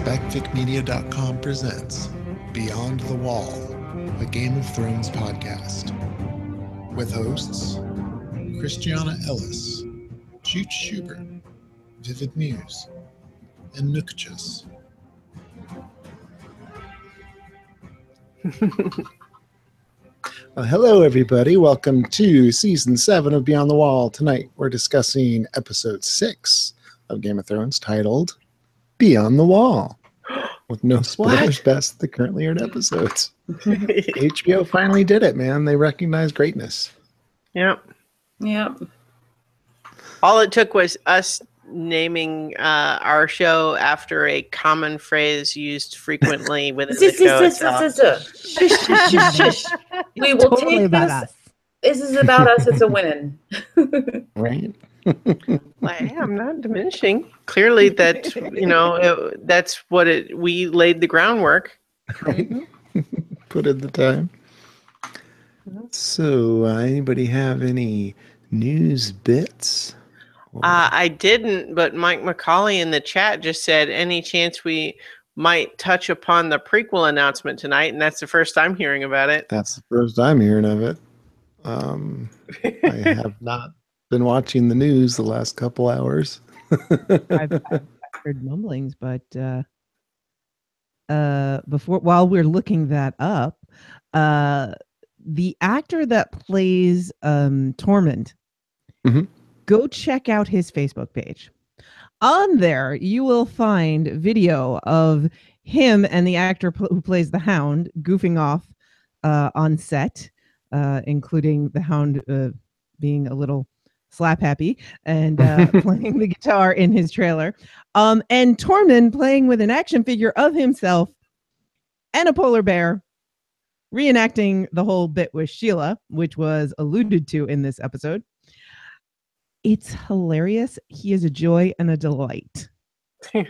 BackFicMedia.com presents Beyond the Wall, a Game of Thrones podcast. With hosts Christiana Ellis, Jute Schubert, Vivid Muse, and Nookchus. Well, hello, everybody. Welcome to Season 7 of Beyond the Wall. Tonight, we're discussing Episode 6 of Game of Thrones, titled Beyond the Wall, with no spoilers past the currently aired episodes. HBO finally did it, man. They recognized greatness. Yep. All it took was us naming our show after a common phrase used frequently within the show itself. Shush. We will totally take about this. us. This is about us. It's a win. Right? Hey, I'm not diminishing. Clearly, that that's what we laid the groundwork. Right? Put in the time. So, anybody have any news bits? I didn't, but Mike McCauley in the chat just said, any chance we might touch upon the prequel announcement tonight, and that's the first I'm hearing about it. That's the first I'm hearing of it. I have not been watching the news the last couple hours. I've heard mumblings, but while we're looking that up, the actor that plays Tormund, go check out his Facebook page. On there, you will find video of him and the actor who plays the Hound goofing off on set, including the Hound being a little slap happy and playing the guitar in his trailer. And Tormund playing with an action figure of himself and a polar bear, reenacting the whole bit with Sheila, which was alluded to in this episode. It's hilarious. He is a joy and a delight. Cool.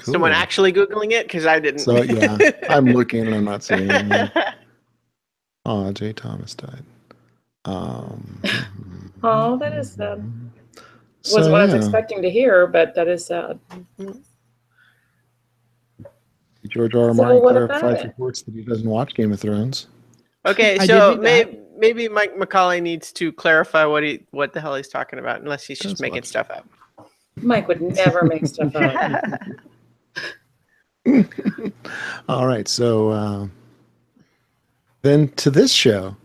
Someone actually Googling it? Because I didn't. So, yeah, I'm looking and I'm not seeing anything. Oh, Jay Thomas died. Oh, that is sad. Wasn't what I was expecting to hear, but that is sad. George R. R. Martin clarifies reports that he doesn't watch Game of Thrones. Okay, so maybe Mike McCauley needs to clarify what the hell he's talking about, unless he's just making stuff up. Mike would never make stuff up. All right, so then to this show,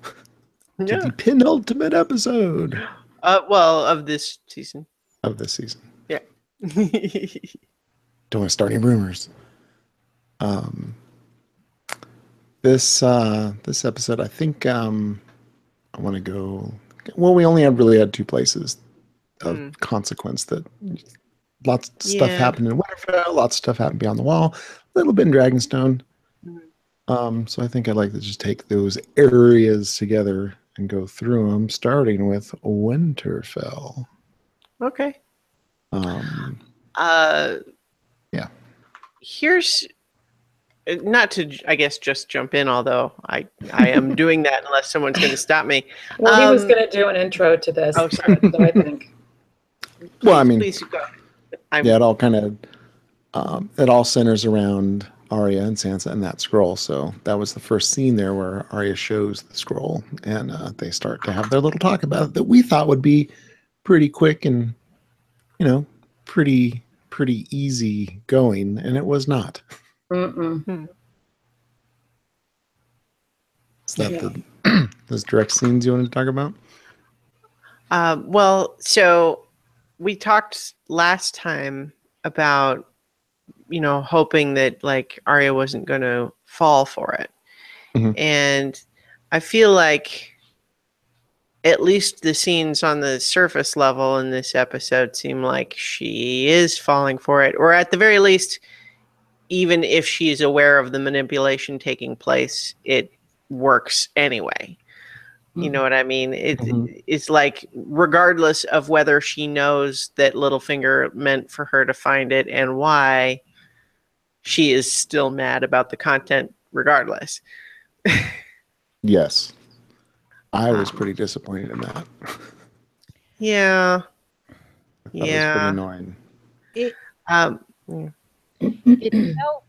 to the penultimate episode. Of this season. Of this season. Yeah. Don't want to start any rumors. This episode, I think I want to go. Well, we only really had two places of consequence. That lots of stuff happened in Winterfell, lots of stuff happened Beyond the Wall, a little bit in Dragonstone. So I think I'd like to just take those areas together and go through them, starting with Winterfell. Okay. Yeah. Here's. Not to, I guess, just jump in, although I am doing that unless someone's going to stop me. Well, he was going to do an intro to this. Oh, sorry. So I think. Well, I mean, please go. Yeah, it all kind of it all centers around Arya and Sansa and that scroll. So that was the first scene there where Arya shows the scroll, and they start to have their little talk about it that we thought would be pretty quick and pretty easy going, and it was not. Is that those direct scenes you wanted to talk about? Well, so we talked last time about hoping that like Arya wasn't going to fall for it, and I feel like at least the scenes on the surface level in this episode seem like she is falling for it, or at the very least, even if she's aware of the manipulation taking place, it works anyway. You know what I mean? It's like, regardless of whether she knows that Littlefinger meant for her to find it and why, she is still mad about the content regardless. Yes. I was pretty disappointed in that. Yeah. I thought it was pretty annoying. It it felt.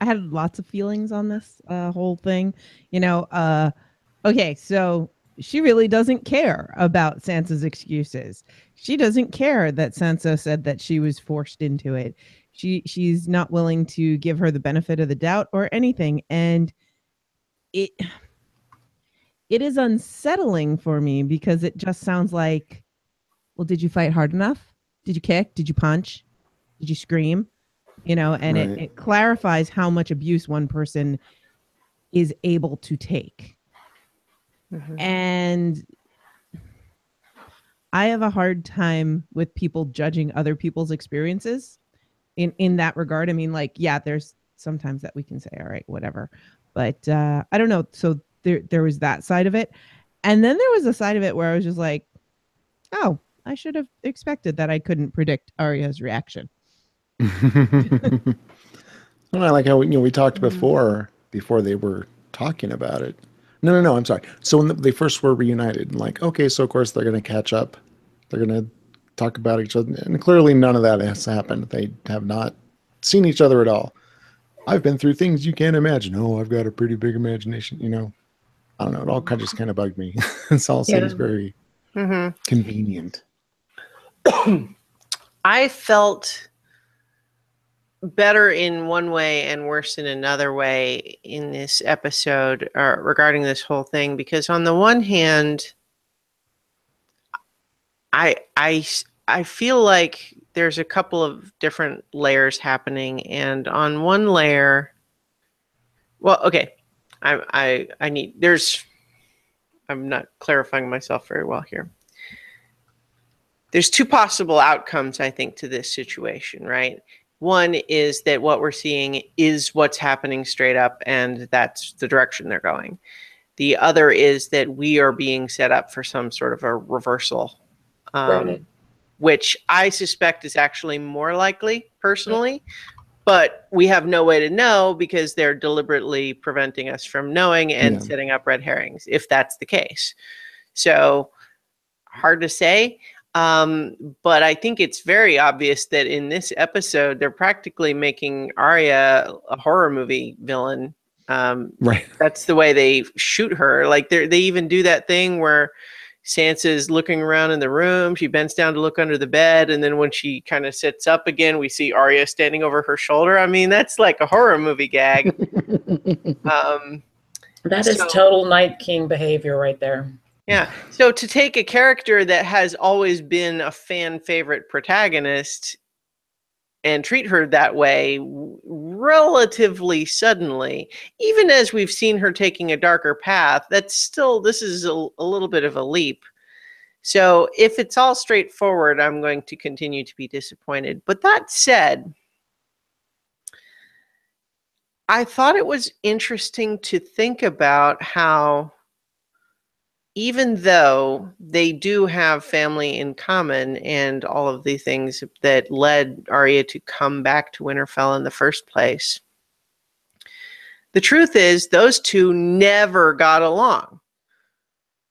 I had lots of feelings on this whole thing. Okay, so she really doesn't care about Sansa's excuses. She doesn't care that Sansa said that she was forced into it. She's not willing to give her the benefit of the doubt or anything. And it is unsettling for me because it just sounds like, well, did you fight hard enough? Did you kick? Did you punch? Did you scream? And Right. it clarifies how much abuse one person is able to take. Mm-hmm. And I have a hard time with people judging other people's experiences in that regard. I mean, like, yeah, there's sometimes that we can say, all right, whatever. But I don't know. So there was that side of it. And then there was a side of it where I was just like, oh, I should have expected that I couldn't predict Arya's reaction. Well, I like how we talked before they were talking about it. No, I'm sorry. So when they first were reunited, like, okay, so of course they're going to catch up. They're going to talk about each other. And clearly none of that has happened. They have not seen each other at all. I've been through things you can't imagine. Oh, I've got a pretty big imagination. I don't know. It all just kind of bugged me. This all seems very convenient. I felt better in one way and worse in another way in this episode regarding this whole thing, because on the one hand, I feel like there's a couple of different layers happening, and on one layer, well, okay, I'm not clarifying myself very well here. There's two possible outcomes, I think, to this situation, right? One is that what we're seeing is what's happening straight up, and that's the direction they're going. The other is that we are being set up for some sort of a reversal, which I suspect is actually more likely, personally, but we have no way to know because they're deliberately preventing us from knowing and setting up red herrings, if that's the case. So, hard to say. But I think it's very obvious that in this episode, they're practically making Arya a horror movie villain. Right. That's the way they shoot her. Like they even do that thing where Sansa's looking around in the room. She bends down to look under the bed. And then when she kind of sits up again, we see Arya standing over her shoulder. I mean, that's like a horror movie gag. That is total Night King behavior right there. Yeah. So to take a character that has always been a fan favorite protagonist and treat her that way relatively suddenly, even as we've seen her taking a darker path, this is a little bit of a leap. So if it's all straightforward, I'm going to continue to be disappointed. But that said, I thought it was interesting to think about how, even though they do have family in common and all of the things that led Arya to come back to Winterfell in the first place, the truth is those two never got along.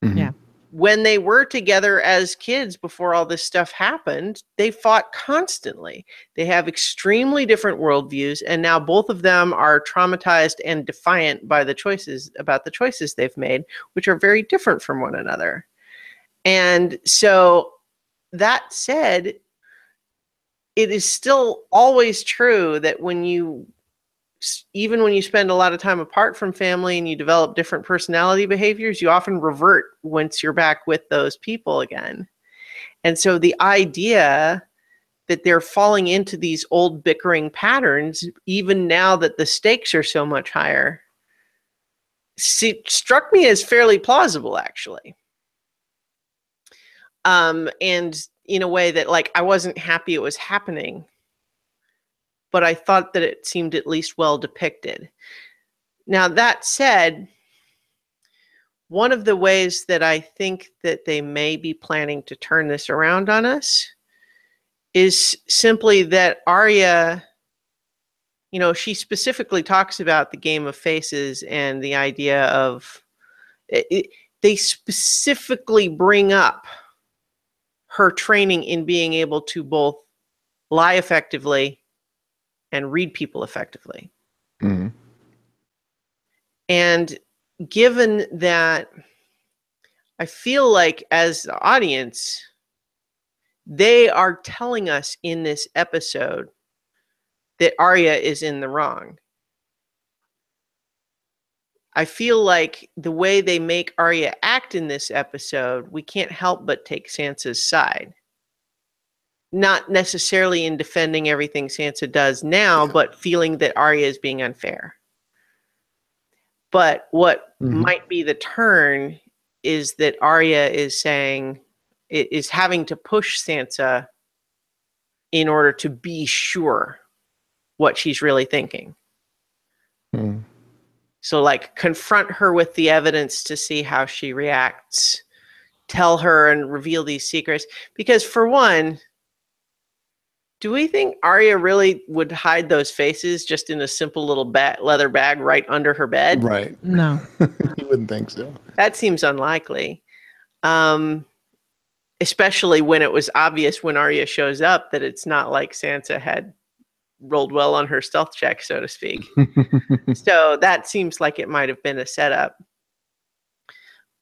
Mm-hmm. Yeah. When they were together as kids before all this stuff happened, they fought constantly. They have extremely different worldviews, and now both of them are traumatized and defiant by the choices they've made, which are very different from one another. And so, that said, it is still always true that even when you spend a lot of time apart from family and you develop different personality behaviors, you often revert once you're back with those people again. And so the idea that they're falling into these old bickering patterns, even now that the stakes are so much higher, struck me as fairly plausible, actually. And in a way that, like, I wasn't happy it was happening, but I thought that it seemed at least well depicted. Now, that said, one of the ways that I think that they may be planning to turn this around on us is simply that Arya, she specifically talks about the game of faces and the idea of they specifically bring up her training in being able to both lie effectively and read people effectively. Mm-hmm. And given that, I feel like as the audience, they are telling us in this episode that Arya is in the wrong. I feel like the way they make Arya act in this episode, we can't help but take Sansa's side. Not necessarily in defending everything Sansa does now, but feeling that Arya is being unfair. But what might be the turn is that Arya is saying, is having to push Sansa in order to be sure what she's really thinking. So, like, confront her with the evidence to see how she reacts, tell her and reveal these secrets. Because for one, do we think Arya really would hide those faces just in a simple little leather bag right under her bed? Right. No. You wouldn't think so. That seems unlikely. Especially when it was obvious when Arya shows up that it's not like Sansa had rolled well on her stealth check, so to speak. So that seems like it might have been a setup.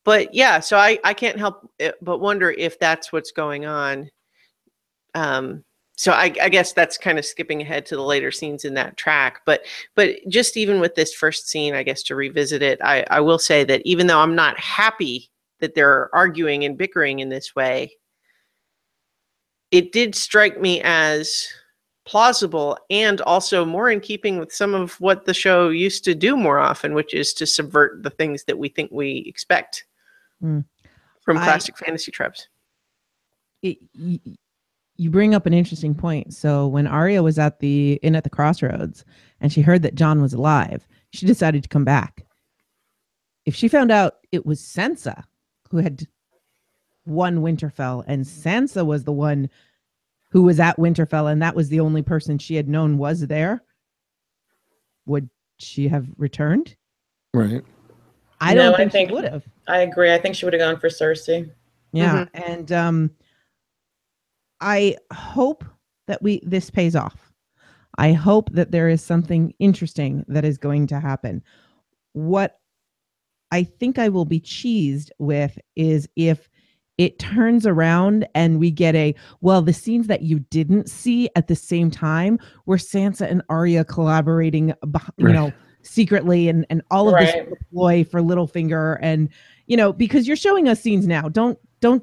But yeah, so I can't help but wonder if that's what's going on. So I guess that's kind of skipping ahead to the later scenes in that track. But just even with this first scene, I guess to revisit it, I will say that even though I'm not happy that they're arguing and bickering in this way, it did strike me as plausible and also more in keeping with some of what the show used to do more often, which is to subvert the things that we think we expect from classic fantasy tropes. You bring up an interesting point. So when Arya was at the crossroads and she heard that Jon was alive, she decided to come back. If she found out it was Sansa who had won Winterfell and Sansa was the one who was at Winterfell and that was the only person she had known was there, would she have returned? Right. I don't think she would have. I agree. I think she would have gone for Cersei. Yeah. And I hope that this pays off. I hope that there is something interesting that is going to happen. What I think I will be cheesed with is if it turns around and we get the scenes that you didn't see at the same time were Sansa and Arya collaborating, secretly and all of this ploy for Littlefinger. And, because you're showing us scenes now, don't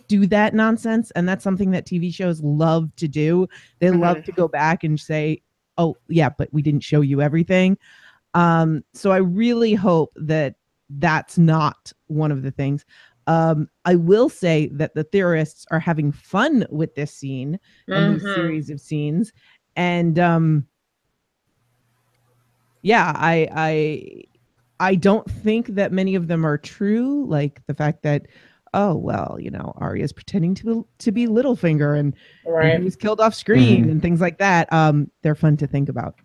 do that nonsense. And that's something that TV shows love to do. They love to go back and say, oh yeah, but we didn't show you everything. So I really hope that that's not one of the things. I will say that the theorists are having fun with this scene and these series of scenes. And I don't think that many of them are true. Like the fact that, Arya's pretending to be Littlefinger and he was killed off screen and things like that. They're fun to think about.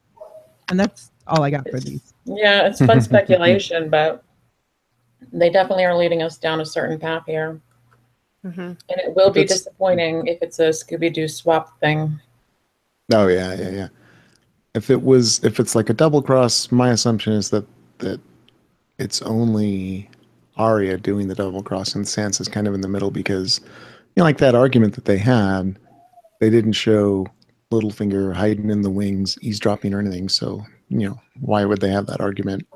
And that's all I got for these. Yeah, it's fun speculation, but they definitely are leading us down a certain path here. And it will be disappointing if it's a Scooby-Doo swap thing. Oh, yeah. If it's like a double cross, my assumption is that it's only Arya doing the double cross and Sansa's kind of in the middle because, like that argument that they had, they didn't show Littlefinger hiding in the wings, eavesdropping or anything. So, why would they have that argument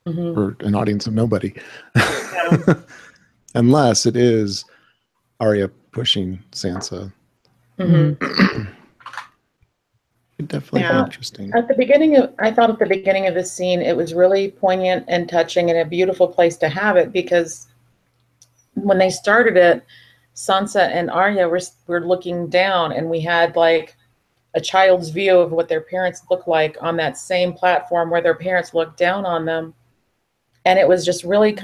for an audience of nobody? Unless it is Arya pushing Sansa. It'd definitely be interesting. I thought at the beginning of this scene, it was really poignant and touching and a beautiful place to have it because when they started it, Sansa and Arya were looking down and we had like a child's view of what their parents look like on that same platform where their parents looked down on them. And it was just really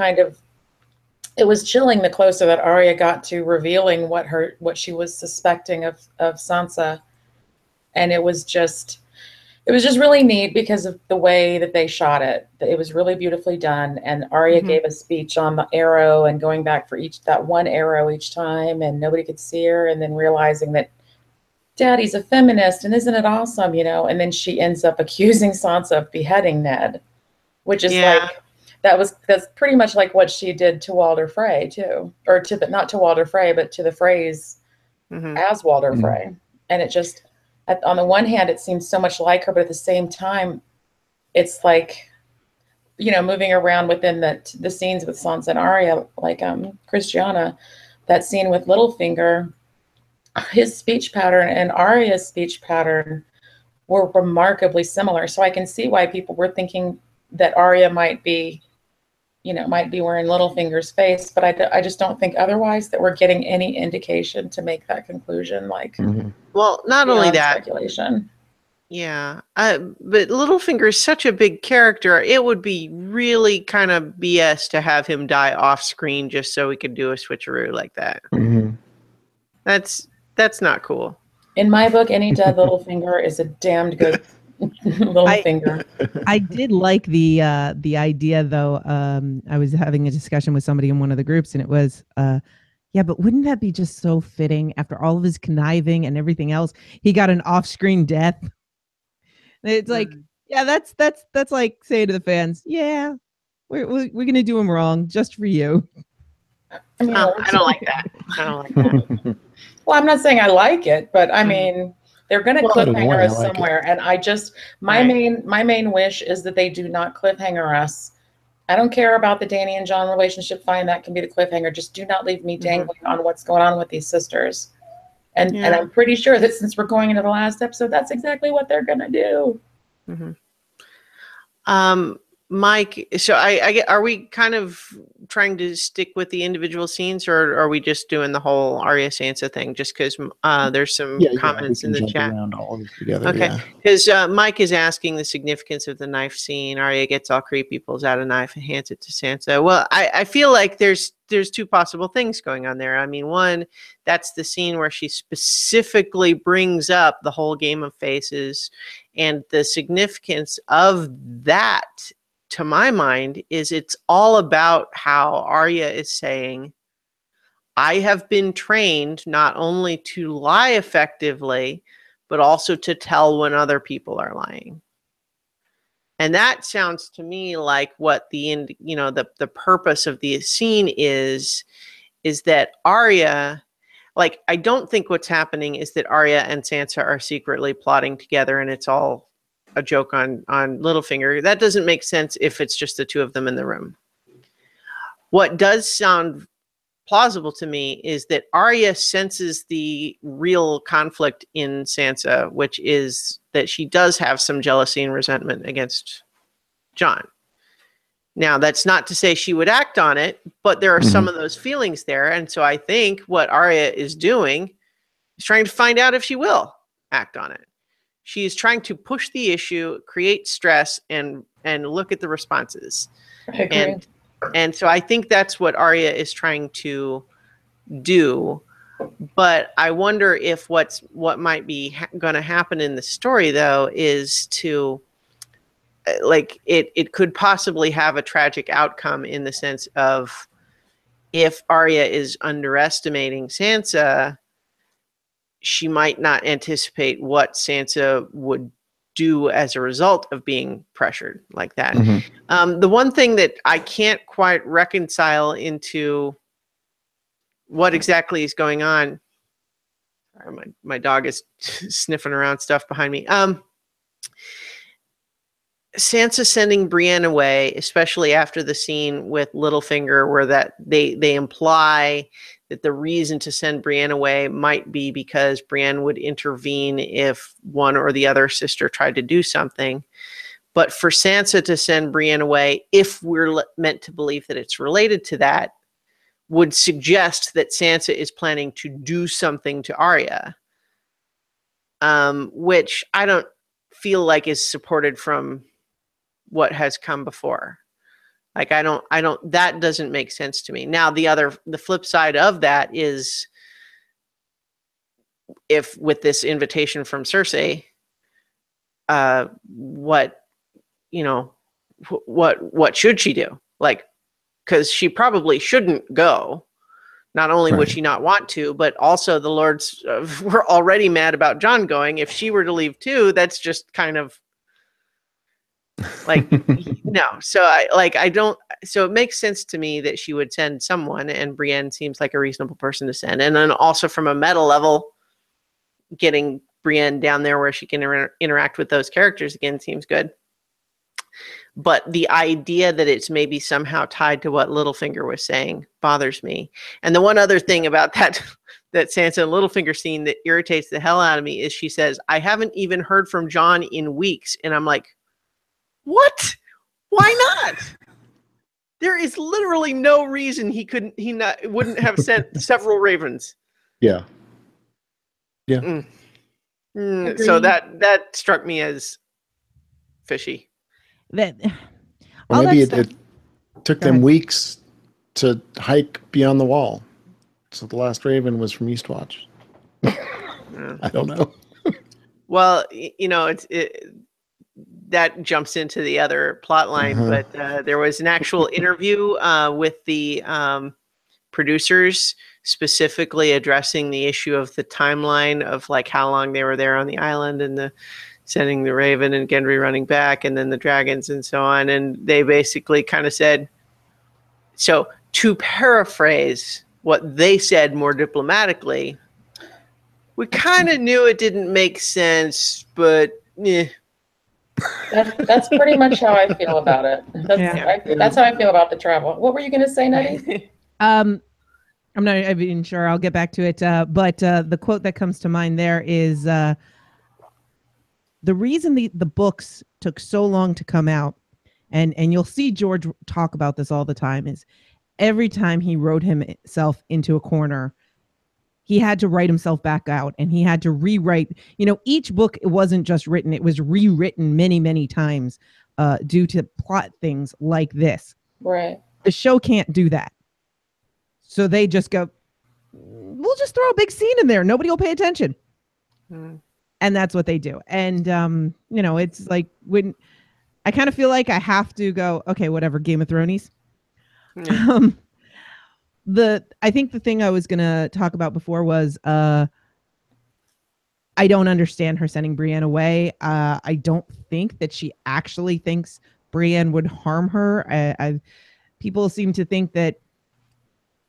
it was chilling the closer that Arya got to revealing what she was suspecting of Sansa. And it was just, It was just really neat because of the way that they shot it. It was really beautifully done. And Arya gave a speech on the arrow and going back for that one arrow each time, and nobody could see her. And then realizing that Daddy's a feminist, and isn't it awesome, you know? And then she ends up accusing Sansa of beheading Ned, which is like, that's pretty much like what she did to Walder Frey too, or not to Walder Frey, but to the Freys as Walder Frey. And it just, on the one hand, it seems so much like her, but at the same time, it's like, you know, moving around within the scenes with Sansa and Arya, like Christiana, that scene with Littlefinger, his speech pattern and Arya's speech pattern were remarkably similar. So I can see why people were thinking that Arya might be wearing Littlefinger's face, but I just don't think otherwise that we're getting any indication to make that conclusion. Like, well, not only that, speculation. Yeah, but Littlefinger is such a big character. It would be really kind of BS to have him die off screen just so we could do a switcheroo like that. That's not cool. In my book, any dead Littlefinger is a damned good Littlefinger. I did like the idea, though. I was having a discussion with somebody in one of the groups, and it was, yeah, but wouldn't that be just so fitting after all of his conniving and everything else? He got an off-screen death. It's like, yeah, that's like saying to the fans, yeah, we're gonna do him wrong just for you. I mean, I don't like that. I don't like that. Well, I'm not saying I like it, but I mean, they're going to cliffhanger us somewhere. And I just, my main wish is that they do not cliffhanger us. I don't care about the Dany and Jon relationship. Fine, that can be the cliffhanger. Just do not leave me dangling on what's going on with these sisters. And I'm pretty sure that since we're going into the last episode, that's exactly what they're going to do. Mike, so are we kind of trying to stick with the individual scenes, or are we just doing the whole Arya Sansa thing? Just because there's some comments in the chat. Around all of it together, okay, because Mike is asking the significance of the knife scene. Arya gets all creepy, pulls out a knife, and hands it to Sansa. Well, I feel like there's two possible things going on there. I mean, one, that's the scene where she specifically brings up the whole Game of Faces, and the significance of that, to my mind, is it's all about how Arya is saying, I have been trained not only to lie effectively, but also to tell when other people are lying. And that sounds to me like what the purpose of the scene is that Arya, like, I don't think what's happening is that Arya and Sansa are secretly plotting together and it's all a joke on Littlefinger. That doesn't make sense if it's just the two of them in the room. What does sound plausible to me is that Arya senses the real conflict in Sansa, which is that she does have some jealousy and resentment against Jon. Now, that's not to say she would act on it, but there are some of those feelings there. And so I think what Arya is doing is trying to find out if she will act on it. She is trying to push the issue, create stress, and look at the responses. I agree. And so I think that's what Arya is trying to do. But I wonder if what might be going to happen in the story, though, is to, like, it could possibly have a tragic outcome in the sense of, if Arya is underestimating Sansa, she might not anticipate what Sansa would do as a result of being pressured like that. The one thing that I can't quite reconcile into what exactly is going on. Sorry, my dog is sniffing around stuff behind me. Sansa sending Brienne away, especially after the scene with Littlefinger, where that they imply that the reason to send Brienne away might be because Brienne would intervene if one or the other sister tried to do something. But for Sansa to send Brienne away, if we're meant to believe that it's related to that, would suggest that Sansa is planning to do something to Arya, which I don't feel like is supported from what has come before. Like, that doesn't make sense to me. Now, the flip side of that is, if with this invitation from Cersei, what, what should she do? Like, because she probably shouldn't go. Not only would she not want to, but also the lords were already mad about Jon going. If she were to leave too, that's just kind of like, no. So I don't, so it makes sense to me that she would send someone, and Brienne seems like a reasonable person to send. And then also from a meta level, getting Brienne down there where she can interact with those characters again seems good. But the idea that it's maybe somehow tied to what Littlefinger was saying bothers me. And the one other thing about that Sansa and Littlefinger scene that irritates the hell out of me is she says, I haven't even heard from Jon in weeks. And I'm like, what? Why not? There is literally no reason he wouldn't have sent several ravens. Yeah. Yeah. So that struck me as fishy. Or maybe it took them weeks to hike beyond the wall. So the last raven was from Eastwatch. I don't know. Well, that jumps into the other plot line, but there was an actual interview with the producers specifically addressing the issue of the timeline of like how long they were there on the island and the sending the raven and Gendry running back and then the dragons and so on. And they basically kind of said, so to paraphrase what they said more diplomatically, we kind of knew it didn't make sense, but That's pretty much how I feel about it. That's how I feel about the travel. What were you going to say, Nettie? I'm not even sure. I'll get back to it. But the quote that comes to mind there is the reason the books took so long to come out, and you'll see George talk about this all the time, is every time he wrote himself into a corner, he had to write himself back out, and he had to rewrite. Each book, it wasn't just written, it was rewritten many, many times due to plot things like this. Right. The show can't do that. So they just go, we'll just throw a big scene in there. Nobody will pay attention. And that's what they do. And, it's like when I kind of feel like I have to go, okay, whatever, Game of Thrones. I think the thing I was going to talk about before was I don't understand her sending Brienne away. I don't think that she actually thinks Brienne would harm her. People seem to think that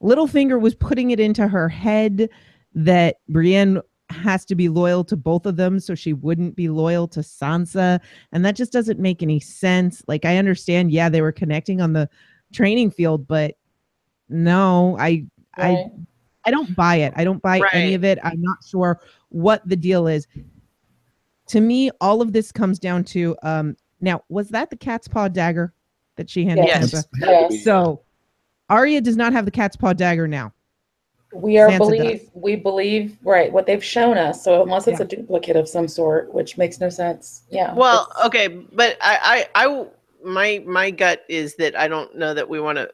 Littlefinger was putting it into her head that Brienne has to be loyal to both of them, so she wouldn't be loyal to Sansa. And that just doesn't make any sense. Like, I understand, they were connecting on the training field, but no, I don't buy it. I don't buy any of it. I'm not sure what the deal is. To me, all of this comes down to now, was that the cat's paw dagger that she handed Sansa? Yes. So Arya does not have the cat's paw dagger now. We believe what they've shown us. So unless it's a duplicate of some sort, which makes no sense. Yeah. Well, okay, but my gut is that I don't know that we want to.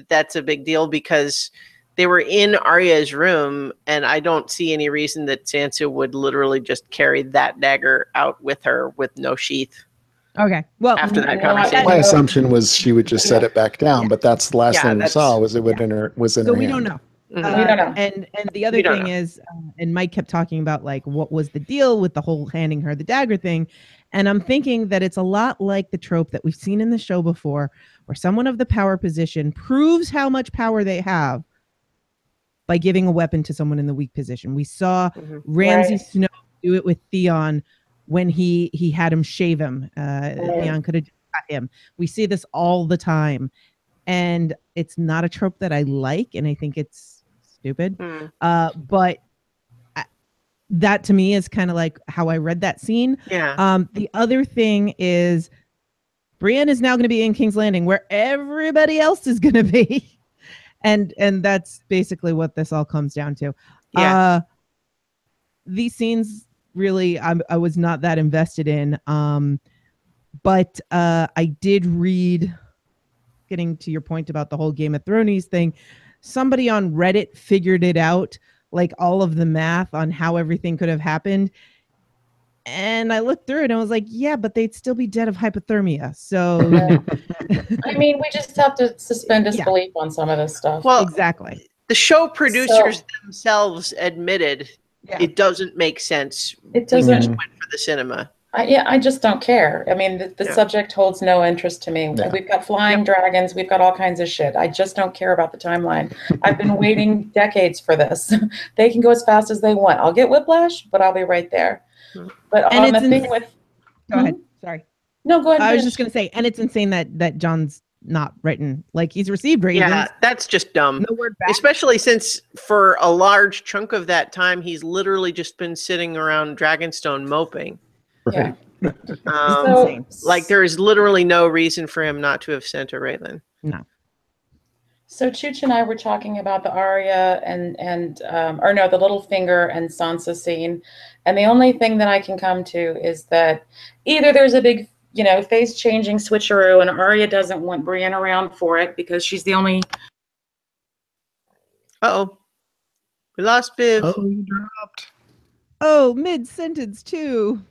That's a big deal because they were in Arya's room, and I don't see any reason that Sansa would literally just carry that dagger out with her with no sheath. Okay. Well, after that conversation, my assumption was she would just set it back down, but that's the last thing we saw was it was in her. So we don't know. We don't know. And the other thing is, and Mike kept talking about like what was the deal with the whole handing her the dagger thing, and I'm thinking that it's a lot like the trope that we've seen in the show before, where someone of the power position proves how much power they have by giving a weapon to someone in the weak position. We saw Ramsay Snow do it with Theon when he had him shave him. Theon could have cut him. We see this all the time, and it's not a trope that I like, and I think it's stupid. But that to me is kind of like how I read that scene. The other thing is Brienne is now going to be in King's Landing where everybody else is going to be. And that's basically what this all comes down to. These scenes really, I was not that invested in. But I did read, getting to your point about the whole Game of Thrones thing, somebody on Reddit figured it out, like all of the math on how everything could have happened. And I looked through it and I was like, yeah, but they'd still be dead of hypothermia. So, I mean, we just have to suspend disbelief on some of this stuff. Well, exactly. The show producers themselves admitted it doesn't make sense. It doesn't. We just went for the cinema. I just don't care. I mean, the subject holds no interest to me. Yeah. We've got flying dragons. We've got all kinds of shit. I just don't care about the timeline. I've been waiting decades for this. They can go as fast as they want. I'll get whiplash, but I'll be right there. But on the thing with... Go ahead. Sorry. No, go ahead. I was just going to say, and it's insane that John's not written. Like, he's received ratings. Yeah, that's just dumb. No word back. Especially since for a large chunk of that time, he's literally just been sitting around Dragonstone moping. Right. Yeah. Like there is literally no reason for him not to have sent a Raylan. No. So Chooch and I were talking about the Arya and the Littlefinger and Sansa scene, and the only thing that I can come to is that either there's a big, face-changing switcheroo, and Arya doesn't want Brienne around for it because she's the only. Uh-oh, we lost Viv. Oh, you dropped. Oh, mid-sentence too.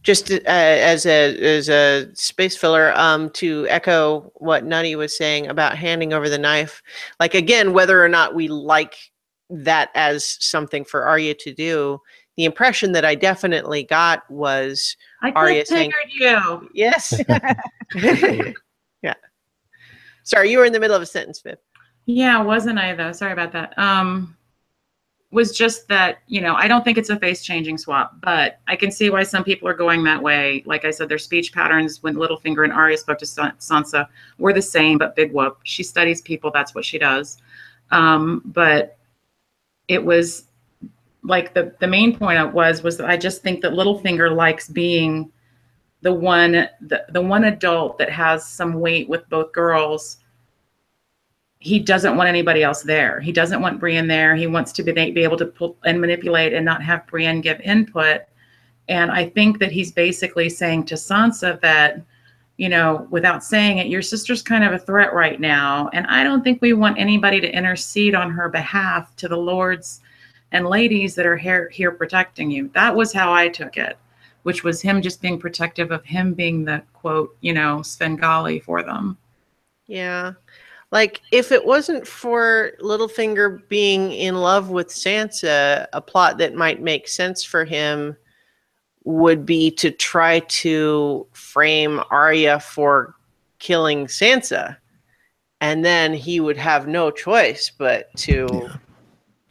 Just as a space filler, to echo what Nutty was saying about handing over the knife, like again, whether or not we like that as something for Arya to do, the impression that I definitely got was Arya saying, "You." Yes. Yeah. Sorry, you were in the middle of a sentence, Viv. Yeah, wasn't I though? Sorry about that. Was just that, I don't think it's a face-changing swap, but I can see why some people are going that way. Like I said, their speech patterns when Littlefinger and Arya spoke to Sansa were the same, but big whoop. She studies people. That's what she does. But it was like the main point was that I just think that Littlefinger likes being the one adult that has some weight with both girls. He doesn't want anybody else there. He doesn't want Brienne there. He wants to be able to pull and manipulate and not have Brienne give input. And I think that he's basically saying to Sansa that, without saying it, your sister's kind of a threat right now. And I don't think we want anybody to intercede on her behalf to the lords and ladies that are here protecting you. That was how I took it, which was him just being protective of him being the quote, Svengali for them. Yeah. Like, if it wasn't for Littlefinger being in love with Sansa, a plot that might make sense for him would be to try to frame Arya for killing Sansa. And then he would have no choice but to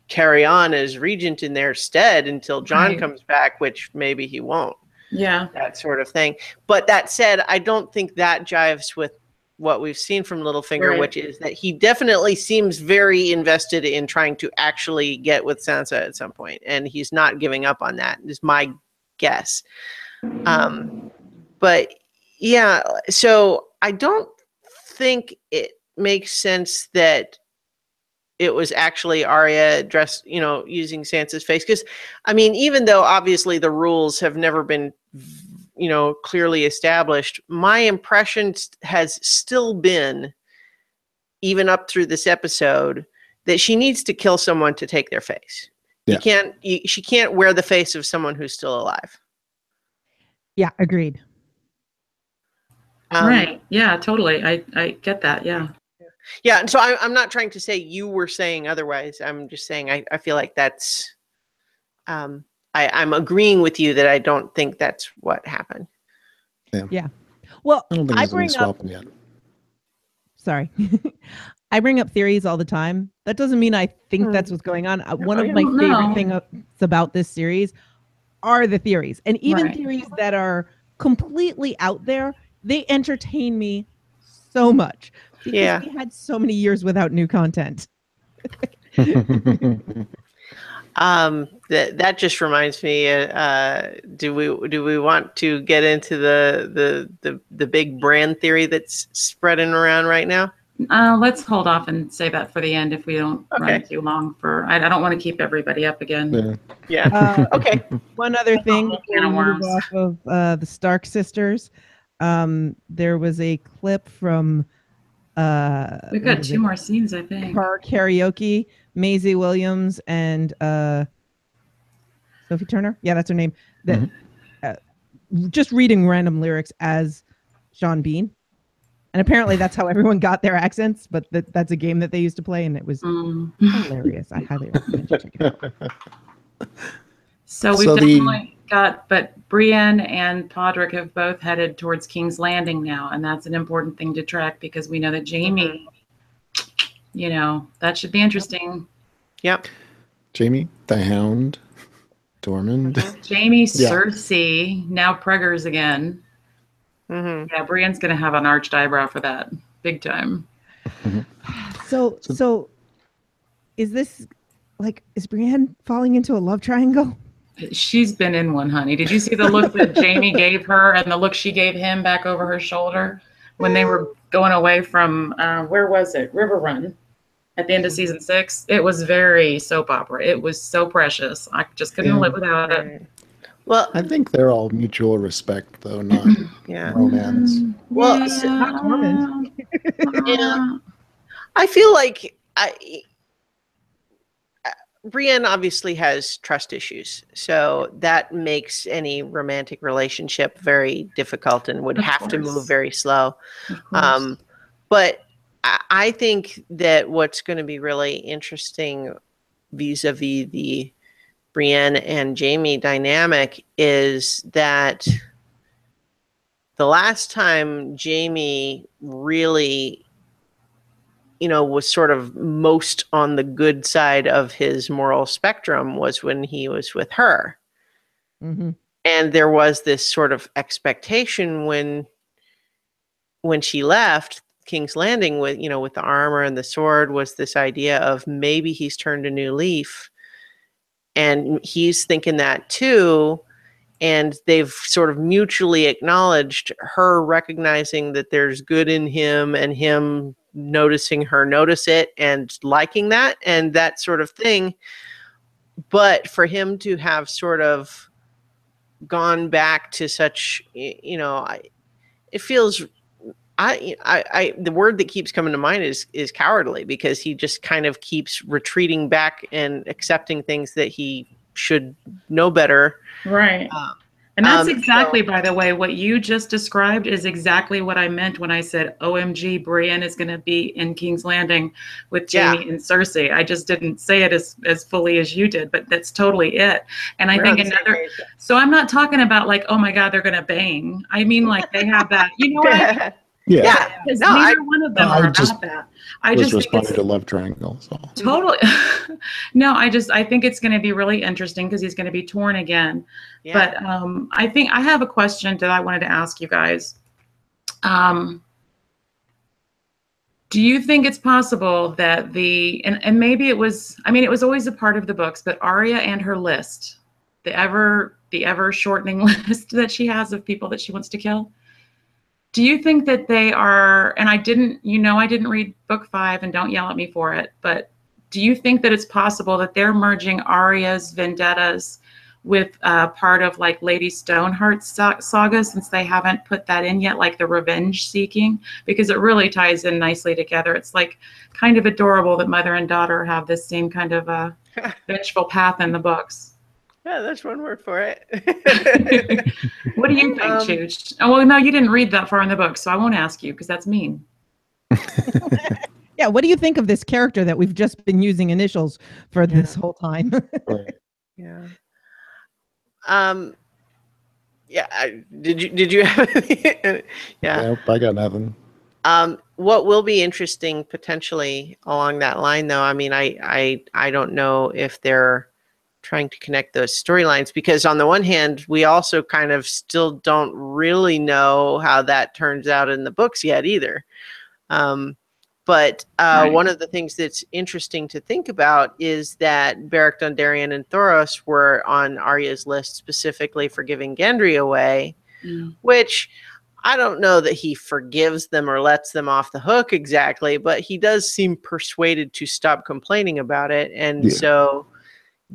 carry on as regent in their stead until Jon comes back, which maybe he won't. Yeah. That sort of thing. But that said, I don't think that jives with what we've seen from Littlefinger, which is that he definitely seems very invested in trying to actually get with Sansa at some point, and he's not giving up on that, is my guess. But yeah, so I don't think it makes sense that it was actually Arya dressed, using Sansa's face. Because, I mean, even though obviously the rules have never been clearly established, my impression has still been, even up through this episode, that she needs to kill someone to take their face. Yeah. She can't wear the face of someone who's still alive. Yeah, agreed. Right. Yeah, totally. I get that. Yeah. Yeah. And so I'm not trying to say you were saying otherwise. I'm just saying I feel like that's I'm agreeing with you that I don't think that's what happened. Yeah. Well, I don't think there's any swapping yet. Sorry. I bring up theories all the time. That doesn't mean I think that's what's going on. One of my favorite things about this series are the theories. And even theories that are completely out there, they entertain me so much. Because we had so many years without new content. That just reminds me. Do we want to get into the big brand theory that's spreading around right now? Let's hold off and save that for the end if we don't run too long. I don't want to keep everybody up again. Yeah. Okay. One other thing. Move off of the Stark sisters. There was a clip from. We've got two more scenes, I think. Car karaoke. Maisie Williams and Sophie Turner. Yeah, that's her name. That just reading random lyrics as Sean Bean. And apparently that's how everyone got their accents, but that's a game that they used to play, and it was hilarious. I highly recommend you check it out. So we've definitely got, but Brienne and Podrick have both headed towards King's Landing now, and that's an important thing to track because we know that Jaime, you know, that should be interesting. Yep. Jaime, the Hound, Tormund. Jaime, Cersei, now Preggers again. Yeah, Brienne's gonna have an arched eyebrow for that, big time. So is this like, is Brienne falling into a love triangle? She's been in one, honey. Did you see the look that Jaime gave her and the look she gave him back over her shoulder when they were going away from where was it? River Run at the end of season 6. It was very soap opera. It was so precious. I just couldn't live without it. Well, I think they're all mutual respect, though, not romance. Well, Not Tormund. I feel like Brienne obviously has trust issues, so that makes any romantic relationship very difficult and would have to move very slow. But I think that what's going to be really interesting vis-a-vis the Brienne and Jaime dynamic is that the last time Jaime really, you know, was sort of most on the good side of his moral spectrum was when he was with her. And there was this sort of expectation when she left King's Landing with, you know, with the armor and the sword, was this idea of maybe he's turned a new leaf. And he's thinking that too. And they've sort of mutually acknowledged, her recognizing that there's good in him and him noticing her notice it and liking that and that sort of thing. But for him to have sort of gone back to such, you know, it feels, the word that keeps coming to mind is cowardly, because he just kind of keeps retreating back and accepting things that he should know better. Right. And that's exactly, by the way, what you just described is exactly what I meant when I said, OMG, Brienne is going to be in King's Landing with Jaime and Cersei. I just didn't say it as fully as you did, but that's totally it. And I think so I'm not talking about like, oh my God, they're going to bang. I mean, like they have that, you know what? Yeah. Because neither one of them are about that. I just responded to love triangle. So. Totally. No, I think it's going to be really interesting because he's going to be torn again. Yeah. But I think I have a question that I wanted to ask you guys. Do you think it's possible that and maybe it was, I mean, it was always a part of the books, but Arya and her list, the ever shortening list that she has of people that she wants to kill. Do you think that they are, and I didn't read book 5 and don't yell at me for it, but do you think that it's possible that they're merging Arya's vendettas with part of like Lady Stoneheart's saga, since they haven't put that in yet, like the revenge seeking? Because it really ties in nicely together. It's like kind of adorable that mother and daughter have this same kind of vengeful path in the books. Yeah, that's one word for it. What do you think, Chooch? Oh, well, no, you didn't read that far in the book, so I won't ask you because that's mean. Yeah, what do you think of this character that we've just been using initials for this whole time? Yeah. Yeah. Did you have any? Nope, I got nothing. What will be interesting potentially along that line, though, I mean, I don't know if they're trying to connect those storylines, because on the one hand, we also kind of still don't really know how that turns out in the books yet either. But one of the things that's interesting to think about is that Beric Dondarrion and Thoros were on Arya's list specifically for giving Gendry away, which I don't know that he forgives them or lets them off the hook exactly, but he does seem persuaded to stop complaining about it. And so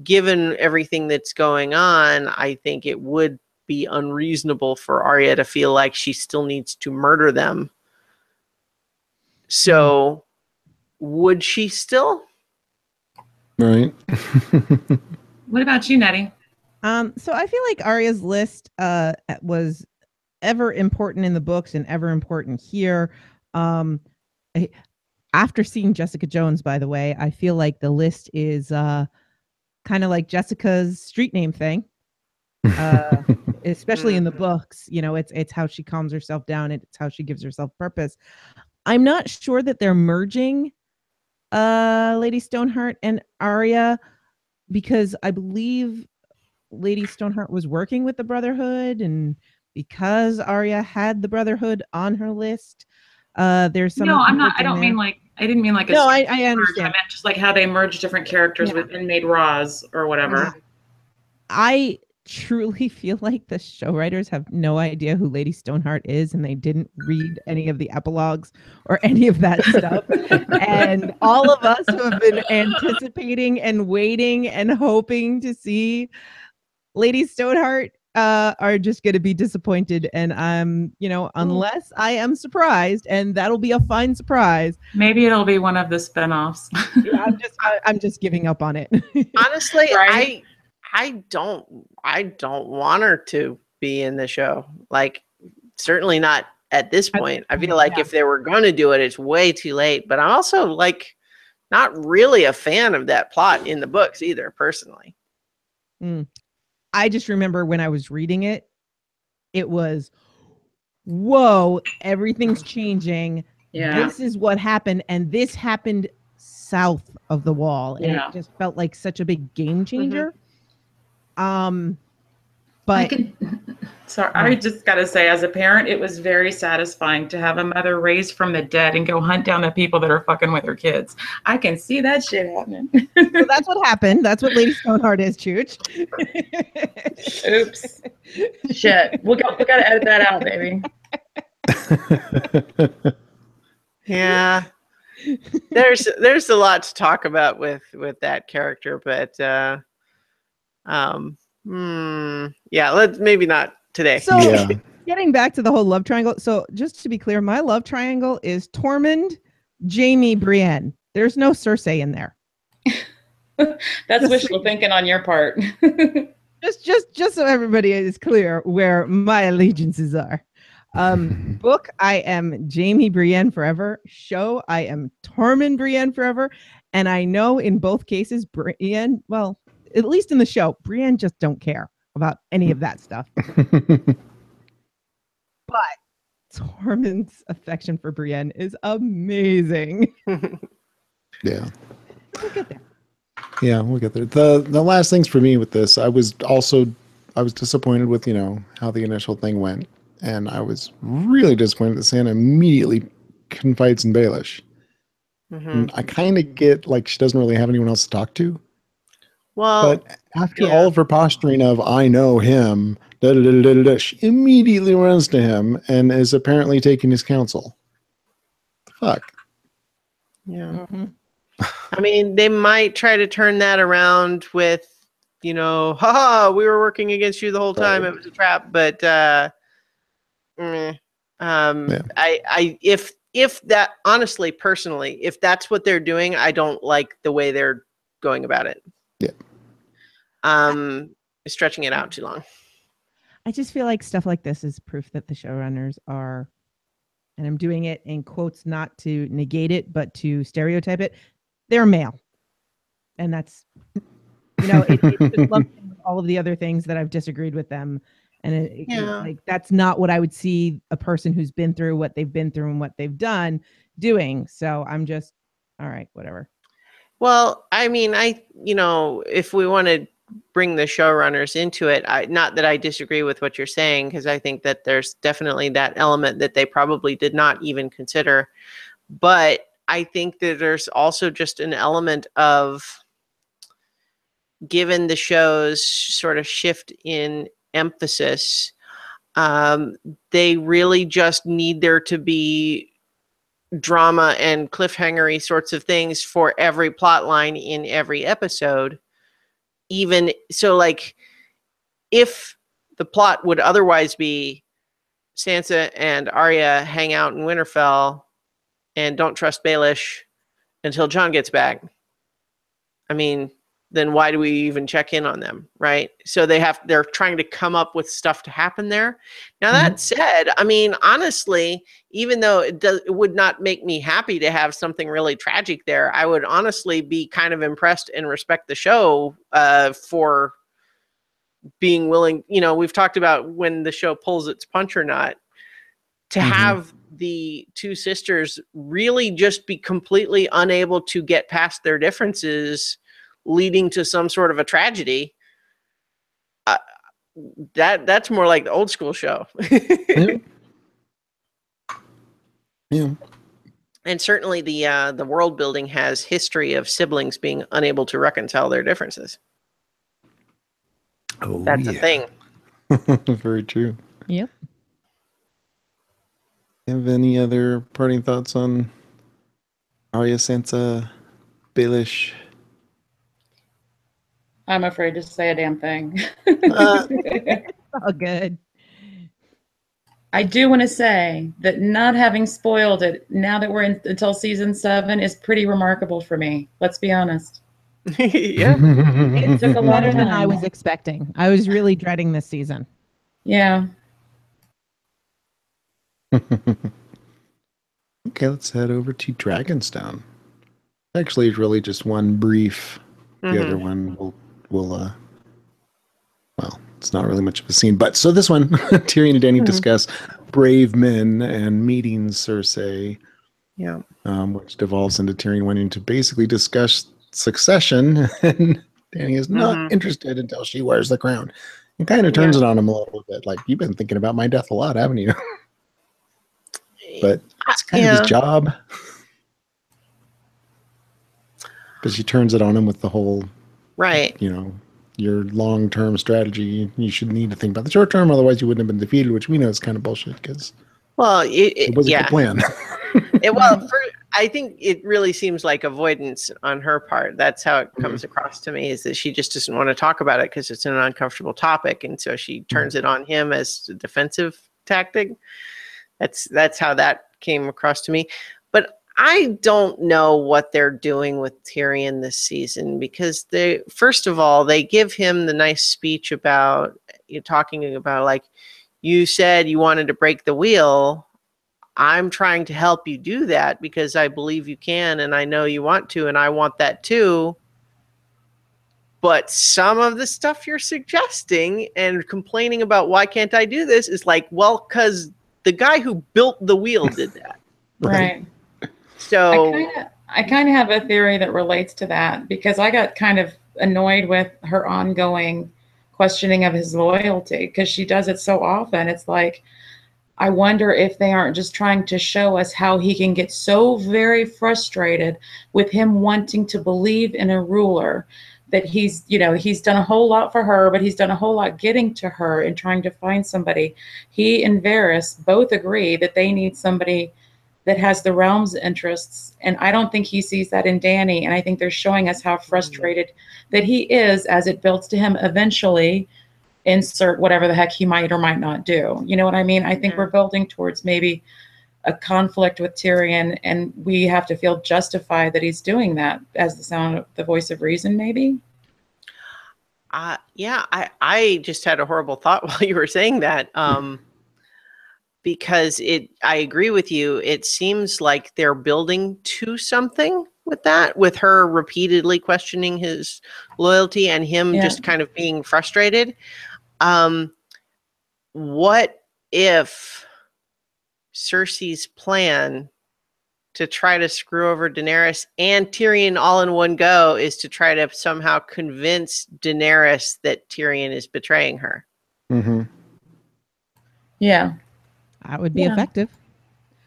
given everything that's going on, I think it would be unreasonable for Arya to feel like she still needs to murder them. So would she still? Right. What about you, Nettie? So I feel like Arya's list was ever important in the books and ever important here. After seeing Jessica Jones, by the way, I feel like the list is kind of like Jessica's street name thing. Especially in the books, it's how she calms herself down. It's how she gives herself purpose. I'm not sure that they're merging Lady Stoneheart and Arya, because I believe Lady Stoneheart was working with the Brotherhood, and because Arya had the Brotherhood on her list, there's some. No, I'm not. I didn't mean like a. No, I understand. I meant just like how they merge different characters and made Roz or whatever. I truly feel like the show writers have no idea who Lady Stoneheart is, and they didn't read any of the epilogues or any of that stuff. And all of us who have been anticipating and waiting and hoping to see Lady Stoneheart are just going to be disappointed. And unless I am surprised, and that'll be a fine surprise. Maybe it'll be one of the spinoffs. Yeah, I'm just giving up on it. Honestly, right? I don't want her to be in the show. Like, certainly not at this point. I feel like if they were going to do it, it's way too late. But I'm also like not really a fan of that plot in the books either, personally. I just remember when I was reading it, it was, whoa, everything's changing. Yeah. This is what happened. And this happened south of the wall. And it just felt like such a big game changer. But I just got to say, as a parent, it was very satisfying to have a mother raised from the dead and go hunt down the people that are fucking with her kids. I can see that shit happening. So that's what happened. That's what Lady Stoneheart is, Chooch. Oops. Shit. We got to edit that out, baby. Yeah. There's a lot to talk about with that character, but let's maybe not today. So getting back to the whole love triangle. So just to be clear, my love triangle is Tormund, Jaime, Brienne. There's no Cersei in there. That's wishful thinking on your part. just so everybody is clear where my allegiances are. Book, I am Jaime Brienne forever. Show, I am Tormund Brienne forever. And I know in both cases, Brienne, well, at least in the show, Brienne just don't care about any of that stuff. But Tormund's affection for Brienne is amazing. Yeah. We'll get there. Yeah, we'll get there. The last things for me with this, I was disappointed with, how the initial thing went. And I was really disappointed that Santa immediately confides in Baelish. And I kind of get like she doesn't really have anyone else to talk to. Well, but after all of her posturing of "I know him," she immediately runs to him and is apparently taking his counsel. Fuck. Yeah. I mean, they might try to turn that around with, haha, we were working against you the whole time. It was a trap. But if that, honestly, personally, if that's what they're doing, I don't like the way they're going about it. Yeah. Stretching it out too long. I just feel like stuff like this is proof that the showrunners are, and I'm doing it in quotes not to negate it, but to stereotype it, they're male. And that's, it's just lumped in with all of the other things that I've disagreed with them. And like that's not what I would see a person who's been through what they've been through and what they've done doing. So I'm just, all right, whatever. Well, I mean, if we want to bring the showrunners into it, not that I disagree with what you're saying, because I think that there's definitely that element that they probably did not even consider. But I think that there's also just an element of, given the show's sort of shift in emphasis, they really just need there to be drama and cliffhangery sorts of things for every plot line in every episode. Even so, like, if the plot would otherwise be Sansa and Arya hang out in Winterfell and don't trust Baelish until Jon gets back, I mean, then why do we even check in on them, right? So they're trying to come up with stuff to happen there. Now that said, I mean, honestly, even though it would not make me happy to have something really tragic there, I would honestly be kind of impressed and respect the show for being willing. You know, we've talked about when the show pulls its punch or not. To have the two sisters really just be completely unable to get past their differences, leading to some sort of a tragedy. That's more like the old school show. Yeah. And certainly the world building has history of siblings being unable to reconcile their differences. Oh, that's a thing. Very true. Yep. Have any other parting thoughts on Arya, Sansa, Baelish? I'm afraid to say a damn thing. Oh, good. I do want to say that not having spoiled it now that we're in until season 7 is pretty remarkable for me. Let's be honest. Yeah. It took a lot Better of than I time. was expecting. I was really dreading this season. Yeah. Okay, let's head over to Dragonstone. Actually, it's really just one brief. The other one will well, it's not really much of a scene. But so this one, Tyrion and Dany discuss brave men and meeting Cersei. Yeah. Which devolves into Tyrion wanting to basically discuss succession, and Dany is not interested until she wears the crown. And kind of turns it on him a little bit, like, you've been thinking about my death a lot, haven't you? But it's kind of his job. But she turns it on him with the whole, right, you know, your long-term strategy, you should need to think about the short term, otherwise you wouldn't have been defeated, which we know is kind of bullshit because it was a good plan. I think it really seems like avoidance on her part. That's how it comes across to me, is that she just doesn't want to talk about it because it's an uncomfortable topic, and so she turns it on him as a defensive tactic. That's how that came across to me. But I don't know what they're doing with Tyrion this season, because first of all, they give him the nice speech about talking about, like, you said you wanted to break the wheel. I'm trying to help you do that because I believe you can, and I know you want to, and I want that too. But some of the stuff you're suggesting and complaining about, why can't I do this, is like, well, because the guy who built the wheel did that. Right. So I kind of have a theory that relates to that, because I got kind of annoyed with her ongoing questioning of his loyalty, because she does it so often. It's like, I wonder if they aren't just trying to show us how he can get so very frustrated with him wanting to believe in a ruler, that he's done a whole lot for her, but he's done a whole lot getting to her and trying to find somebody. He and Varys both agree that they need somebody that has the realm's interests. And I don't think he sees that in Dany. And I think they're showing us how frustrated that he is as it builds to him eventually insert whatever the heck he might or might not do. You know what I mean? I think we're building towards maybe a conflict with Tyrion, and we have to feel justified that he's doing that as the voice of reason, maybe. I just had a horrible thought while you were saying that. Because I agree with you. It seems like they're building to something with that, with her repeatedly questioning his loyalty and him just kind of being frustrated. What if Cersei's plan to try to screw over Daenerys and Tyrion all in one go is to try to somehow convince Daenerys that Tyrion is betraying her? Yeah. That would be effective.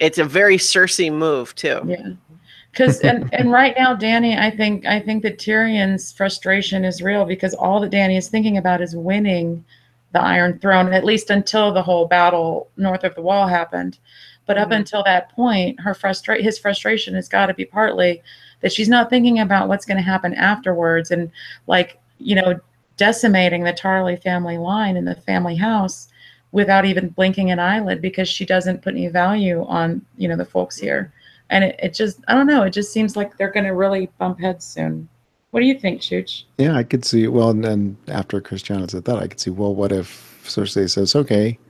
It's a very Cersei move too. Yeah. Because and right now, Dany, I think that Tyrion's frustration is real, because all that Dany is thinking about is winning the Iron Throne, at least until the whole battle north of the Wall happened. But up until that point, his frustration has got to be partly that she's not thinking about what's going to happen afterwards, and decimating the Tarly family line in the family house without even blinking an eyelid, because she doesn't put any value on the folks here. And it just, I don't know, it just seems like they're going to really bump heads soon. What do you think, Chooch? Yeah, I could see. Well, and then after Christiana said that, I could see. Well, what if Cersei says, "Okay,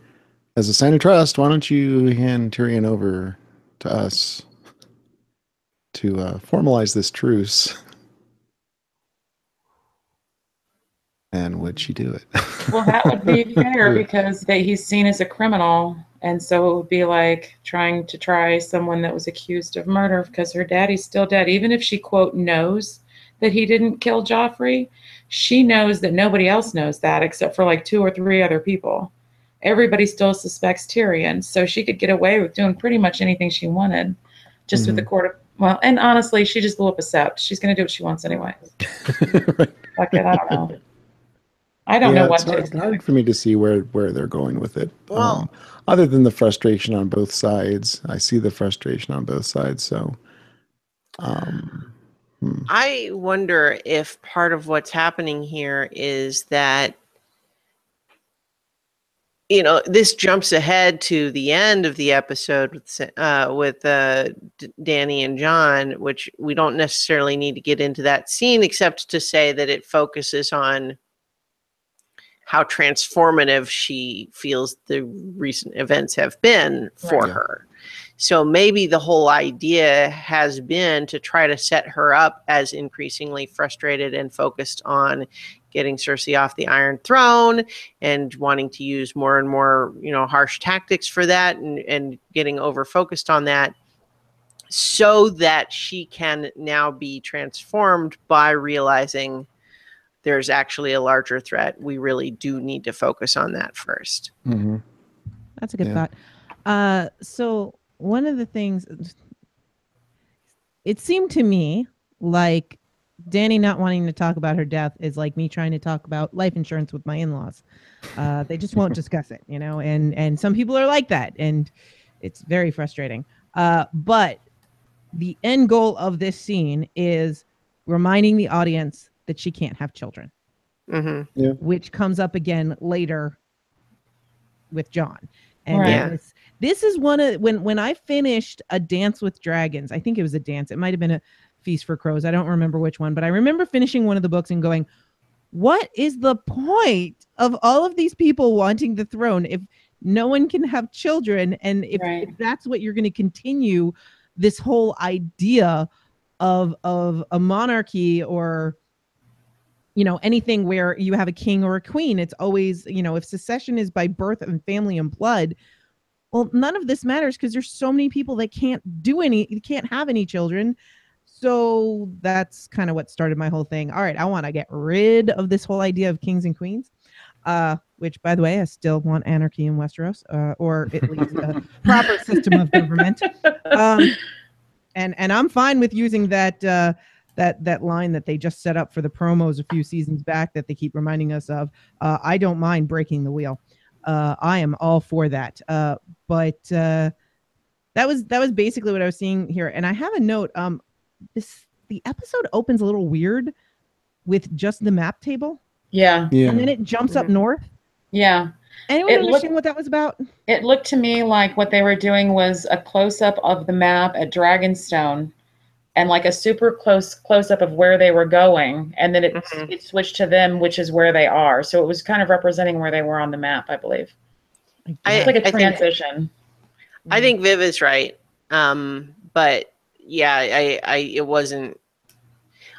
as a sign of trust, why don't you hand Tyrion over to us to formalize this truce?" And would she do it? Well, that would be fair because he's seen as a criminal. And so it would be like trying to try someone that was accused of murder because her daddy's still dead. Even if she, quote, knows that he didn't kill Joffrey, she knows that nobody else knows that except for like 2 or 3 other people. Everybody still suspects Tyrion. So she could get away with doing pretty much anything she wanted just with the court of, well, and honestly, she just blew up a sept. She's going to do what she wants anyway. Fuck it, I don't know. I don't know what it's hard for me to see where they're going with it. Well, other than the frustration on both sides, I see the frustration on both sides. So, I wonder if part of what's happening here is that, you know, this jumps ahead to the end of the episode with Danny and John, which we don't necessarily need to get into that scene, except to say that it focuses on how transformative she feels the recent events have been for her. So maybe the whole idea has been to try to set her up as increasingly frustrated and focused on getting Cersei off the Iron Throne and wanting to use more and more, you know, harsh tactics for that and getting over focused on that so that she can now be transformed by realizing there's actually a larger threat. We really do need to focus on that first. Mm-hmm. That's a good thought. So one of the things, it seemed to me like Danny not wanting to talk about her death is like me trying to talk about life insurance with my in-laws. They just won't discuss it, you know, and some people are like that, and it's very frustrating. But the end goal of this scene is reminding the audience that she can't have children, which comes up again later with John. And this is one of when I finished A Dance with Dragons. I think it was a dance. It might have been a Feast for Crows. I don't remember which one, but I remember finishing one of the books and going, what is the point of all of these people wanting the throne if no one can have children? And if that's what you're going to continue, this whole idea of a monarchy or, you know, anything where you have a king or a queen, it's always, you know, if succession is by birth and family and blood, well, none of this matters because there's so many people that can't have any children. So that's kind of what started my whole thing. All right, I want to get rid of this whole idea of kings and queens, which, by the way, I still want anarchy in Westeros, or at least a proper system of government. And I'm fine with using that line that they just set up for the promos a few seasons back that they keep reminding us of. I don't mind breaking the wheel. I am all for that. But that was basically what I was seeing here. And I have a note. The episode opens a little weird with just the map table. Yeah. And then it jumps up north. Yeah. Anyone understand what that was about? It looked to me like what they were doing was a close-up of the map at Dragonstone and like a super close-up of where they were going. And then it switched to them, which is where they are. So it was kind of representing where they were on the map, I believe. It's like a transition. I think Viv is right. But yeah, it wasn't.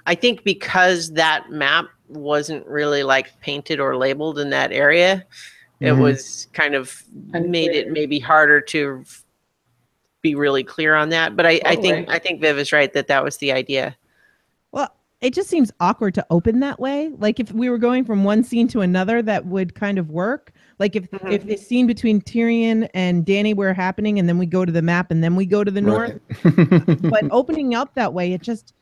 I think because that map wasn't really like painted or labeled in that area, it was kind of made it maybe harder to be really clear on that. But I think Viv is right that was the idea. Well, it just seems awkward to open that way. Like if we were going from one scene to another, that would kind of work. Like if the scene between Tyrion and Danny were happening and then we go to the map and then we go to the north. But opening up that way, it just,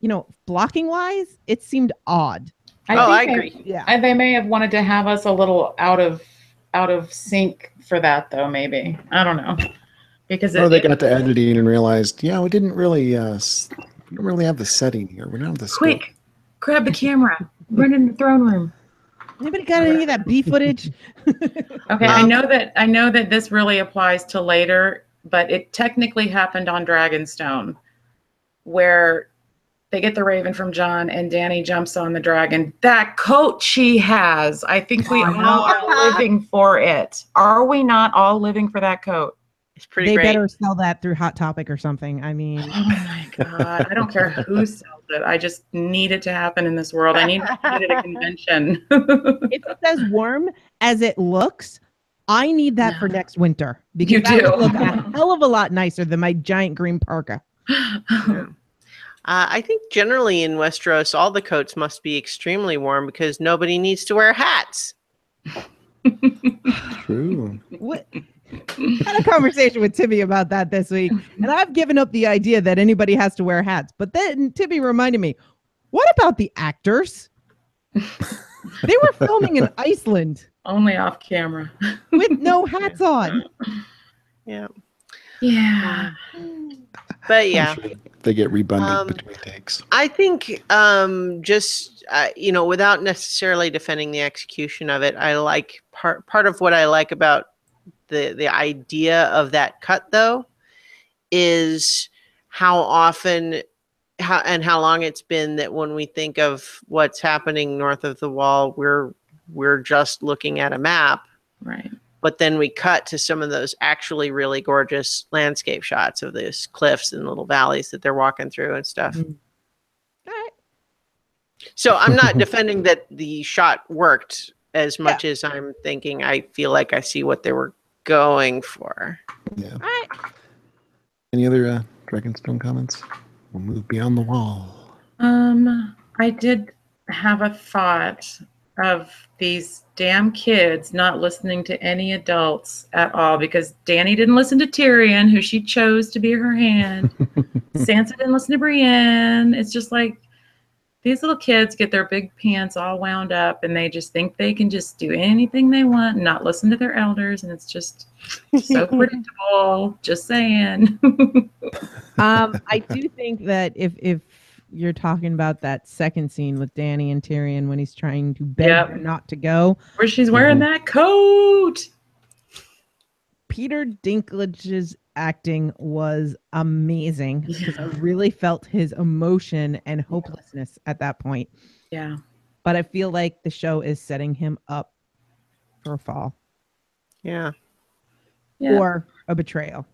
you know, blocking wise, it seemed odd. I agree. Yeah. They may have wanted to have us a little out of sync for that though, maybe. I don't know. Because they got to editing and realized, we didn't really we don't really have the setting here. We don't have the script. Quick, grab the camera, run in the throne room. Anybody got any of that B footage? Okay, I know that this really applies to later, but it technically happened on Dragonstone, where they get the raven from John, and Danny jumps on the dragon. That coat she has, I think we all are living for it. Are we not all living for that coat? It's pretty They great. better sell that through Hot Topic or something. I mean, oh my God, I don't care who sells it. I just need it to happen in this world. I need it at a convention. if it's as warm as it looks, I need that for next winter, because You that do. would look a hell of a lot nicer than my giant green parka. Yeah. I think generally in Westeros, all the coats must be extremely warm because nobody needs to wear hats. True. What? I had a conversation with Tibby about that this week, and I've given up the idea that anybody has to wear hats. But then Tibby reminded me, what about the actors? They were filming in Iceland. Only off camera. With no hats on. Yeah. Yeah. But yeah. Sure they get rebundled between takes. I think just, without necessarily defending the execution of it, I like part of what I like about the idea of that cut, though, is how often how long it's been that when we think of what's happening north of the wall, we're just looking at a map. Right. But then we cut to some of those actually really gorgeous landscape shots of those cliffs and little valleys that they're walking through and stuff. Mm. All right. So I'm not defending that the shot worked as much as I'm thinking I feel like I see what they were going for. Yeah. All right. Any other Dragonstone comments? We'll move beyond the wall. I did have a thought of these damn kids not listening to any adults at all, because Dany didn't listen to Tyrion, who she chose to be her hand. Sansa didn't listen to Brienne. It's just like these little kids get their big pants all wound up and they just think they can just do anything they want and not listen to their elders, and it's just so predictable. Just saying. I do think that if you're talking about that second scene with Dany and Tyrion when he's trying to beg her not to go, where she's wearing that coat. Peter Dinklage's acting was amazing, because I really felt his emotion and hopelessness at that point. Yeah. But I feel like the show is setting him up for a fall. Yeah. Or a betrayal.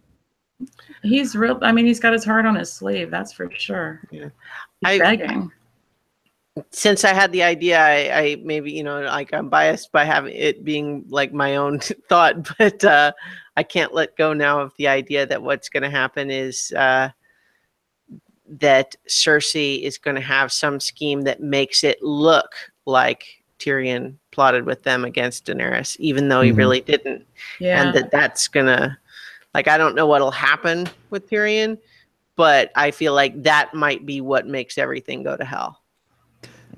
He's real. I mean, he's got his heart on his sleeve. That's for sure. Yeah. He's begging. Since I had the idea, I maybe, like I'm biased by having it being like my own thought, but I can't let go now of the idea that what's going to happen is that Cersei is going to have some scheme that makes it look like Tyrion plotted with them against Daenerys, even though he really didn't. Yeah. And that's going to, I don't know what'll happen with Tyrion, but I feel like that might be what makes everything go to hell.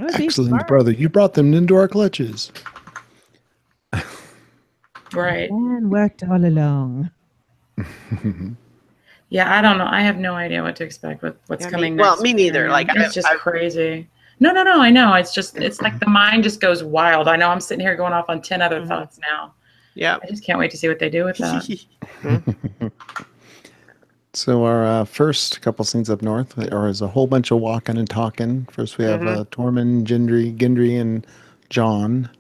Excellent, brother. You brought them into our clutches. Right. And worked all along. Yeah, I don't know. I have no idea what to expect with what's coming next. Well, me neither. It's just crazy. No, I know. It's like the mind just goes wild. I know I'm sitting here going off on 10 other thoughts now. Yeah. I just can't wait to see what they do with that. So our first couple scenes up north is a whole bunch of walking and talking. First we have Tormund, Gendry, and Jon.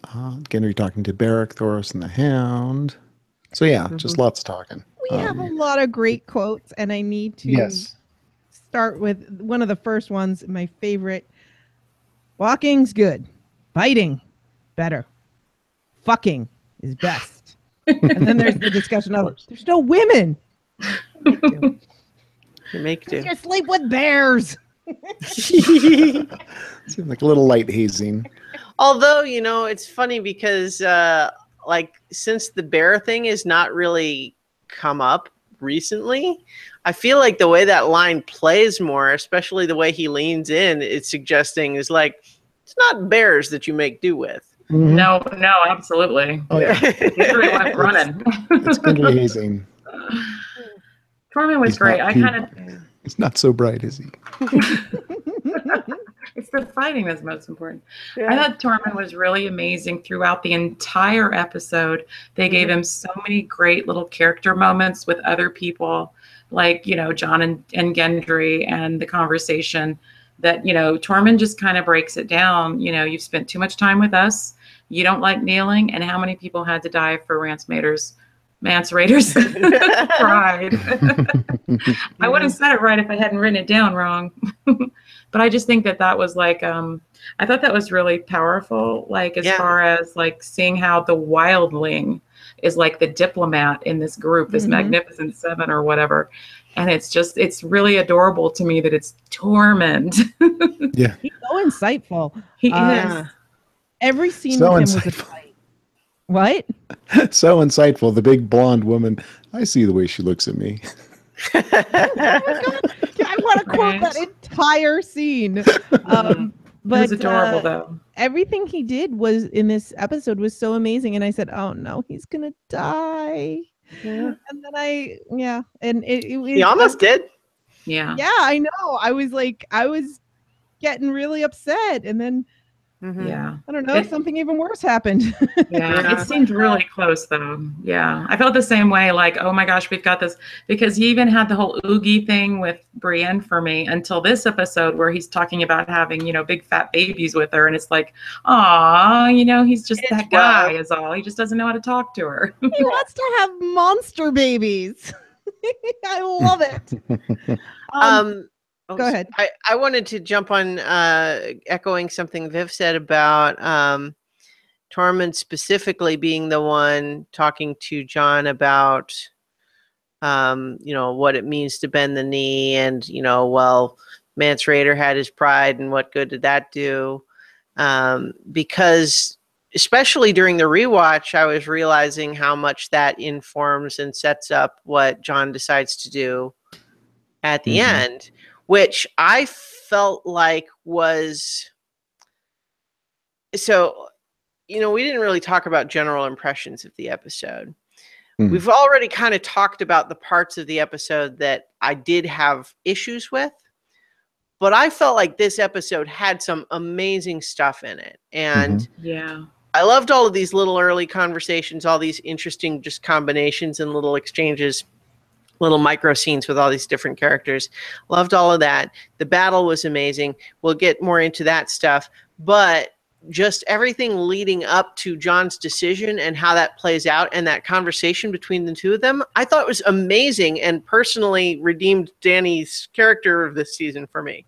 Gendry talking to Beric, Thoros, and the Hound. So yeah, just lots of talking. We have a lot of great quotes, and I need to start with one of the first ones, my favorite. Walking's good. Fighting, better. Fucking is best. And then there's the discussion of there's no women. You make do. You sleep with bears. Seems like a little light hazing. Although, it's funny because since the bear thing has not really come up recently, I feel like the way that line plays more, especially the way he leans in, it's suggesting is like, it's not bears that you make do with. Mm-hmm. No, absolutely. Oh yeah, Gendry went running. It's Gendry hazing. Tormund was great. He's not so bright, is he? It's the fighting that's most important. Yeah. I thought Tormund was really amazing throughout the entire episode. They gave him so many great little character moments with other people. like, John and Gendry and the conversation that, Tormund just kind of breaks it down. You've spent too much time with us. You don't like kneeling. And how many people had to die for Mance Raider's pride? I would have said it right if I hadn't written it down wrong. But I just think that was like, I thought that was really powerful. Like, as far as like seeing how the wildling is like the diplomat in this group, this Magnificent Seven or whatever. And it's really adorable to me that it's Tormund. Yeah. He's so insightful. He is. Every scene So with him was a fight. What? So insightful. The big blonde woman. I see the way she looks at me. I want to quote that entire scene. But it was adorable, though. Everything he did was in this episode was so amazing, and I said, "Oh no, he's gonna die." Yeah. And then and he almost did. Yeah. Yeah, I know. I was getting really upset, and then. Yeah. I don't know. Something even worse happened. Yeah. It seemed really close, though. Yeah. I felt the same way. Like, oh my gosh, we've got this. Because he even had the whole Oogie thing with Brienne for me until this episode where he's talking about having, big fat babies with her. And it's like, aw, he's just that guy is all. He just doesn't know how to talk to her. He wants to have monster babies. I love it. Go ahead. I wanted to jump on echoing something Viv said about Tormund specifically being the one talking to John about, what it means to bend the knee and, Mance Rayder had his pride and what good did that do? Because especially during the rewatch, I was realizing how much that informs and sets up what John decides to do at the end. Which I felt like was, so, we didn't really talk about general impressions of the episode. We've already kind of talked about the parts of the episode that I did have issues with, but I felt like this episode had some amazing stuff in it. And I loved all of these little early conversations, all these interesting just combinations and little exchanges. Little micro scenes with all these different characters. Loved all of that. The battle was amazing. We'll get more into that stuff. But just everything leading up to John's decision and how that plays out and that conversation between the two of them, I thought was amazing and personally redeemed Dany's character of this season for me.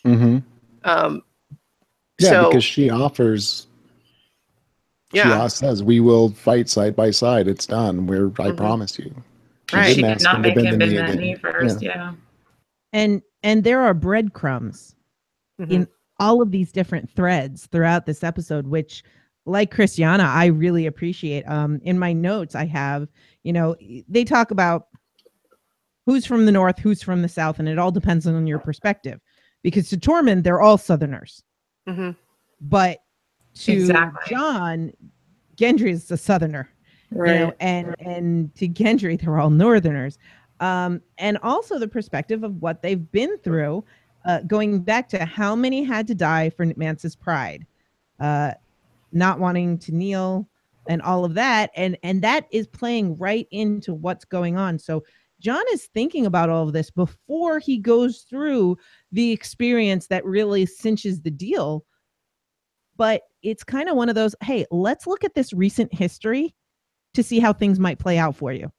Because she offers... She says, we will fight side by side. It's done. I promise you. She did not make him bend that knee first, And there are breadcrumbs in all of these different threads throughout this episode, which, like Christiana, I really appreciate. In my notes, I have, they talk about who's from the north, who's from the south, and it all depends on your perspective. Because to Tormund, they're all Southerners. But to John, Gendry is a Southerner. Right. And to Gendry, they're all Northerners. And also the perspective of what they've been through, going back to how many had to die for Mance's pride, not wanting to kneel and all of that. And that is playing right into what's going on. So John is thinking about all of this before he goes through the experience that really cinches the deal. But it's kind of one of those, hey, let's look at this recent history to see how things might play out for you.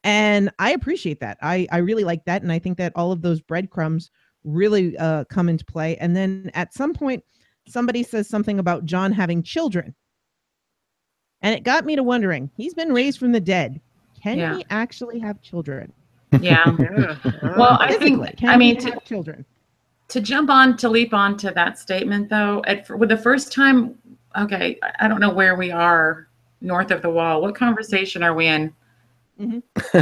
And I appreciate that. I really like that. And I think that all of those breadcrumbs really come into play. And then at some point, somebody says something about John having children. And it got me to wondering, he's been raised from the dead. Can he actually have children? Yeah. Well, I think, to children. To leap on to that statement, though, with the first time, okay, I don't know where we are north of the wall. What conversation are we in?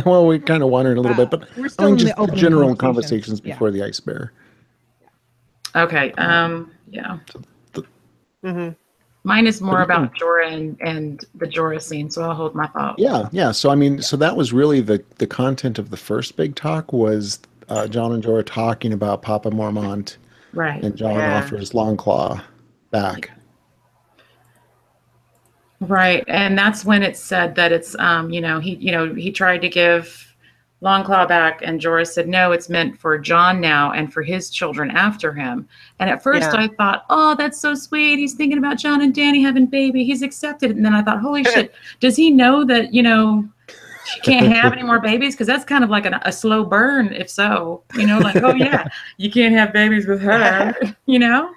Well, we kind of wandered a little bit, but we're still in just the general conversations before the ice bear. Okay. Mine is more about Jorah and the Jorah scene, so I'll hold my thought. Yeah. So that was really the content of the first big talk was John and Jorah talking about Papa Mormont, right? And John offers Longclaw back. Right. And that's when it's said that it's, he tried to give long claw back, and Jorah said, no, it's meant for Jon now and for his children after him. And at first I thought, oh, that's so sweet. He's thinking about Jon and Dany having baby. He's accepted it. And then I thought, holy shit, does he know that, you know, she can't have any more babies? Because that's kind of like a slow burn, if so. You know, like, oh, yeah, you can't have babies with her, you know?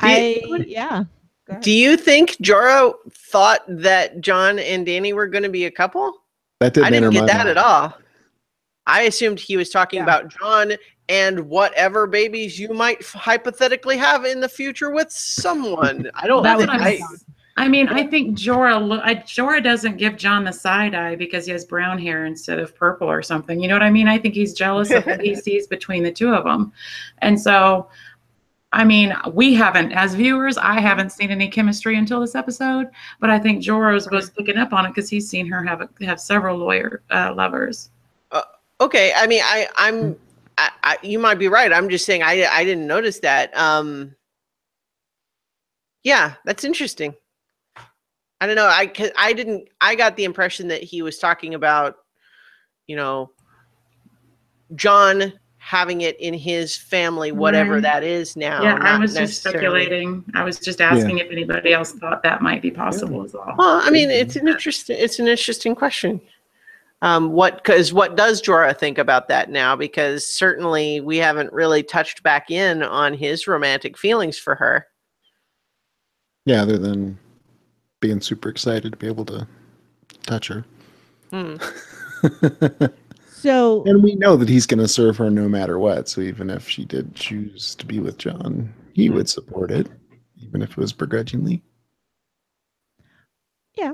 Do you think Jorah thought that Jon and Dany were going to be a couple? That didn't I didn't get that mind. at all. I assumed he was talking about Jon and whatever babies you might hypothetically have in the future with someone. I don't. I mean, I think Jorah doesn't give Jon the side eye because he has brown hair instead of purple or something. You know what I mean? I think he's jealous of what he sees between the two of them. And so, I mean, we haven't, as viewers, I haven't seen any chemistry until this episode, but I think Jorah was picking up on it because he's seen her have several lovers. Okay, I mean, you might be right. I'm just saying I didn't notice that. Yeah, that's interesting. I don't know. I got the impression that he was talking about, you know, Jon having it in his family, whatever that is now. Yeah, I was just speculating. I was just asking if anybody else thought that might be possible as well. Well, I mean, it's an interesting question. What does Jorah think about that now? Because certainly we haven't really touched back in on his romantic feelings for her. Yeah, other than being super excited to be able to touch her. So, and we know that he's going to serve her no matter what. So even if she did choose to be with Jon, he would support it, even if it was begrudgingly. Yeah.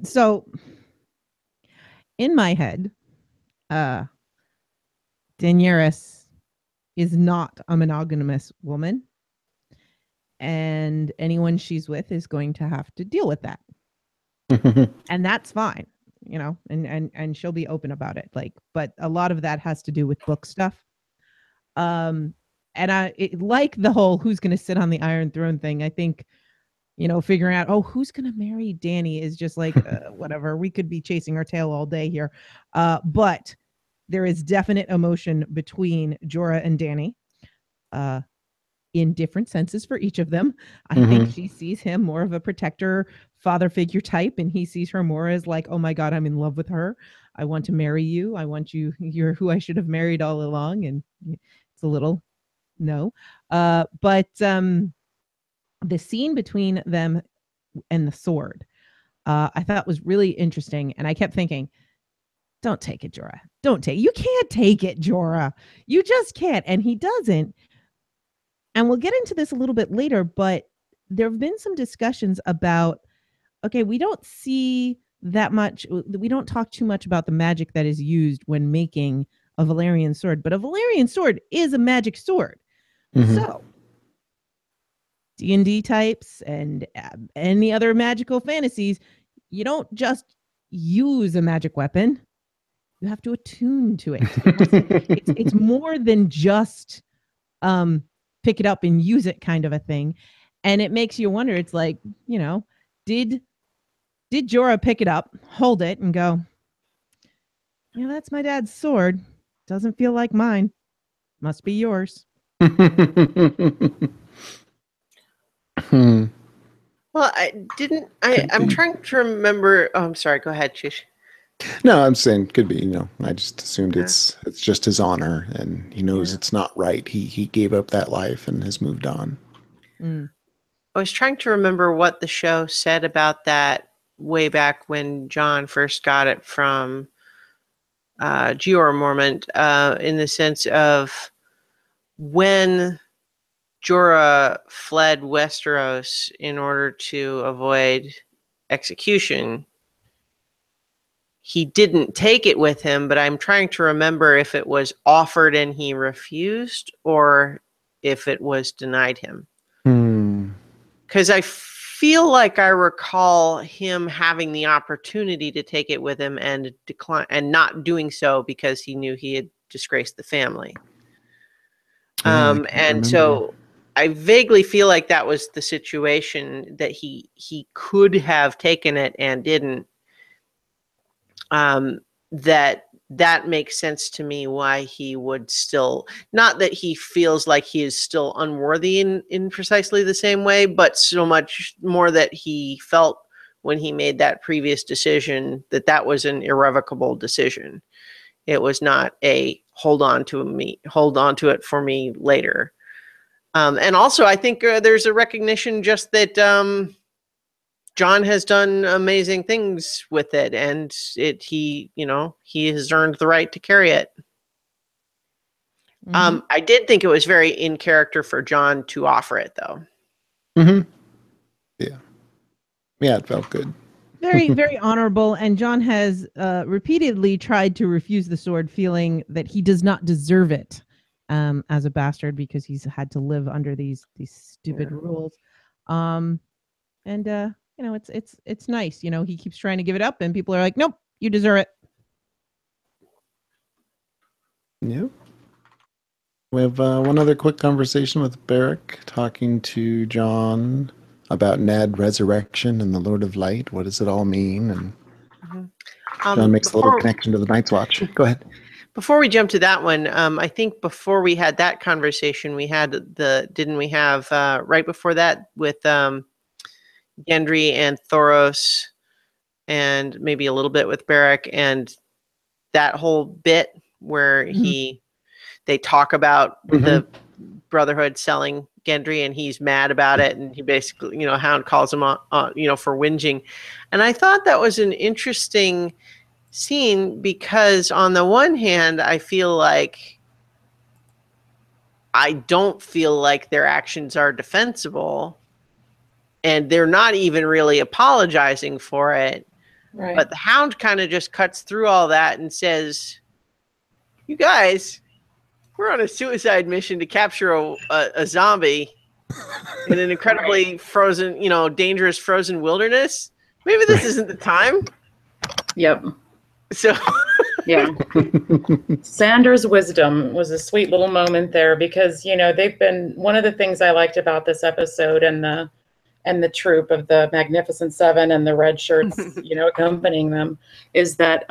So in my head, Daenerys is not a monogamous woman, and anyone she's with is going to have to deal with that. And that's fine, you know, and she'll be open about it. Like, but a lot of that has to do with book stuff. And like the whole who's going to sit on the Iron Throne thing. I think, you know, figuring out, who's going to marry Dany is just like, whatever. We could be chasing our tail all day here. But there is definite emotion between Jorah and Dany, in different senses for each of them. I think she sees him more of a protector, father figure type, and he sees her more as like, oh my God, I'm in love with her. I want to marry you. I want you. You're who I should have married all along. And it's a little no. But the scene between them and the sword, I thought was really interesting. And I kept thinking, don't take it, Jorah. You can't take it, Jorah. You just can't. And he doesn't. And we'll get into this a little bit later, but there have been some discussions about, okay, we don't see that much. We don't talk too much about the magic that is used when making a Valyrian sword, but a Valyrian sword is a magic sword. So D&D types and any other magical fantasies, you don't just use a magic weapon. You have to attune to it. It's more than just pick it up and use it kind of a thing. And it makes you wonder, it's like, you know, did Jorah pick it up, hold it, and go, yeah, that's my dad's sword. Doesn't feel like mine. Must be yours. Well, I'm trying to remember. Oh, I'm sorry. Go ahead, Chish. No, I'm saying could be, you know, I just assumed it's just his honor and he knows it's not right. He gave up that life and has moved on. I was trying to remember what the show said about that way back when Jon first got it from Jeor Mormont, in the sense of when Jorah fled Westeros in order to avoid execution, he didn't take it with him, but I'm trying to remember if it was offered and he refused or if it was denied him. Because I feel like I recall him having the opportunity to take it with him and decline and not doing so because he knew he had disgraced the family. And so I vaguely feel like that was the situation, that he could have taken it and didn't. that makes sense to me why he would still, not that he feels like he is still unworthy in precisely the same way, but so much more that he felt when he made that previous decision that was an irrevocable decision. It was not a hold on to it for me later. And also I think there's a recognition just that John has done amazing things with it, and he has earned the right to carry it. Mm-hmm. I did think it was very in character for John to offer it, though. Mm-hmm. Yeah, it felt good. Very, very honorable. And John has repeatedly tried to refuse the sword, feeling that he does not deserve it as a bastard because he's had to live under these stupid rules. It's nice. He keeps trying to give it up, and people are like, "Nope, you deserve it." Yeah. We have one other quick conversation with Beric talking to John about Ned resurrection and the Lord of Light. What does it all mean? And John makes a little connection to the Night's Watch. Go ahead. Before we jump to that one, I think before we had that conversation, we had right before that with Gendry and Thoros, and maybe a little bit with Beric, and that whole bit where they talk about the Brotherhood selling Gendry, and he's mad about it, and he basically, Hound calls him on, for whinging. And I thought that was an interesting scene because on the one hand, I don't feel like their actions are defensible, and they're not even really apologizing for it. Right. But the Hound kind of just cuts through all that and says, "You guys, we're on a suicide mission to capture a zombie in an incredibly frozen, dangerous frozen wilderness. Maybe this isn't the time." Yep. So yeah. Sandor's wisdom was a sweet little moment there because, they've been, one of the things I liked about this episode and the troop of the Magnificent Seven and the red shirts, accompanying them, is that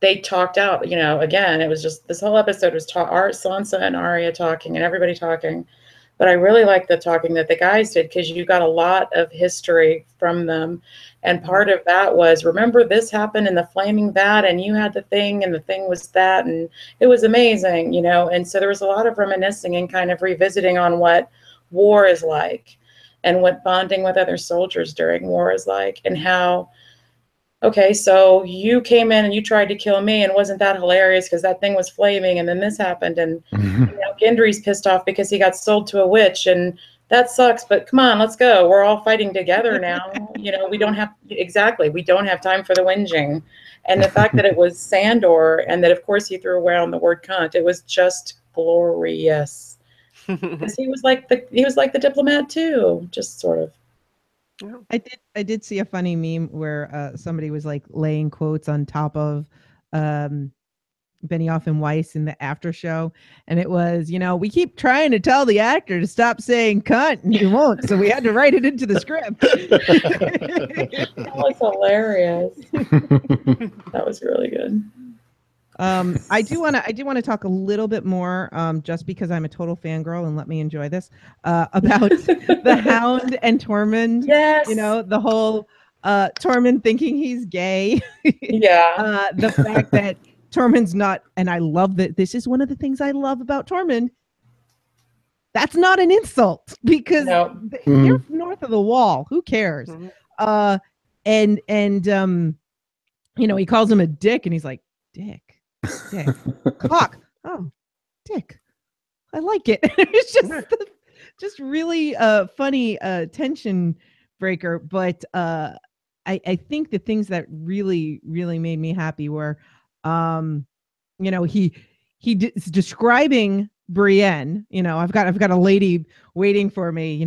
they talked out, again, it was just, this whole episode was Sansa and Arya talking and everybody talking. But I really like the talking that the guys did because you got a lot of history from them. And part of that was, remember this happened in the flaming vat and you had the thing and the thing was that and it was amazing, And so there was a lot of reminiscing and kind of revisiting on what war is like and what bonding with other soldiers during war is like and how, okay, so you came in and you tried to kill me and wasn't that hilarious because that thing was flaming and then this happened and Gendry's pissed off because he got sold to a witch and that sucks, but come on, let's go. We're all fighting together now. We don't have time for the whinging. And the fact that it was Sandor and that of course he threw around the word cunt, it was just glorious. Because he was like the diplomat too, just sort of. I did see a funny meme where somebody was like laying quotes on top of Benioff and Weiss in the after show, and it was, we keep trying to tell the actor to stop saying cunt and he won't, so we had to write it into the script. That was hilarious. That was really good. I do want to talk a little bit more, just because I'm a total fangirl and let me enjoy this, about the Hound and Tormund. Yes. The whole Tormund thinking he's gay. Yeah. The fact that Tormund's not, and I love that this is one of the things I love about Tormund. That's not an insult because they're north of the wall. Who cares? And he calls him a dick and he's like, dick. Cock. Oh, dick. I like it. It's just really funny tension breaker. But I think the things that really, really made me happy were, he's describing Brienne. I've got a lady waiting for me.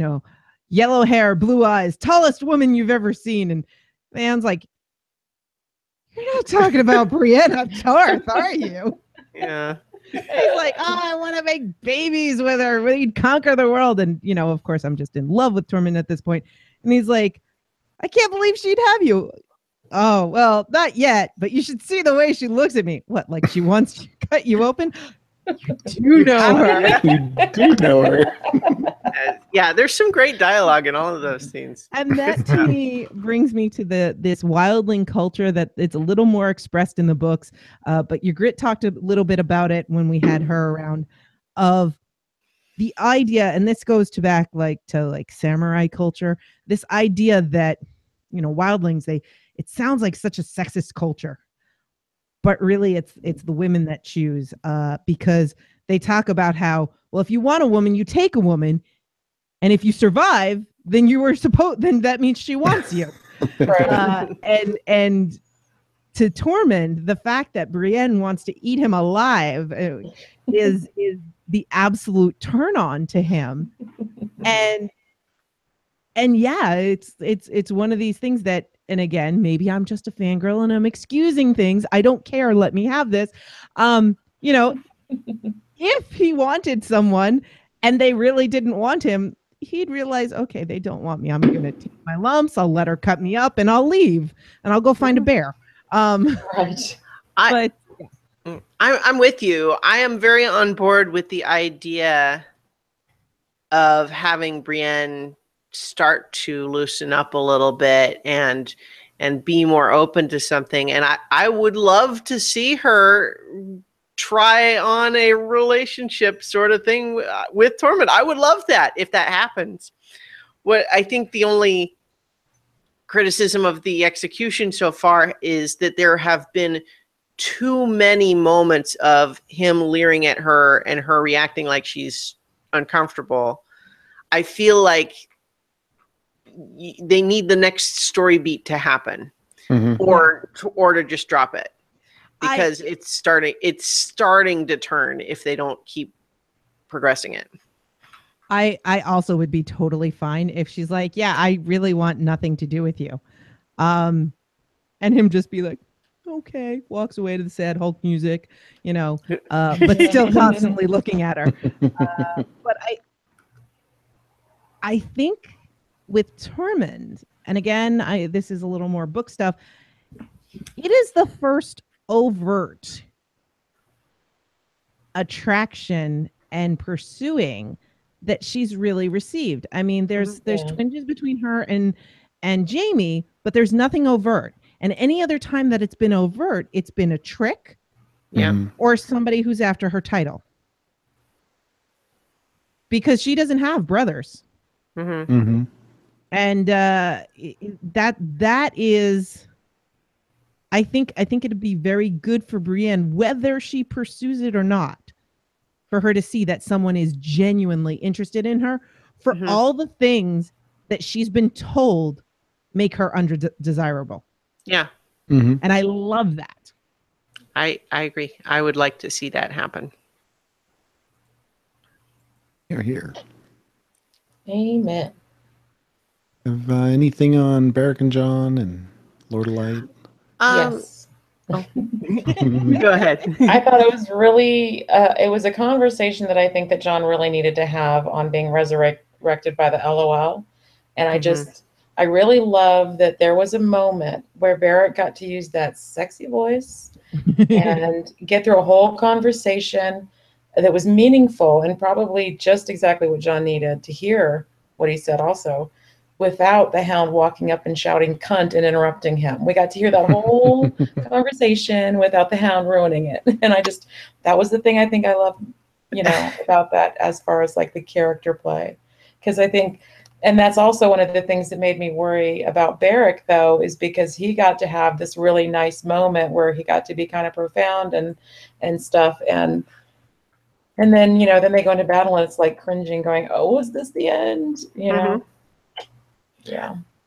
Yellow hair, blue eyes, tallest woman you've ever seen. And man's like, you're not talking about Brienne of Tarth, are you? Yeah. He's like, I want to make babies with her. We'd conquer the world. And, of course, I'm just in love with Tormund at this point. And he's like, I can't believe she'd have you. Oh, well, not yet, but you should see the way she looks at me. What, like she wants to cut you open? You know her. You do know her. Yeah, there's some great dialogue in all of those scenes. And that to me brings me to this wildling culture that it's a little more expressed in the books. But your Grit talked a little bit about it when we had her around, of the idea, and this goes to back to samurai culture, this idea that, wildlings, it sounds like such a sexist culture, but really it's the women that choose, because they talk about how, well, if you want a woman, you take a woman, and if you survive, then then that means she wants you. Right. And to Tormund, the fact that Brienne wants to eat him alive is the absolute turn on to him. And yeah, it's one of these things that, and again, maybe I'm just a fangirl and I'm excusing things. I don't care. Let me have this. If he wanted someone and they really didn't want him, he'd realize, okay, they don't want me. I'm going to take my lumps. I'll let her cut me up and I'll leave and I'll go find a bear. Right. I'm with you. I am very on board with the idea of having Brienne start to loosen up a little bit and be more open to something. And I would love to see her try on a relationship sort of thing with Tormund. I would love that if that happens. What I think the only criticism of the execution so far is that there have been too many moments of him leering at her and her reacting like she's uncomfortable. I feel like they need the next story beat to happen, or to just drop it, because it's starting to turn if they don't keep progressing it. I also would be totally fine if she's like, yeah, I really want nothing to do with you. And him just be like, okay, walks away to the sad Hulk music, but still constantly looking at her. But I think with Tormund, and again, this is a little more book stuff, it is the first overt attraction and pursuing that she's really received. I mean, there's twinges between her and Jaime, but there's nothing overt. And any other time that it's been overt, it's been a trick, or somebody who's after her title, because she doesn't have brothers. And that is, I think it'd be very good for Brienne, whether she pursues it or not, for her to see that someone is genuinely interested in her, for all the things that she's been told make her undesirable. Yeah. And I love that. I agree. I would like to see that happen. Here. Amen. Have anything on Beric and John and Lord of Light? Yes. Go ahead. I thought it was really, it was a conversation that I think that John really needed to have on being resurrected by the LOL. And I really love that there was a moment where Beric got to use that sexy voice and get through a whole conversation that was meaningful and probably just exactly what John needed to hear what he said also, without the Hound walking up and shouting cunt and interrupting him. We got to hear that whole conversation without the Hound ruining it. And that was the thing I think I love, about that, as far as like the character play. Because I think, and that's also one of the things that made me worry about Beric, though, is because he got to have this really nice moment where he got to be kind of profound and stuff. And then, then they go into battle and it's like cringing, going, oh, is this the end? Yeah.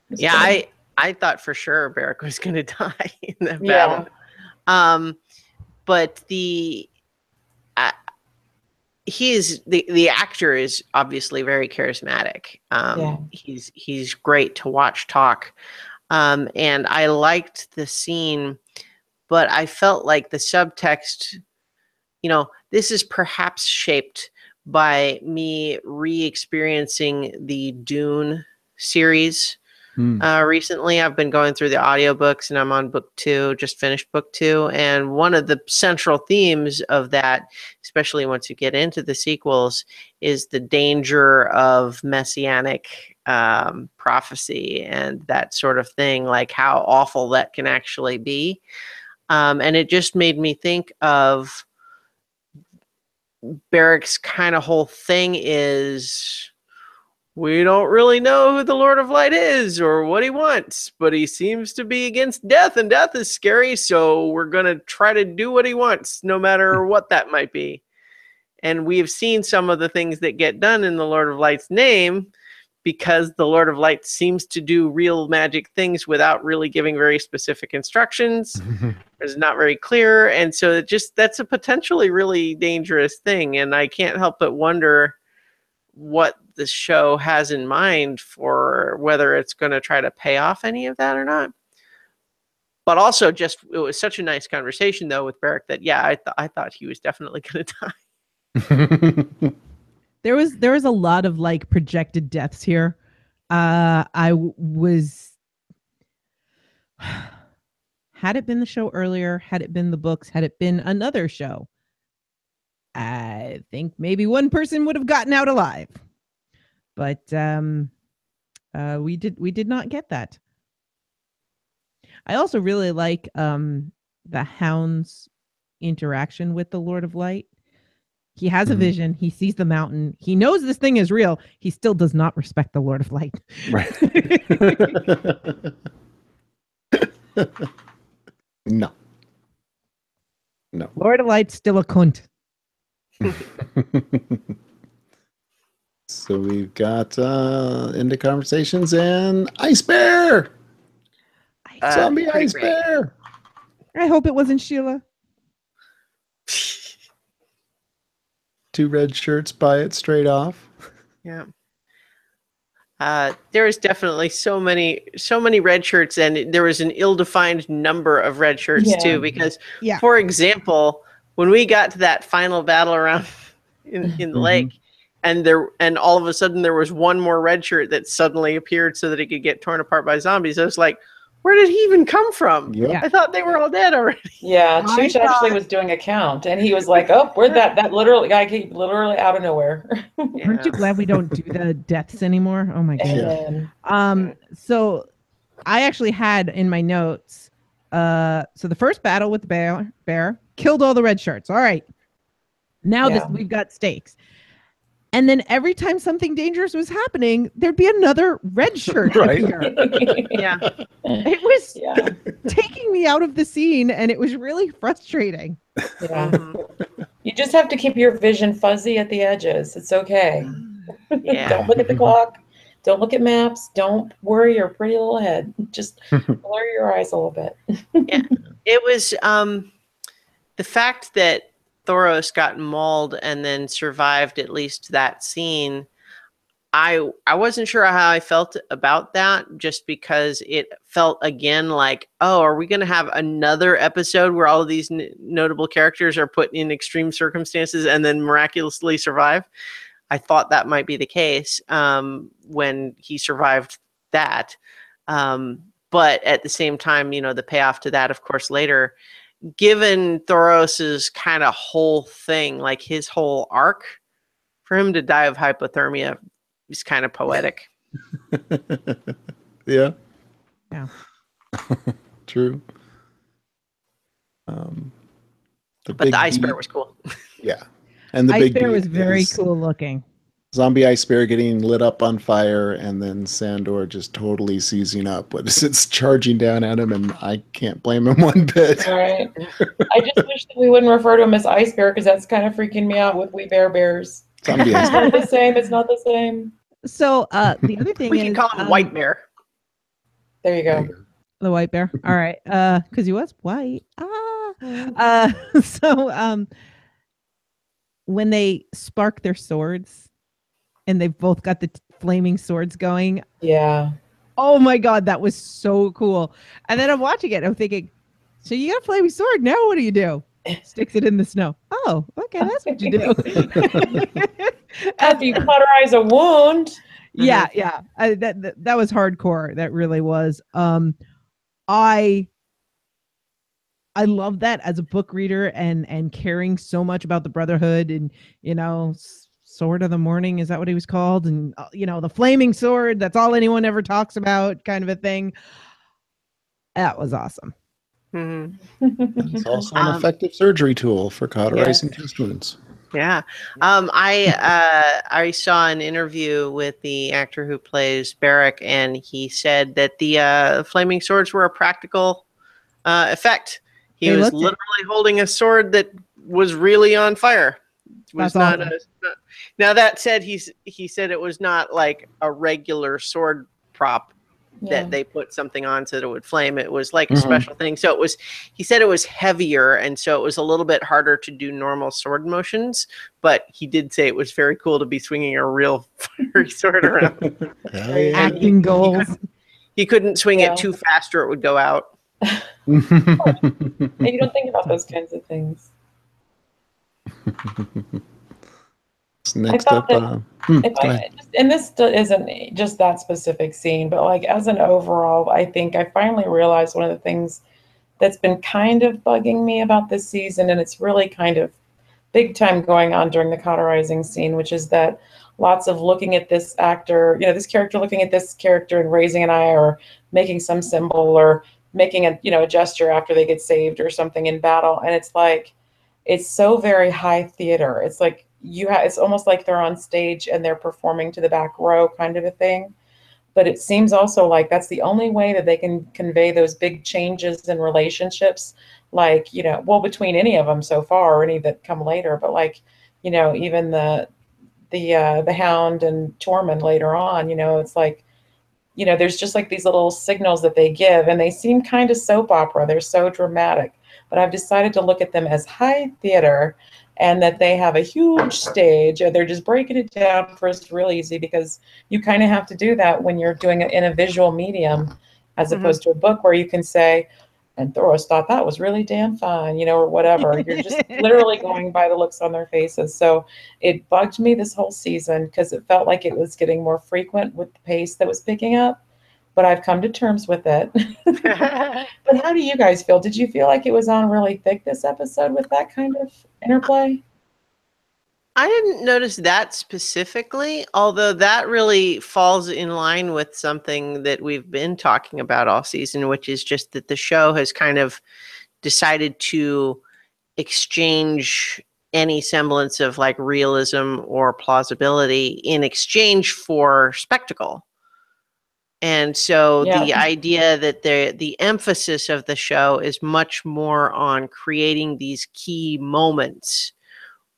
Yeah, I thought for sure Beric was going to die in that battle. But the actor is obviously very charismatic. He's great to watch talk. And I liked the scene, but I felt like the subtext, this is perhaps shaped by me re-experiencing the Dune series Recently, I've been going through the audiobooks, and I'm on book 2, just finished book 2. And one of the central themes of that, especially once you get into the sequels, is the danger of messianic prophecy and that sort of thing, like how awful that can actually be. And it just made me think of Barrick's kind of whole thing is, we don't really know who the Lord of Light is or what he wants, but he seems to be against death, and death is scary, so we're going to try to do what he wants, no matter what that might be. And we've seen some of the things that get done in the Lord of Light's name, because the Lord of Light seems to do real magic things without really giving very specific instructions. It's not very clear. And so that's a potentially really dangerous thing. And I can't help but wonder what the show has in mind for whether it's going to try to pay off any of that or not. But also it was such a nice conversation though with Barrick that, yeah, I thought he was definitely going to die. There was a lot of like projected deaths here. Had it been the show earlier, had it been the books, had it been another show, I think maybe one person would have gotten out alive. But we did not get that. I also really like the Hound's interaction with the Lord of Light. He has a vision. He sees the mountain. He knows this thing is real. He still does not respect the Lord of Light. Right. No. Lord of Light's still a cunt. So we've got into conversations and Ice Bear. Zombie Ice Bear. I hope it wasn't Sheila. 2 red shirts, buy it straight off. Yeah. There is definitely so many red shirts, and there was an ill-defined number of red shirts too. Because, for example, when we got to that final battle around in the lake, and all of a sudden there was one more red shirt that suddenly appeared so that it could get torn apart by zombies. I was like, where did he even come from? Yep. I thought they were all dead already. Yeah, Chooch actually was doing a count, and he was like, "Oh, where'd that literally guy came literally out of nowhere." Yeah. Aren't you glad we don't do the deaths anymore? Oh my god. So I actually had in my notes. So the first battle with the bear killed all the red shirts. All right. Now we've got stakes. And then every time something dangerous was happening, there'd be another red shirt appear. Yeah. It was taking me out of the scene, and it was really frustrating. Yeah. You just have to keep your vision fuzzy at the edges. It's okay. Yeah. Don't look at the clock. Don't look at maps. Don't worry your pretty little head. Just blur your eyes a little bit. Yeah. It was the fact that Thoros got mauled and then survived at least that scene. I wasn't sure how I felt about that, just because it felt again like, oh, are we going to have another episode where all of these notable characters are put in extreme circumstances and then miraculously survive? I thought that might be the case when he survived that. But at the same time, the payoff to that, of course, later, given Thoros's kind of whole thing, like his whole arc, for him to die of hypothermia is kind of poetic. Yeah. True. But the Ice Bear was cool. Yeah. And the Ice big Bear was very cool looking. Zombie Ice Bear getting lit up on fire, and then Sandor just totally seizing up. It's charging down at him, and I can't blame him one bit. All right. I just wish that we wouldn't refer to him as Ice Bear, because that's kind of freaking me out with We Bear Bears. Zombie Ice It's not the same. It's not the same. So the other thing we is, can call him White Bear. There you go. The White Bear. All right. Because he was white. So when they spark their swords, and they've both got the flaming swords going. Yeah. Oh my God, that was so cool. And then I'm watching it. I'm thinking, so you got a flaming sword. Now what do you do? Sticks it in the snow. Oh, okay. That's what you do. After you cauterize a wound. Yeah, yeah. That was hardcore. That really was. I love that as a book reader and caring so much about the Brotherhood and Sword of the Morning, is that what he was called? And the flaming sword, that's all anyone ever talks about, kind of a thing. That was awesome. It's also an effective surgery tool for cauterizing test wounds. Yeah. I saw an interview with the actor who plays Barrack, and he said that the flaming swords were a practical effect. He was literally holding a sword that was really on fire. It was not awesome. Now that said, he said it was not like a regular sword prop that they put something on so that it would flame. It was like a special thing. So he said it was heavier, and so it was a little bit harder to do normal sword motions, but he did say it was very cool to be swinging a real fiery sword around. Acting goals. He couldn't swing it too fast or it would go out. You don't think about those kinds of things. Next up, and this isn't just that specific scene, but like as an overall, I think I finally realized one of the things that's been kind of bugging me about this season, and it's really kind of big time going on during the cauterizing scene, which is that lots of looking at this actor, this character looking at this character and raising an eye or making some symbol or making a gesture after they get saved or something in battle, and it's like it's so very high theater. It's like it's almost like they're on stage and they're performing to the back row kind of a thing. But it seems also like that's the only way that they can convey those big changes in relationships, like, between any of them so far or any that come later. But like, even the Hound and Tormund later on, it's like, there's just like these little signals that they give, and they seem kind of soap opera. They're so dramatic. But I've decided to look at them as high theater, and that they have a huge stage, and they're just breaking it down for us real easy, because you kind of have to do that when you're doing it in a visual medium, as opposed to a book where you can say, and Thoros thought that was really damn fine, or whatever. You're just literally going by the looks on their faces. So it bugged me this whole season because it felt like it was getting more frequent with the pace that was picking up. But I've come to terms with it. But how do you guys feel? Did you feel like it was on really thick this episode with that kind of interplay? I didn't notice that specifically, although that really falls in line with something that we've been talking about all season, which is just that the show has kind of decided to exchange any semblance of like realism or plausibility in exchange for spectacle. And so the idea that the emphasis of the show is much more on creating these key moments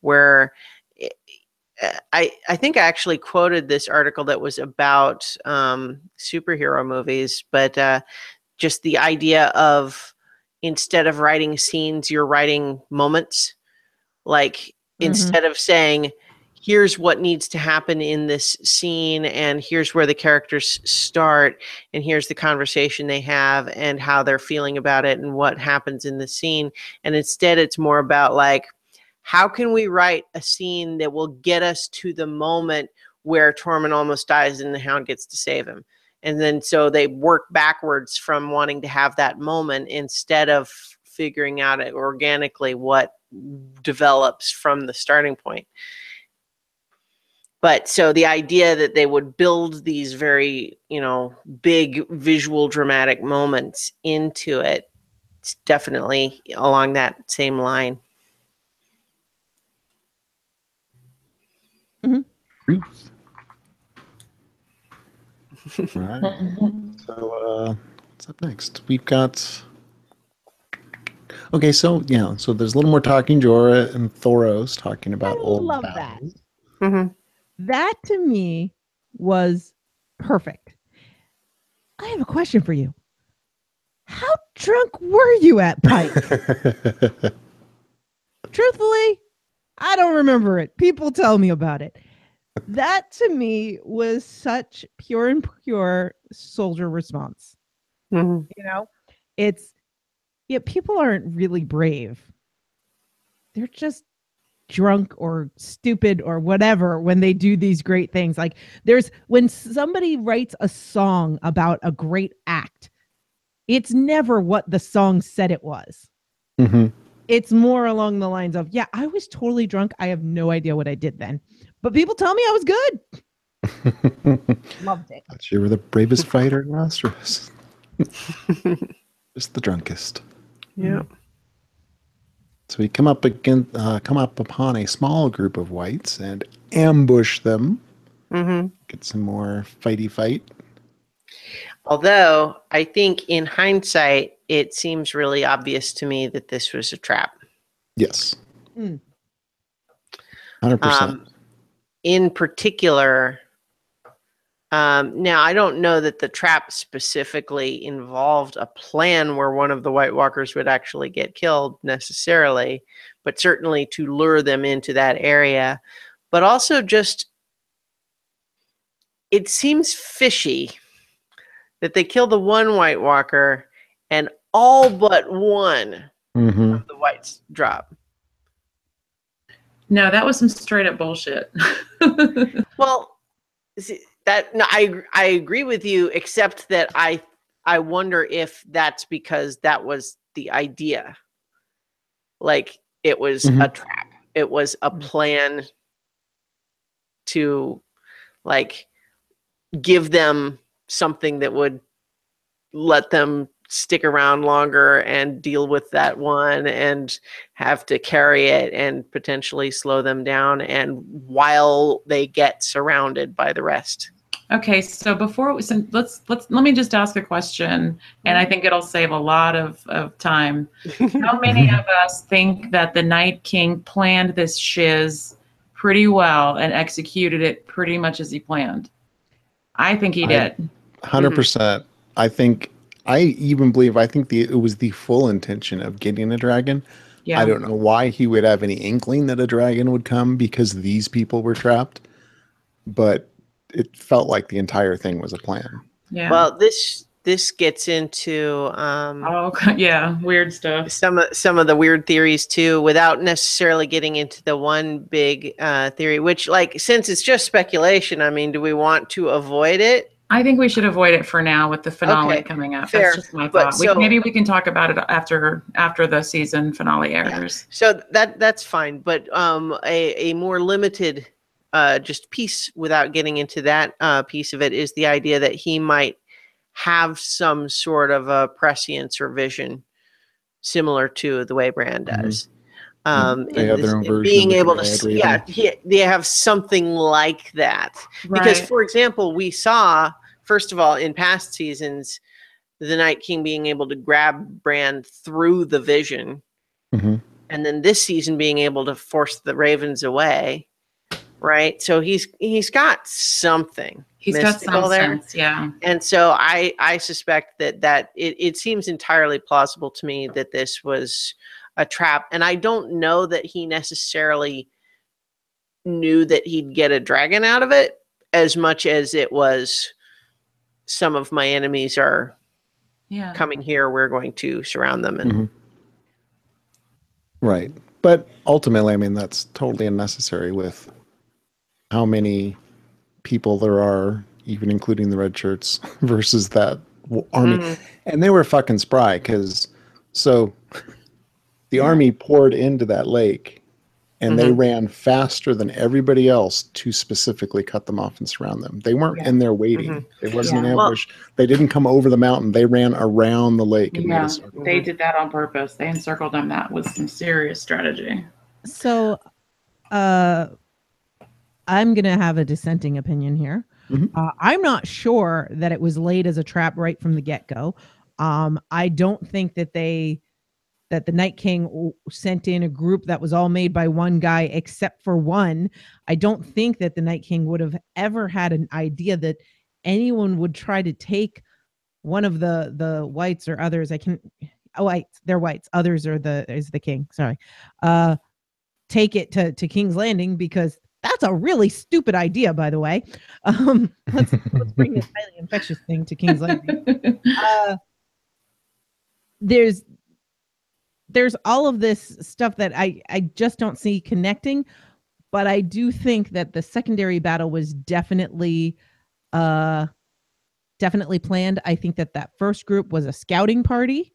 where I think I actually quoted this article that was about superhero movies, but just the idea of instead of writing scenes, you're writing moments. Like instead of saying, here's what needs to happen in this scene, and here's where the characters start, and here's the conversation they have, and how they're feeling about it, and what happens in the scene. And instead, it's more about like, how can we write a scene that will get us to the moment where Tormund almost dies and the Hound gets to save him? And then so they work backwards from wanting to have that moment instead of figuring out it organically what develops from the starting point. But so the idea that they would build these very, big visual dramatic moments into it, it's definitely along that same line. Ruth. All right. So what's up next? We've got. Okay, so so there's a little more talking. Jorah and Thoros talking about old battles. That to me was perfect. I have a question for you. How drunk were you at Pike? Truthfully, I don't remember it. People tell me about it. That to me was such pure and pure soldier response. It's people aren't really brave. They're just drunk or stupid or whatever when they do these great things. Like when somebody writes a song about a great act, it's never what the song said it was. Mm-hmm. It's more along the lines of, yeah, I was totally drunk. I have no idea what I did then, but people tell me I was good. Loved it. Thought you were the bravest fighter in Westeros. Just the drunkest. Yeah. So we come up upon a small group of whites and ambush them. Mm-hmm. Get some more fighty fight. Although I think in hindsight, it seems really obvious to me that this was a trap. Yes. 100%. In particular, now I don't know that the trap specifically involved a plan where one of the White Walkers would actually get killed necessarily, but certainly to lure them into that area. But also just, it seems fishy that they kill the one White Walker and all but one of the whites drop. No, that was some straight up bullshit. Well, I agree with you, except that I wonder if that's because that was the idea. Like it was a trap. It was a plan to like give them something that would let them stick around longer and deal with that one and have to carry it and potentially slow them down, and while they get surrounded by the rest. Okay, so let me just ask a question, and I think it'll save a lot of time. How many of us think that the Night King planned this shiz pretty well and executed it pretty much as he planned? I think he did. 100%. I think it was the full intention of getting a dragon. Yeah. I don't know why he would have any inkling that a dragon would come because these people were trapped, but it felt like the entire thing was a plan. Yeah. Well, this gets into weird stuff. Some of the weird theories too, without necessarily getting into the one big theory, which, like, since it's just speculation, I mean, do we want to avoid it? I think we should avoid it for now with the finale coming up. Fair. That's just my thought. Maybe we can talk about it after the season finale airs. Yeah. So that's fine. But a more limited just piece, without getting into that piece of it, is the idea that he might have some sort of a prescience or vision similar to the way Bran does. They have their own version. Being able to, they have something like that. Right. Because, for example, we saw, first of all, in past seasons, the Night King being able to grab Bran through the vision, and then this season being able to force the ravens away. Right, so he's got something. He's got some sense, yeah. And so I suspect that it seems entirely plausible to me that this was a trap, and I don't know that he necessarily knew that he'd get a dragon out of it as much as it was, some of my enemies are coming here, we're going to surround them. And right, but ultimately, I mean, that's totally unnecessary with how many people there are, even including the red shirts, versus that army. And they were fucking spry, because the army poured into that lake and they ran faster than everybody else to specifically cut them off and surround them. They weren't in there waiting. It wasn't an ambush. They didn't come over the mountain. They ran around the lake. And they did that on purpose. They encircled them. That was some serious strategy. So, I'm going to have a dissenting opinion here. I'm not sure that it was laid as a trap right from the get-go. I don't think that the Night King sent in a group that was all made by one guy, except for one. I don't think that the Night King would have ever had an idea that anyone would try to take one of the whites or others. They're whites. Others is the king. Sorry. Take it to King's Landing, because that's a really stupid idea, by the way. Let's bring this highly infectious thing to King's Landing. there's all of this stuff that I just don't see connecting, but I do think that the secondary battle was definitely planned. I think that first group was a scouting party,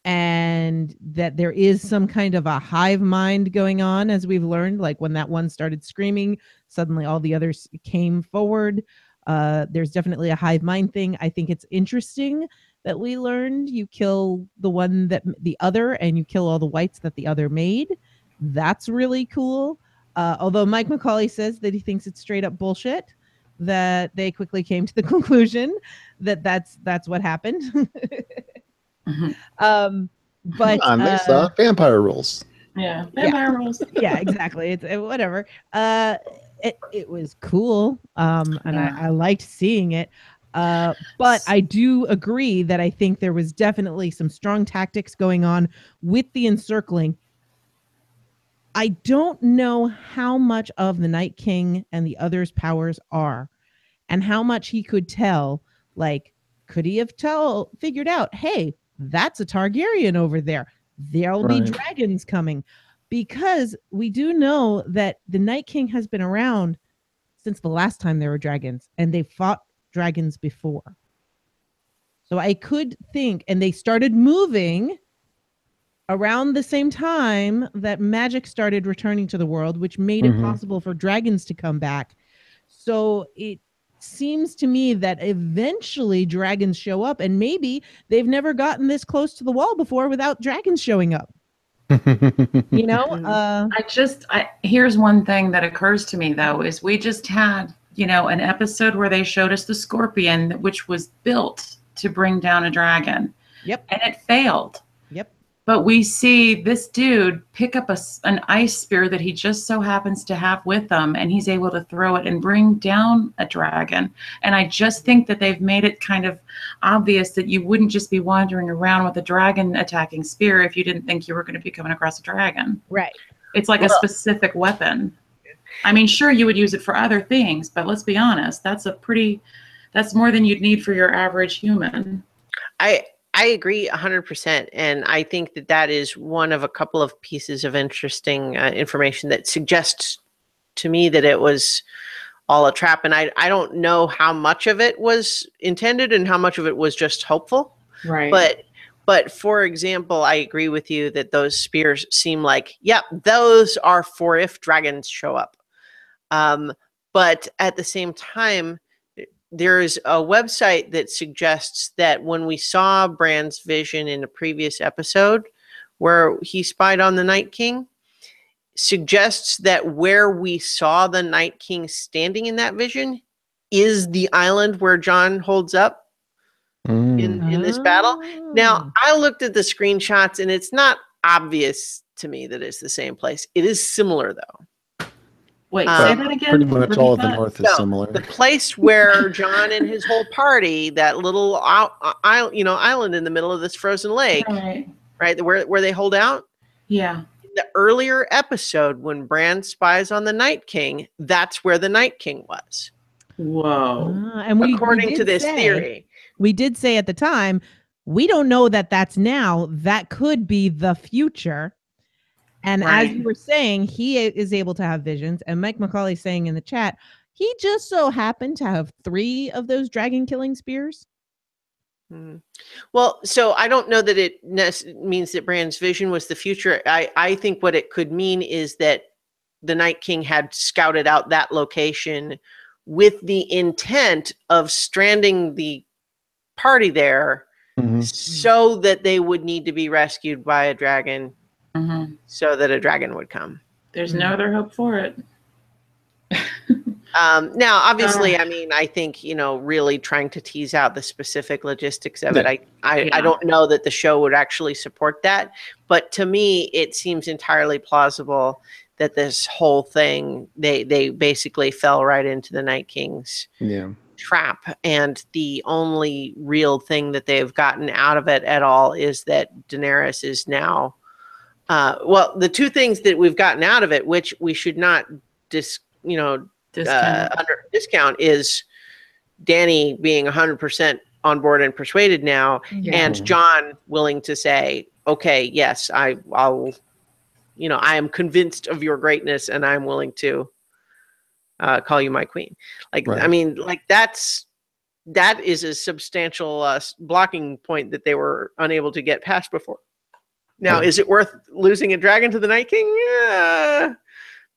and that there is some kind of a hive mind going on, as we've learned. Like when that one started screaming, suddenly all the others came forward. There's definitely a hive mind thing. I think it's interesting that we learned you kill the other, and you kill all the whites that the other made. That's really cool. Although Mike McCauley says that he thinks it's straight up bullshit, that they quickly came to the conclusion that that's what happened. But Come on, there's vampire rules. Yeah, vampire rules. Yeah, exactly. It's whatever. It was cool, and I liked seeing it. But I do agree that I think there was definitely some strong tactics going on with the encircling. I don't know how much of the Night King and the others' powers are, and how much he could tell. Like, could he have figured out, hey, that's a Targaryen over there. There'll be dragons coming. Because we do know that the Night King has been around since the last time there were dragons, and they fought dragons before. So I could think, and they started moving around the same time that magic started returning to the world, which made it possible for dragons to come back. So it seems to me that eventually dragons show up, and maybe they've never gotten this close to the wall before without dragons showing up. You know, here's one thing that occurs to me, though, is we just had, an episode where they showed us the scorpion, which was built to bring down a dragon. Yep. And it failed. Yep. But we see this dude pick up an ice spear that he just so happens to have with him, and he's able to throw it and bring down a dragon. And I just think that they've made it kind of obvious that you wouldn't just be wandering around with a dragon attacking spear if you didn't think you were going to be coming across a dragon. Right. It's like a specific weapon. I mean, sure, you would use it for other things, but let's be honest, that's more than you'd need for your average human. I agree 100%. And I think that is one of a couple of pieces of interesting information that suggests to me that it was all a trap. And I don't know how much of it was intended and how much of it was just hopeful. Right. But for example, I agree with you that those spears seem like, those are for if dragons show up. But at the same time, there's a website that suggests that when we saw Bran's vision in a previous episode where he spied on the Night King, suggests that where we saw the Night King standing in that vision is the island where Jon holds up in this battle. Now, I looked at the screenshots, and it's not obvious to me that it's the same place. It is similar, though. Wait, say that again? Pretty much all of the north is similar. The place where Jon and his whole party, that little island in the middle of this frozen lake, right, where they hold out? Yeah. In the earlier episode, when Bran spies on the Night King, that's where the Night King was. Whoa. And according to this theory. We did say at the time, we don't know that that's now. That could be the future. And as you were saying, he is able to have visions. And Mike McCauley saying in the chat, he just so happened to have 3 of those dragon killing spears. Well, so I don't know that it means that Bran's vision was the future. I think what it could mean is that the Night King had scouted out that location with the intent of stranding the party there so that they would need to be rescued by a dragon. So that a dragon would come. There's no other hope for it. Now, obviously, I mean, I think, really trying to tease out the specific logistics of it. I don't know that the show would actually support that. But to me, it seems entirely plausible that this whole thing, they basically fell right into the Night King's trap. And the only real thing that they've gotten out of it at all is that Daenerys is now... the 2 things that we've gotten out of it, which we should not discount, is Dany being 100% on board and persuaded now, and Jon willing to say, okay, yes, I'll, you know, I am convinced of your greatness, and I'm willing to call you my queen. Like, Right. I mean, like that is a substantial blocking point that they were unable to get past before. Now, is it worth losing a dragon to the Night King? Yeah,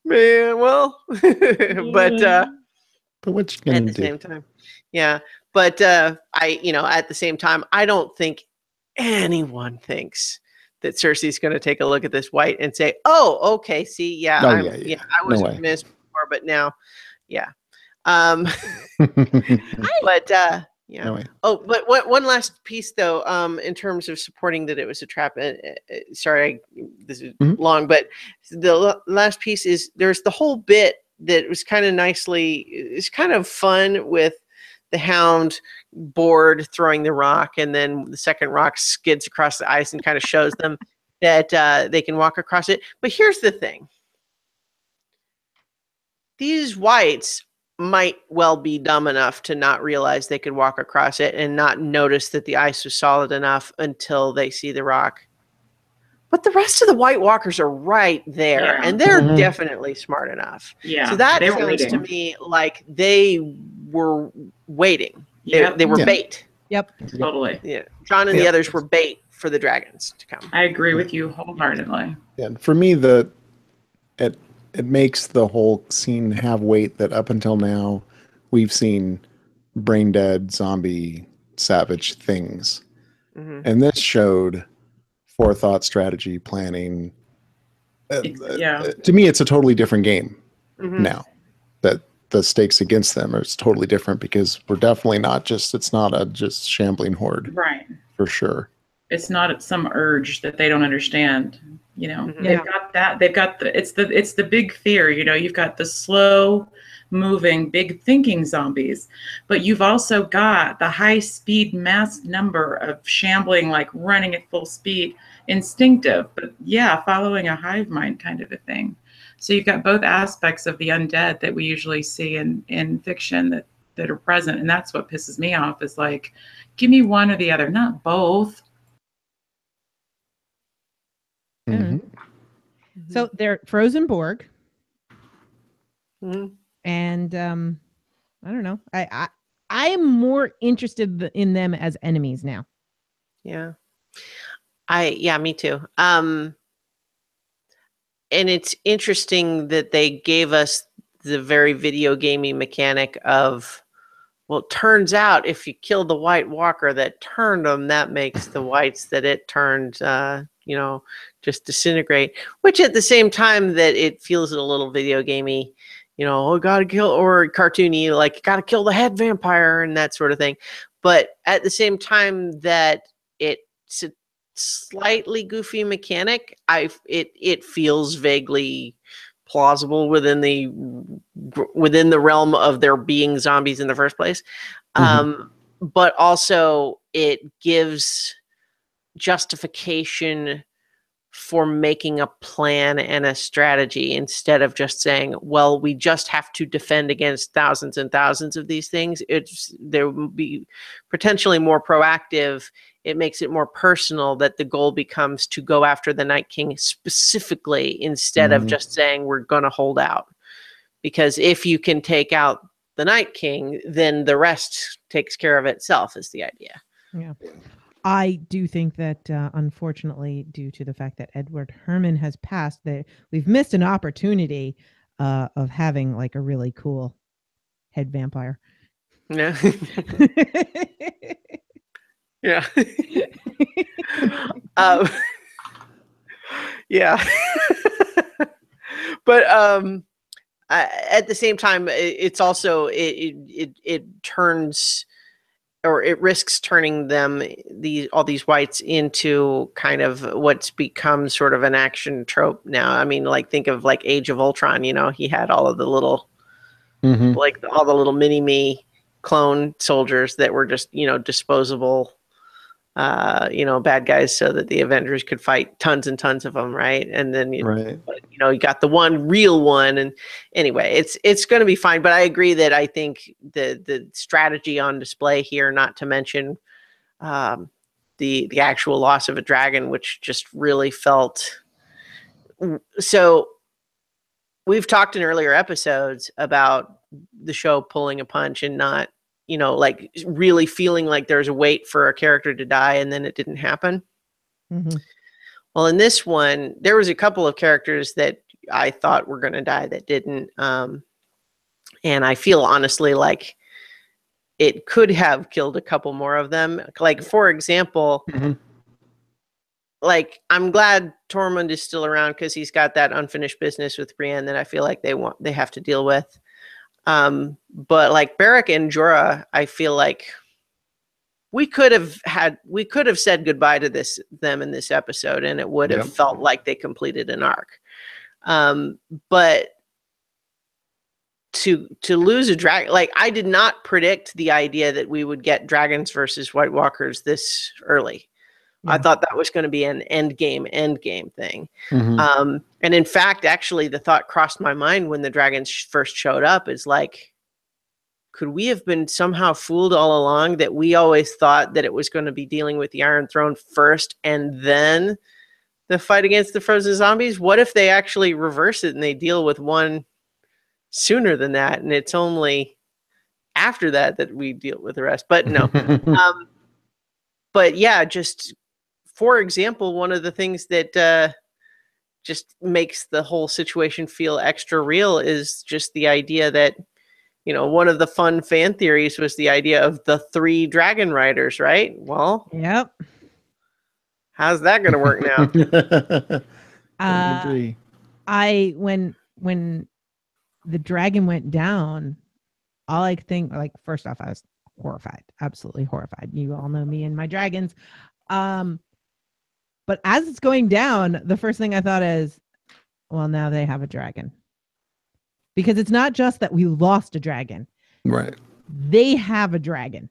man. Well, but what you gonna at the do? same time, yeah. But you know, at the same time, I don't think anyone thinks that Cersei's going to take a look at this white and say, "Oh, okay, see, yeah, Oh, I was no way. convinced before, but now, yeah." But yeah. No way. Oh, but one last piece though, in terms of supporting that it was a trap. Sorry, this is long, but the last piece is there's the whole bit that was kind of nicely. It's kind of fun with the Hound board throwing the rock, and then the second rock skids across the ice and kind of shows them that they can walk across it. But here's the thing: these whites might well be dumb enough to not realize they could walk across it and not notice that the ice was solid enough until they see the rock. But the rest of the White Walkers are right there, and they're definitely smart enough. Yeah. So that they were sounds waiting. to me like they were waiting. They were bait. Yep. Totally. Yeah. John and the others were bait for the dragons to come. I agree with you wholeheartedly. And for me, it makes the whole scene have weight that up until now we've seen brain dead, zombie, savage things. And this showed forethought, strategy, planning. To me, it's a totally different game now. That the stakes against them are totally different because we're definitely not it's not a just shambling horde. Right. For sure. It's not some urge that they don't understand. You know, Yeah. they've got that. They've got it's the big fear. You know, you've got the slow moving, big thinking zombies, but you've also got the high speed mass number of shambling, like running at full speed, instinctive, but following a hive mind kind of a thing. So you've got both aspects of the undead that we usually see in fiction that are present. And that's what pisses me off is like, give me one or the other, not both. So they're frozen Borg. And I don't know. I am more interested in them as enemies now. Yeah. Me too. And it's interesting that they gave us the very video gamey mechanic of, well, it turns out if you kill the White Walker that turned them, that makes the whites that it turned, just disintegrate. Which at the same time that it feels a little video gamey, gotta kill, or cartoony, like gotta kill the head vampire and that sort of thing. But at the same time that it's a slightly goofy mechanic, it feels vaguely plausible within the realm of there being zombies in the first place. But also it gives justification for making a plan and a strategy instead of just saying, well, we just have to defend against thousands and thousands of these things. There will be potentially more proactive. It makes it more personal that the goal becomes to go after the Night King specifically instead of just saying we're going to hold out. Because if you can take out the Night King, then the rest takes care of itself is the idea. Yeah. I do think that, unfortunately, due to the fact that Edward Herman has passed, that we've missed an opportunity of having like a really cool head vampire. Yeah. Yeah. Yeah. But at the same time, it's also it turns, or it risks turning them, all these whites, into kind of what's become sort of an action trope now. I mean, like think of like Age of Ultron. He had all of the little, like all the little mini-me clone soldiers that were just disposable, bad guys, so that the Avengers could fight tons and tons of them, right? And then you got the one real one, and anyway, it's going to be fine. But I agree that I think the strategy on display here, not to mention the actual loss of a dragon, which just really felt so. We've talked in earlier episodes about the show pulling a punch and not, like really feeling like there's a wait for a character to die and then it didn't happen. Mm-hmm. Well, in this one, there was a couple of characters that I thought were going to die that didn't. And I feel honestly like it could have killed a couple more of them. Like, for example, like, I'm glad Tormund is still around because he's got that unfinished business with Brienne that I feel like they have to deal with. But like Beric and Jorah, I feel like we could have said goodbye to them in this episode, and it would have felt like they completed an arc. But to lose a dragon, like, I did not predict the idea that we would get dragons versus White Walkers this early. Yeah. I thought that was going to be an end game thing. And in fact, actually, the thought crossed my mind when the dragons first showed up is like, could we have been somehow fooled all along that we always thought that it was going to be dealing with the Iron Throne first and then the fight against the frozen zombies? What if they actually reverse it and they deal with one sooner than that, and it's only after that we deal with the rest? But no. But yeah, just for example, one of the things that just makes the whole situation feel extra real is just the idea that, one of the fun fan theories was the idea of the 3 dragon riders, right? Well, yep. How's that going to work now? When the dragon went down, all I could think, like, first off, I was horrified, absolutely horrified. You all know me and my dragons. But as it's going down, the first thing I thought is, well, now they have a dragon. Because it's not just that we lost a dragon. Right. They have a dragon.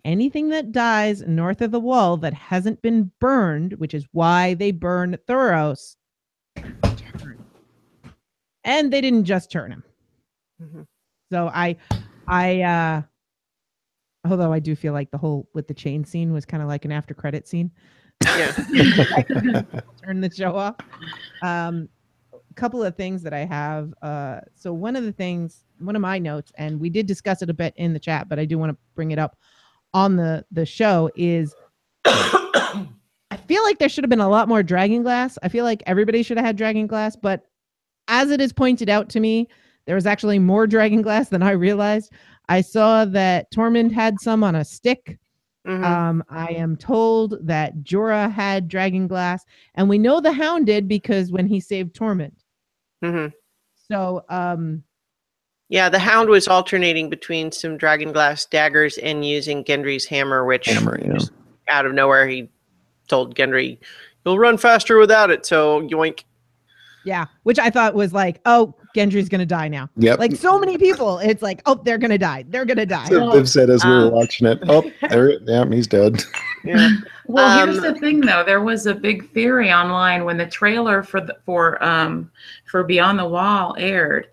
Anything that dies north of the wall that hasn't been burned, which is why they burned Thoros, turn. And they didn't just turn him. Mm-hmm. So I although I do feel like the whole with the chain scene was kind of like an after credit scene. Yeah. Turn the show off. Couple of things that I have. So one of my notes, and we did discuss it a bit in the chat, but I do want to bring it up on the show, is I feel like there should have been a lot more dragon glass. I feel like everybody should have had dragon glass, but as it is pointed out to me, there was actually more dragon glass than I realized. I saw that Tormund had some on a stick. Mm-hmm. I am told that Jorah had dragon glass, and we know the Hound did because when he saved Tormund. Mm-hmm. So, yeah, the Hound was alternating between some dragon glass daggers and using Gendry's hammer, which just out of nowhere he told Gendry, "You'll run faster without it." So yoink. Yeah, which I thought was like, oh, Gendry's gonna die now. Yep. Like so many people, it's like, oh, they're gonna die. They're gonna die. So they've said as we were watching it, he's dead. Yeah. Well, here's the thing, though. There was a big theory online when the trailer for Beyond the Wall aired.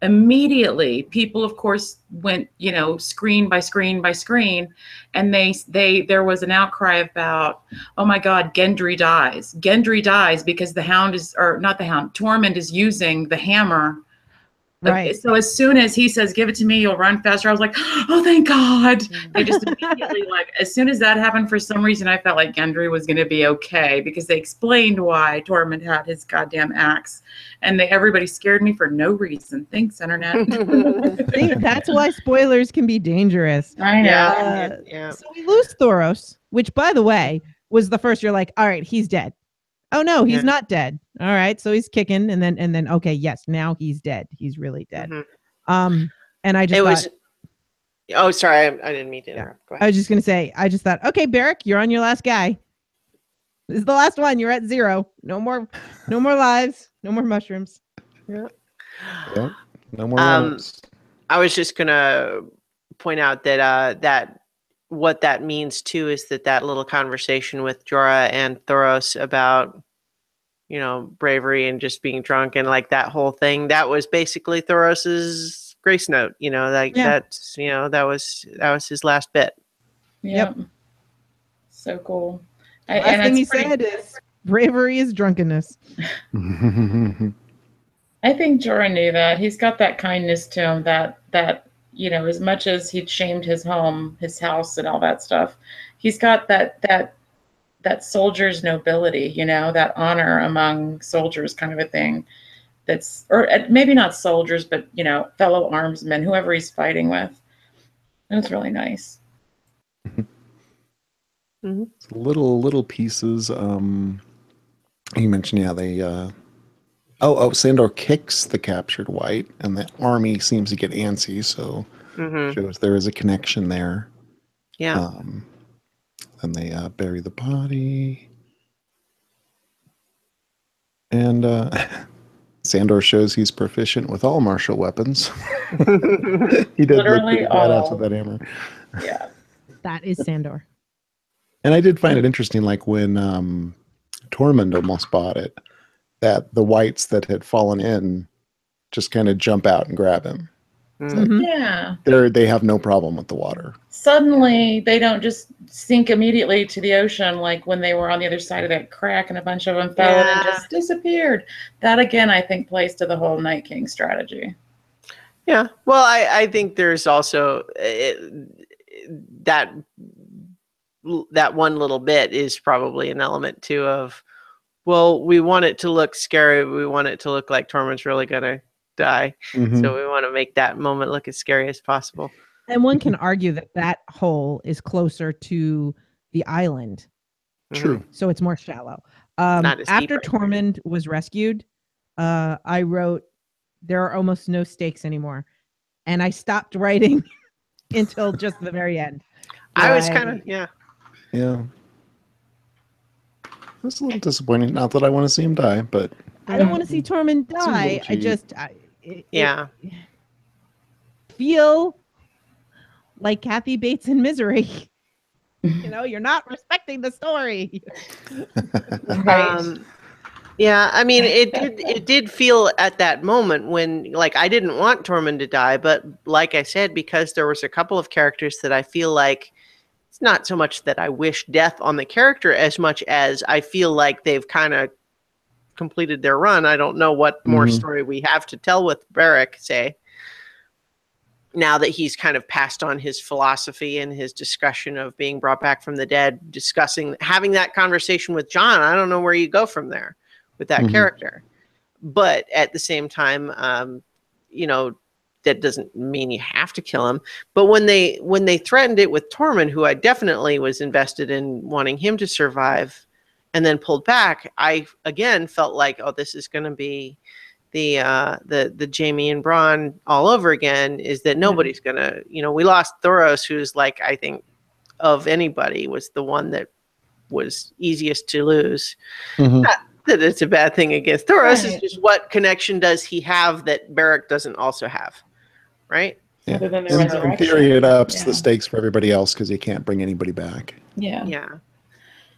Immediately, people, of course, went, screen by screen by screen, and there was an outcry about, oh my God, Gendry dies. Gendry dies because Tormund is using the hammer. Right. So as soon as he says, "Give it to me, you'll run faster," I was like, "Oh, thank God!" They just immediately as soon as that happened, for some reason, I felt like Gendry was going to be okay because they explained why Tormund had his goddamn axe, and everybody scared me for no reason. Thanks, internet. That's why spoilers can be dangerous. I know. Yeah. So we lose Thoros, which, by the way, was the first. You're like, all right, he's dead. Oh no, he's not dead. All right, so he's kicking, and then okay, yes, now he's dead. He's really dead. Mm-hmm. And I just oh, sorry, I didn't mean to interrupt. Go ahead. I was just gonna say, I just thought, okay, Beric, you're on your last guy. This is the last one. You're at 0. No more lives. No more mushrooms. Yeah. No more lives. I was just gonna point out that that what that means too is that little conversation with Jorah and Thoros about, bravery and just being drunk and like that whole thing, that was basically Thoros's grace note, that was his last bit. Yep. So cool. Last thing he said is bravery is drunkenness. I think Jorah knew that. He's got that kindness to him that as much as he'd shamed his home, his house, and all that stuff, he's got that soldier's nobility, that honor among soldiers kind of a thing. Or maybe not soldiers, but fellow armsmen, whoever he's fighting with. And it's really nice. Mm-hmm. Little pieces. You mentioned, they. Sandor kicks the captured white, and the army seems to get antsy, so shows there is a connection there. Yeah. And they bury the body. And Sandor shows he's proficient with all martial weapons. He did literally look all. with that hammer. Yeah. That is Sandor. And I did find it interesting, like when Tormund almost bought it, that the whites that had fallen in just kind of jump out and grab him. Yeah. They have no problem with the water. Suddenly, they don't just sink immediately to the ocean like when they were on the other side of that crack and a bunch of them fell in and just disappeared. That, again, I think plays to the whole Night King strategy. Yeah. Well, I think there's also that one little bit is probably an element, too, of, well, we want it to look scary. We want it to look like Tormund's really going to die. Mm-hmm. So we want to make that moment look as scary as possible. And one can argue that hole is closer to the island. True. So it's more shallow. After Tormund was rescued, I wrote, there are almost no stakes anymore. And I stopped writing until just the very end. I was kind of, yeah. It's a little disappointing. Not that I want to see him die, but I don't want to see Tormund die. I feel like Kathy Bates in Misery. You're not respecting the story. Right. Yeah, I mean, it did feel at that moment when, like, I didn't want Tormund to die, but like I said, because there was a couple of characters that I feel like, it's not so much that I wish death on the character as much as I feel like they've kind of completed their run. I don't know what more story we have to tell with Beric, say, now that he's kind of passed on his philosophy and his discussion of being brought back from the dead, having that conversation with Jon. I don't know where you go from there with that character. But at the same time, that doesn't mean you have to kill him. But when they threatened it with Tormund, who I definitely was invested in wanting him to survive, and then pulled back, I again felt like, oh, this is going to be the Jaime and Bronn all over again. Is that nobody's going to, we lost Thoros, who's like, I think of anybody was the one that was easiest to lose. Not that it's a bad thing against Thoros. It's just, what connection does he have that Beric doesn't also have? Right? Yeah. Other than the resurrection. In theory, it ups the stakes for everybody else because you can't bring anybody back. Yeah.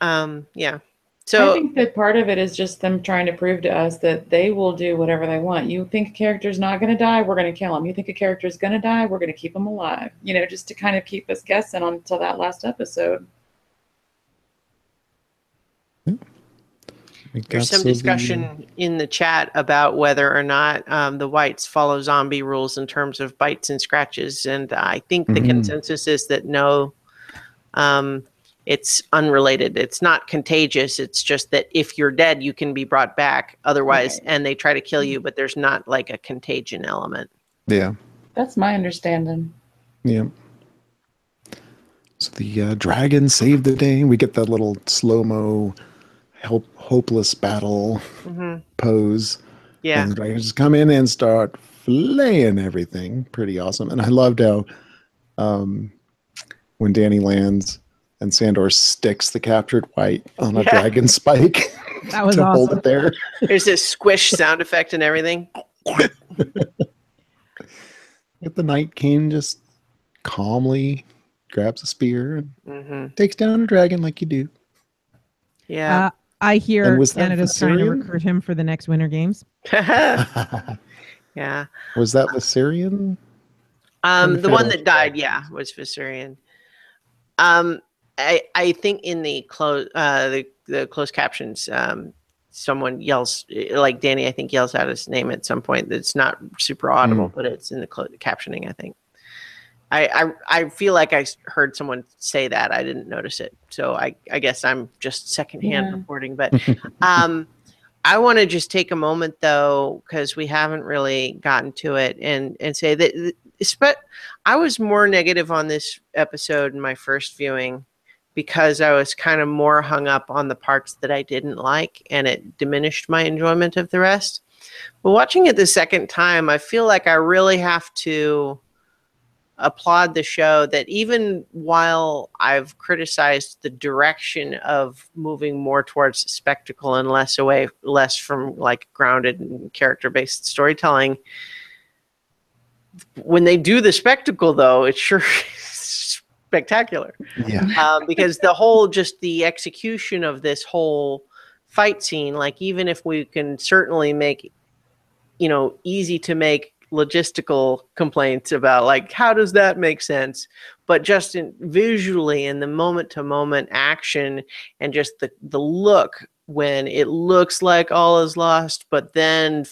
Yeah. So I think that part of it is just them trying to prove to us that they will do whatever they want. You think a character's not going to die, we're going to kill him. You think a character's going to die, we're going to keep him alive. Just to kind of keep us guessing until that last episode. There's some discussion in the chat about whether or not the whites follow zombie rules in terms of bites and scratches. And I think the consensus is that no, it's unrelated. It's not contagious. It's just that if you're dead, you can be brought back otherwise, and they try to kill you, but there's not like a contagion element. Yeah. That's my understanding. Yeah. So the dragon saved the day. We get that little slow-mo hopeless battle pose. Yeah. And the dragons just come in and start flaying everything. Pretty awesome. And I loved how when Dany lands and Sandor sticks the captured white on a dragon spike that was to awesome. hold it there. There's this squish sound effect and everything. Get the Night King just calmly grabs a spear and takes down a dragon like you do. Yeah. I hear Canada's trying to Viserion? recruit him for the next Winter Games. Yeah. Was that Viserion? The one that died, was Viserion. I think in the closed captions, someone yells, like Danny, I think yells out his name at some point. That's not super audible, but it's in the captioning, I think. I feel like I heard someone say that. I didn't notice it. So I guess I'm just secondhand reporting. But I want to just take a moment, though, because we haven't really gotten to it, and say that I was more negative on this episode in my first viewing because I was kind of more hung up on the parts that I didn't like, and it diminished my enjoyment of the rest. But watching it the second time, I feel like I really have to applaud the show that even while I've criticized the direction of moving more towards spectacle and less from like grounded and character-based storytelling, when they do the spectacle, though, it's sure spectacular. Yeah. Because the execution of this whole fight scene, like even if we can certainly make, easy to make logistical complaints about like how does that make sense, but just visually in the moment to moment action and just the look when it looks like all is lost, but then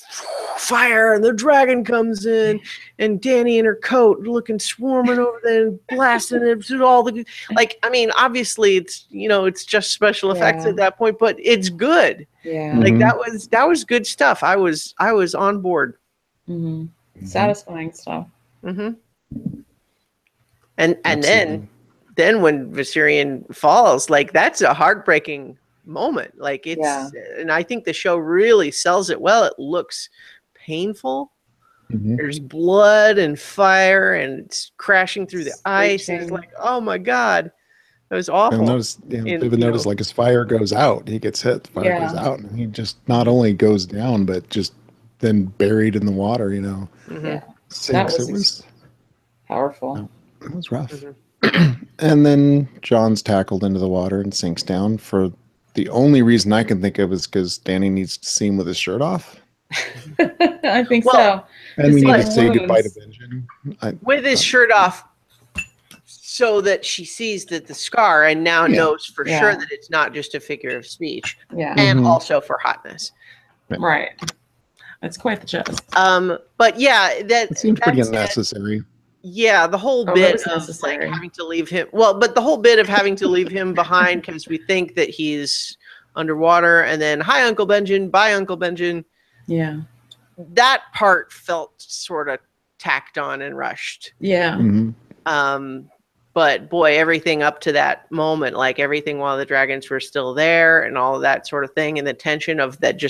fire and the dragon comes in and Danny in her coat looking swarming over there and blasting it through all the obviously it's just special effects at that point, but it's good. Like that was good stuff. I was on board. Satisfying stuff. And then when Viserion falls, like that's a heartbreaking moment. Like and I think the show really sells it well. It looks painful. There's blood and fire and it's crashing through the ice. And it's like, oh my God, that was awful. Notice like his fire goes out. He gets hit, the fire goes out, and he just not only goes down, but just then buried in the water, sinks. That was powerful. It was rough. And then John's tackled into the water and sinks down for the only reason I can think of is because Danny needs to see him with his shirt off. I think so. And we need to say goodbye to Benjamin. With his shirt off so that she sees that the scar and now knows for sure that it's not just a figure of speech. And also for hotness. Right. That's quite the jest. But yeah, that seems pretty unnecessary. Yeah, the whole bit of like having to leave him. Well, but the whole bit of having to leave him behind because we think that he's underwater, and then hi, Uncle Benjamin, bye, Uncle Benjamin. Yeah, that part felt sort of tacked on and rushed. Yeah. But boy, everything up to that moment, like everything while the dragons were still there and all of that sort of thing, and the tension of that,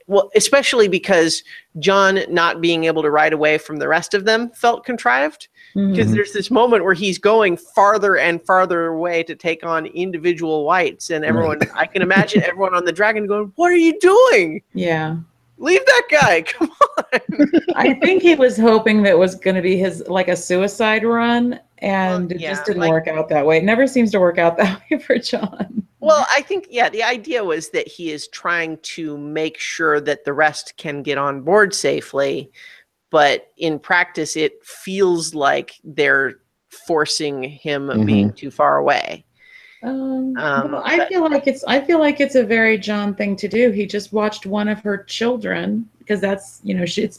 well, especially because John not being able to ride away from the rest of them felt contrived. Because there's this moment where he's going farther and farther away to take on individual whites, and everyone, I can imagine everyone on the dragon going, "What are you doing? Yeah. Leave that guy. Come on." I think he was hoping that was going to be his, like a suicide run. And it just didn't work out that way. It never seems to work out that way for John. Well, I think, the idea was that he is trying to make sure that the rest can get on board safely. But in practice, it feels like they're forcing him being too far away. Well, I feel like it's a very John thing to do. He just watched one of her children, because that's,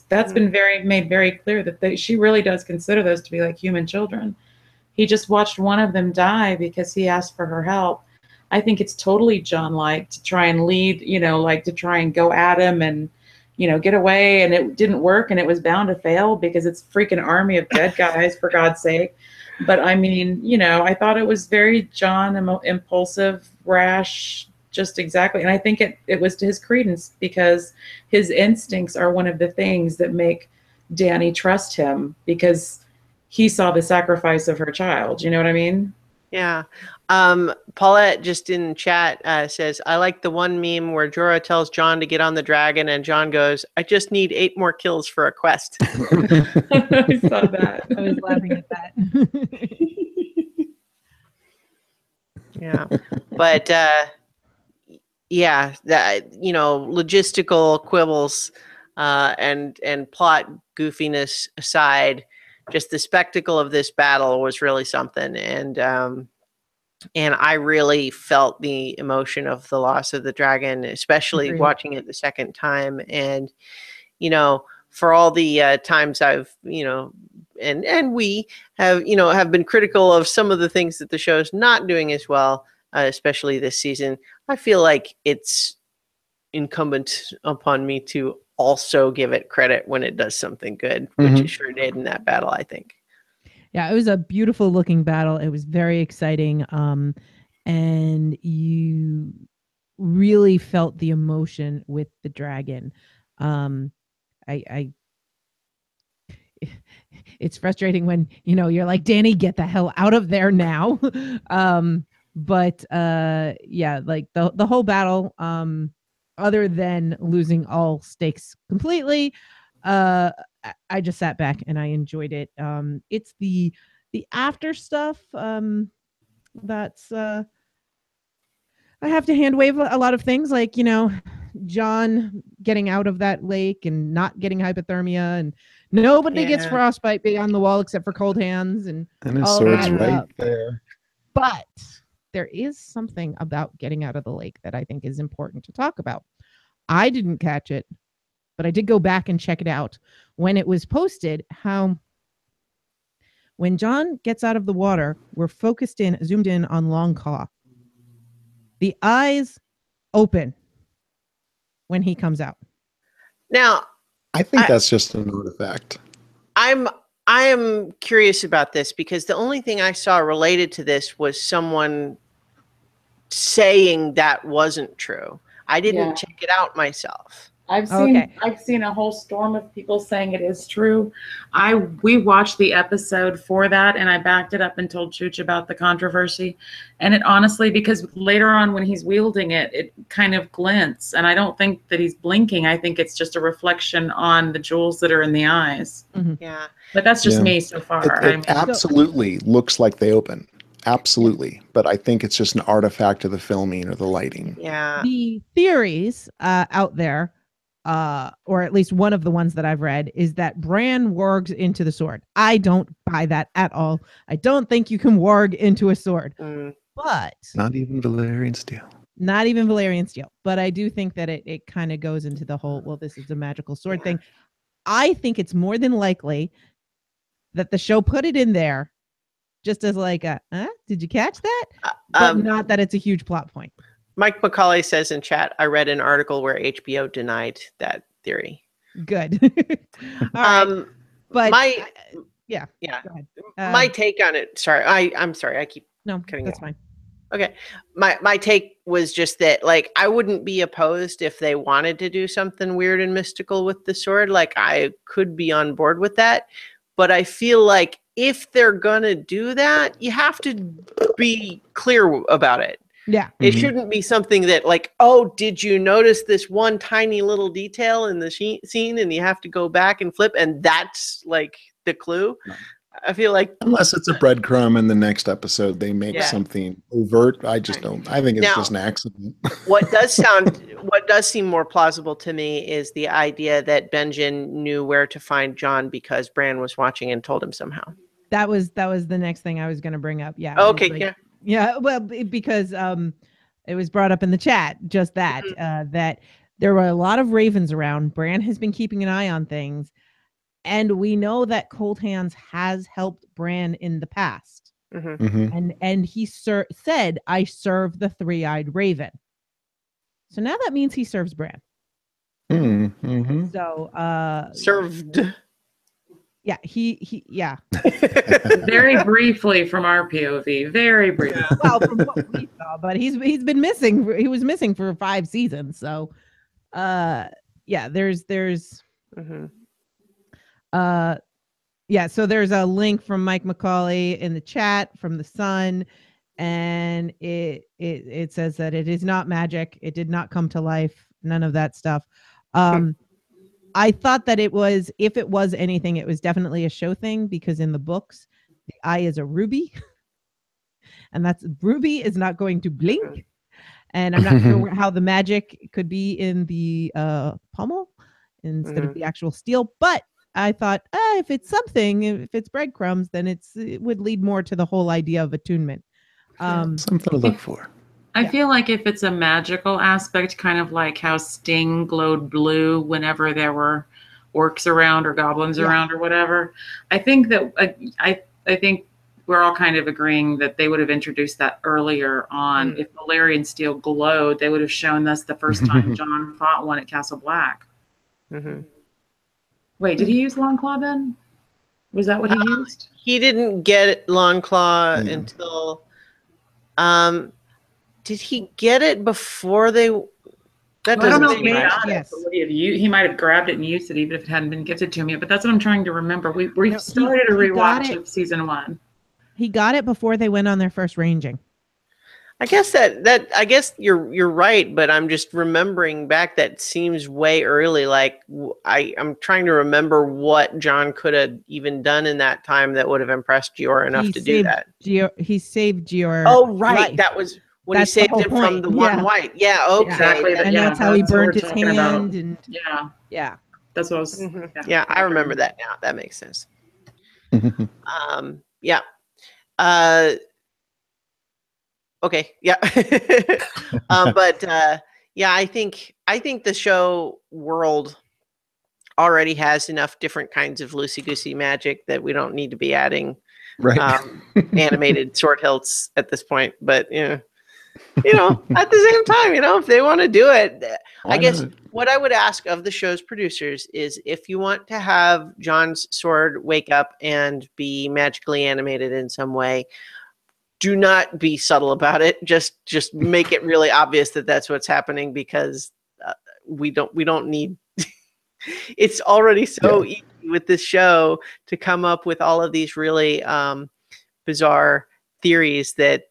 that's been made very clear that she really does consider those to be like human children. He just watched one of them die because he asked for her help. I think it's totally John-like to try and lead, like to try and go at him and, get away. And it didn't work, and it was bound to fail because it's a freaking army of dead guys, for God's sake. But I mean, I thought it was very John, impulsive, rash, just exactly. And I think it was to his credence, because his instincts are one of the things that make Danny trust him, because he saw the sacrifice of her child. You know what I mean? Yeah. Paulette just in chat says, I like the one meme where Jorah tells John to get on the dragon and John goes, I just need 8 more kills for a quest. I saw that. I was laughing at that. Yeah. But that, logistical quibbles and plot goofiness aside, just the spectacle of this battle was really something. And And I really felt the emotion of the loss of the dragon, especially watching it the second time. And, for all the times I've, and we have, have been critical of some of the things that the show's not doing as well, especially this season, I feel like it's incumbent upon me to also give it credit when it does something good, which it sure did in that battle, I think. Yeah, it was a beautiful looking battle. It was very exciting. And you really felt the emotion with the dragon. It's frustrating when, you're like, Danny, get the hell out of there now. But yeah, like the whole battle, other than losing all stakes completely, I just sat back and I enjoyed it. It's the after stuff that's I have to hand wave a lot of things, like, John getting out of that lake and not getting hypothermia, and nobody gets frostbite beyond the wall except for Cold Hands, and his sword's right there. But there is something about getting out of the lake that I think is important to talk about. I didn't catch it, but I did go back and check it out when it was posted, how when John gets out of the water, we're zoomed in on Longclaw. The eyes open when he comes out. Now, I think that's just an artifact. I am curious about this because the only thing I saw related to this was someone saying that wasn't true. I didn't check it out myself. I've seen a whole storm of people saying it is true. We watched the episode for that, and I backed it up and told Chooch about the controversy. And it honestly, because later on when he's wielding it, it kind of glints, and I don't think that he's blinking. I think it's just a reflection on the jewels that are in the eyes. Mm-hmm. Yeah, but that's just me so far. It absolutely looks like they open. Absolutely. But I think it's just an artifact of the filming or the lighting. Yeah. The theories out there, or at least one of the ones that I've read, is that Bran wargs into the sword. I don't buy that at all. I don't think you can warg into a sword. But not even Valyrian steel. Not even Valyrian steel. But I do think that it kind of goes into the whole, well, this is a magical sword thing. I think it's more than likely that the show put it in there just as like did you catch that? But not that it's a huge plot point. Mike McCauley says in chat, I read an article where HBO denied that theory. Good. All right. But my Go ahead. My take on it. Sorry, I'm sorry. I keep cutting. That's fine. Okay, my take was just that, like, I wouldn't be opposed if they wanted to do something weird and mystical with the sword. Like, I could be on board with that. But I feel like if they're gonna do that, you have to be clear about it. Yeah. It shouldn't be something that, like, oh, did you notice this one tiny little detail in the scene, and you have to go back and flip, and that's like the clue. No. I feel like unless it's a breadcrumb in the next episode, they make something overt. I just don't. I think it's just an accident. What does seem more plausible to me is the idea that Benjen knew where to find John because Bran was watching and told him somehow. That was the next thing I was going to bring up. Yeah. Okay. Like, yeah. Well, because it was brought up in the chat just that that there were a lot of ravens around. Bran has been keeping an eye on things. And we know that Cold Hands has helped Bran in the past. And he said, I serve the three-eyed raven. So now that means he serves Bran. So served. Yeah, he very briefly from our POV. Very briefly. Well, from what we saw, but he's been missing. He was missing for 5 seasons. So there's so there's a link from Mike McCauley in the chat from The Sun, and it says that it is not magic. It did not come to life. None of that stuff. I thought that if it was anything, it was definitely a show thing, because in the books, the eye is a ruby, and ruby is not going to blink. And I'm not sure how the magic could be in the pommel instead of the actual steel, but I thought, if it's something, if it's breadcrumbs, then it would lead more to the whole idea of attunement. Something to look for. I feel like if it's a magical aspect, kind of like how Sting glowed blue whenever there were orcs around or goblins around or whatever, I think that I think we're all kind of agreeing that they would have introduced that earlier on. If Valyrian steel glowed, they would have shown us the first time Jon fought one at Castle Black. Wait, did he use Longclaw then? Was that what he used? He didn't get Longclaw until. Did he get it before they? That I don't know if doesn't he make got it, but he might have grabbed it and used it even if it hadn't been gifted to him yet. But that's what I'm trying to remember. We started a rewatch of season 1. He got it before they went on their first ranging. I guess I guess you're right, but I'm just remembering back. That seems way early. Like I'm trying to remember what Jon could have even done in that time that would have impressed Gior enough to do that. He saved Gior. Oh, right. Life. That was when he saved him from the one white. Yeah. Okay. Exactly. And that's how he burned his hand. And yeah. That's what I was. Yeah, I remember that now. That makes sense. Yeah. Okay. Yeah. But yeah, I think the show world already has enough different kinds of loosey-goosey magic that we don't need to be adding animated sword hilts at this point. But at the same time, if they want to do it, I guess what I would ask of the show's producers is if you want to have Jon's sword wake up and be magically animated in some way, do not be subtle about it. Just make it really obvious that that's what's happening, because we don't need. It's already so easy with this show to come up with all of these really bizarre theories that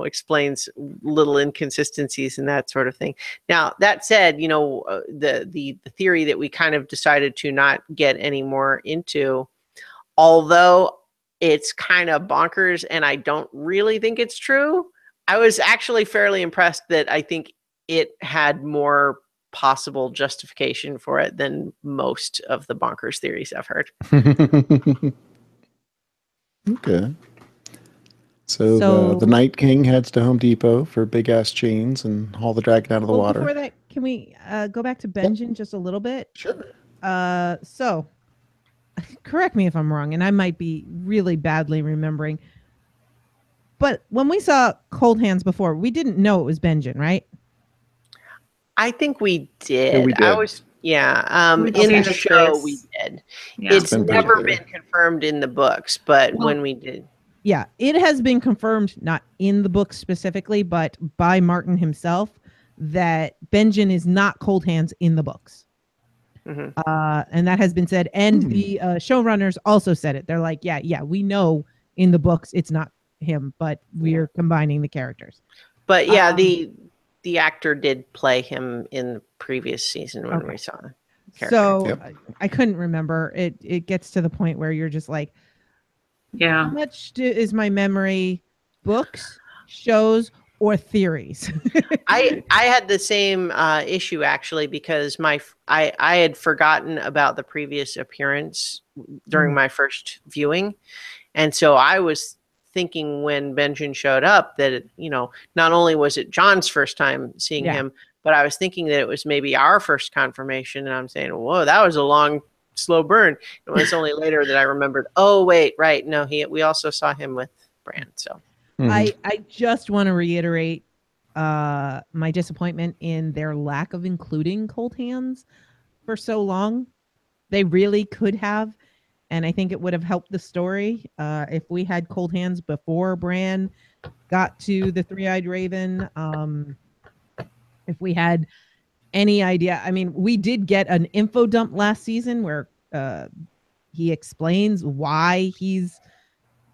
explains little inconsistencies and that sort of thing. Now that said, the theory that we kind of decided to not get any more into, although it's kind of bonkers and I don't really think it's true, I was actually fairly impressed that I think it had more possible justification for it than most of the bonkers theories I've heard. Okay. So the Night King heads to Home Depot for big ass chains and haul the dragon out of the water. Before that, can we go back to Benjen just a little bit? Sure. So correct me if I'm wrong, and I might be really badly remembering, but when we saw Cold Hands before, we didn't know it was Benjen, right? I think we did. Yeah, we did. In the show we did. Yeah. It's never been confirmed in the books, but when we did. Yeah, it has been confirmed, not in the book specifically, but by Martin himself, that Benjen is not Cold Hands in the books. And that has been said. And the showrunners also said it. They're like, yeah, we know in the books it's not him, but we're combining the characters. But yeah, the actor did play him in the previous season when we saw the character. So I couldn't remember. It gets to the point where you're just like, how much is my memory books, shows, or theories? I had the same issue actually, because I had forgotten about the previous appearance during my first viewing, and so I was thinking when Benjen showed up that not only was it Jon's first time seeing him, but I was thinking that it was maybe our first confirmation, and I'm saying, whoa, that was a long, slow burn. It was only later that I remembered, oh wait, right, no, we also saw him with Bran. So I just want to reiterate my disappointment in their lack of including Cold Hands for so long. They really could have, and I think it would have helped the story if we had Cold Hands before Bran got to the Three-Eyed Raven. If we had any idea, I mean, we did get an info dump last season where he explains why he's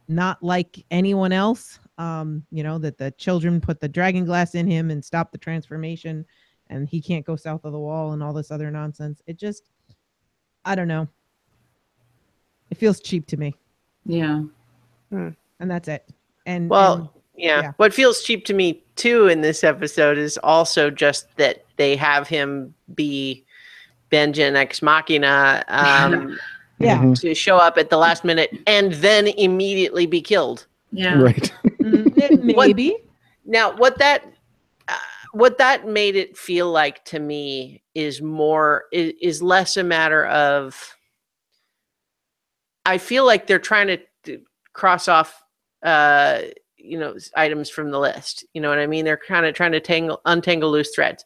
not like anyone else. That the children put the dragon glass in him and stopped the transformation, and he can't go south of the wall and all this other nonsense. It just, I don't know. It feels cheap to me. Yeah. And that's it. And what feels cheap to me too in this episode is also just that they have him be Benjen ex machina to show up at the last minute and then immediately be killed. Yeah. Right. Maybe. What that made it feel like to me is less a matter of, I feel like they're trying to cross off items from the list. You know what I mean? They're kind of trying to untangle loose threads.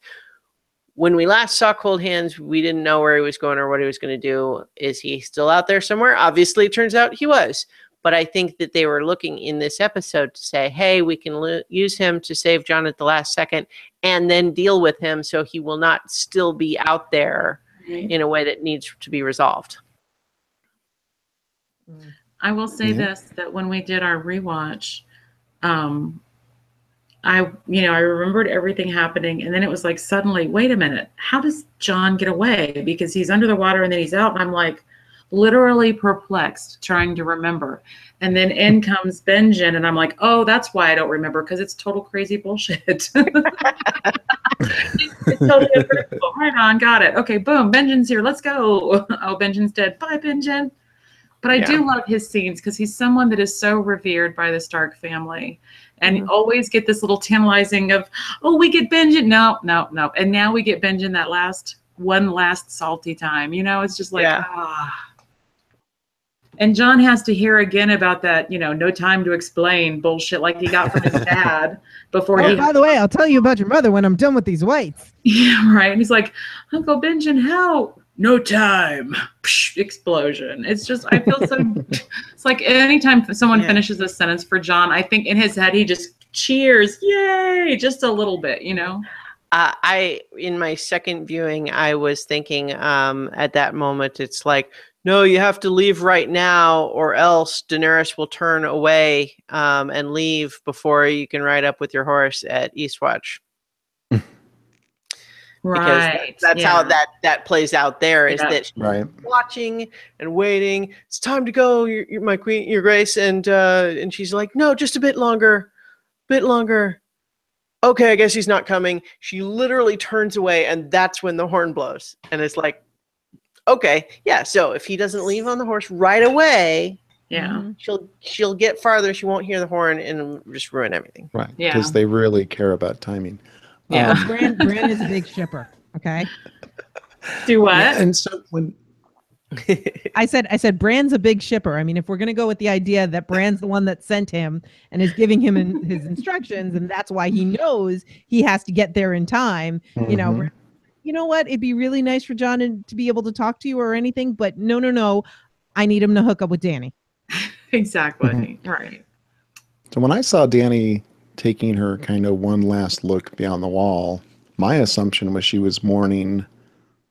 When we last saw Cold Hands, we didn't know where he was going or what he was going to do. Is he still out there somewhere? Obviously, it turns out he was. But I think that they were looking in this episode to say, hey, we can use him to save John at the last second and then deal with him so he will not still be out there in a way that needs to be resolved. I will say this, that when we did our rewatch, I remembered everything happening, and then it was like suddenly, wait a minute, how does John get away? Because he's under the water and then he's out, and I'm like literally perplexed trying to remember. And then in comes Benjen, and I'm like, oh, that's why I don't remember, because it's total crazy bullshit. It's totally unpredictable. Right on, got it. Okay, boom, Benjen's here, let's go. Oh, Benjen's dead. Bye, Benjen. But I do love his scenes because he's someone that is so revered by the Stark family. And always get this little tantalizing of, oh, we get Benjen. No. And now we get Benjen that last salty time. It's just like, And John has to hear again about that, no time to explain bullshit like he got from his dad before he. By the way, I'll tell you about your mother when I'm done with these whites. Yeah, right. And he's like, Uncle Benjen, help. No time. Psh, explosion. It's just, I feel so, it's like anytime someone finishes a sentence for John, I think in his head, he just cheers. Yay. Just a little bit, in my second viewing, I was thinking at that moment, it's like, no, you have to leave right now or else Daenerys will turn away and leave before you can ride up with your horse at Eastwatch. Right. That's how that plays out there, is that she's right. watching and waiting. It's time to go, you're my queen, your grace. And she's like, no, just a bit longer. Okay, I guess he's not coming. She literally turns away, and that's when the horn blows. And it's like, okay, yeah. So if he doesn't leave on the horse right away, she'll get farther. She won't hear the horn and just ruin everything. Right. Because they really care about timing. Yeah. Bran is a big shipper. Okay. Do what? Yeah, and so when I said Bran's a big shipper. I mean, if we're gonna go with the idea that Bran's the one that sent him and is giving him his instructions, and that's why he knows he has to get there in time. You know what? It'd be really nice for John to be able to talk to you or anything, but no. I need him to hook up with Dany. Exactly. Right. So when I saw Dany taking her kind of one last look beyond the wall, my assumption was she was mourning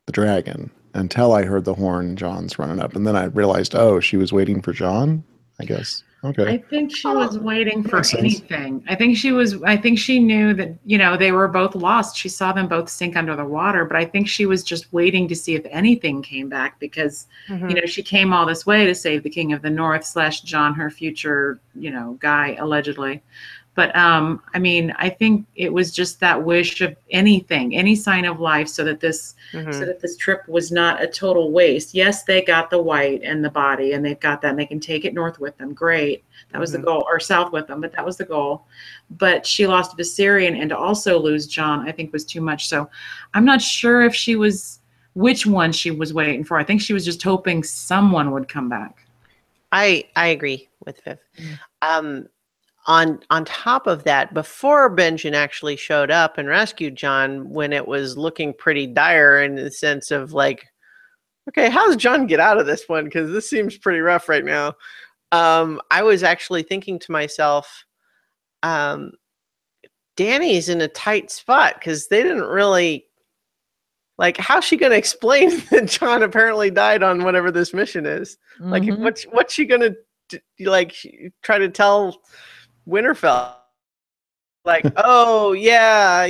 the dragon until I heard the horn. John's running up, and then I realized, oh, she was waiting for John, I guess. Okay. I think she was waiting for anything. I think she knew that, they were both lost. She saw them both sink under the water, but I think she was just waiting to see if anything came back because, she came all this way to save the King of the North / John, her future, guy, allegedly. But I think it was just that wish of anything, any sign of life, so that this trip was not a total waste. Yes, they got the white and the body, and they've got that, and they can take it north with them. Great, that was the goal, or south with them, but that was the goal. But she lost Viserion, and to also lose John, I think, was too much. So I'm not sure if which one she was waiting for. I think she was just hoping someone would come back. I agree with Viv. On top of that, before Benjen actually showed up and rescued John, when it was looking pretty dire in the sense of like, okay, how does John get out of this one? Because this seems pretty rough right now. I was actually thinking to myself, Dany's in a tight spot because they didn't really, like, how's she going to explain that John apparently died on whatever this mission is? Like, what's she going to, like, try to tell Winterfell, like, oh yeah,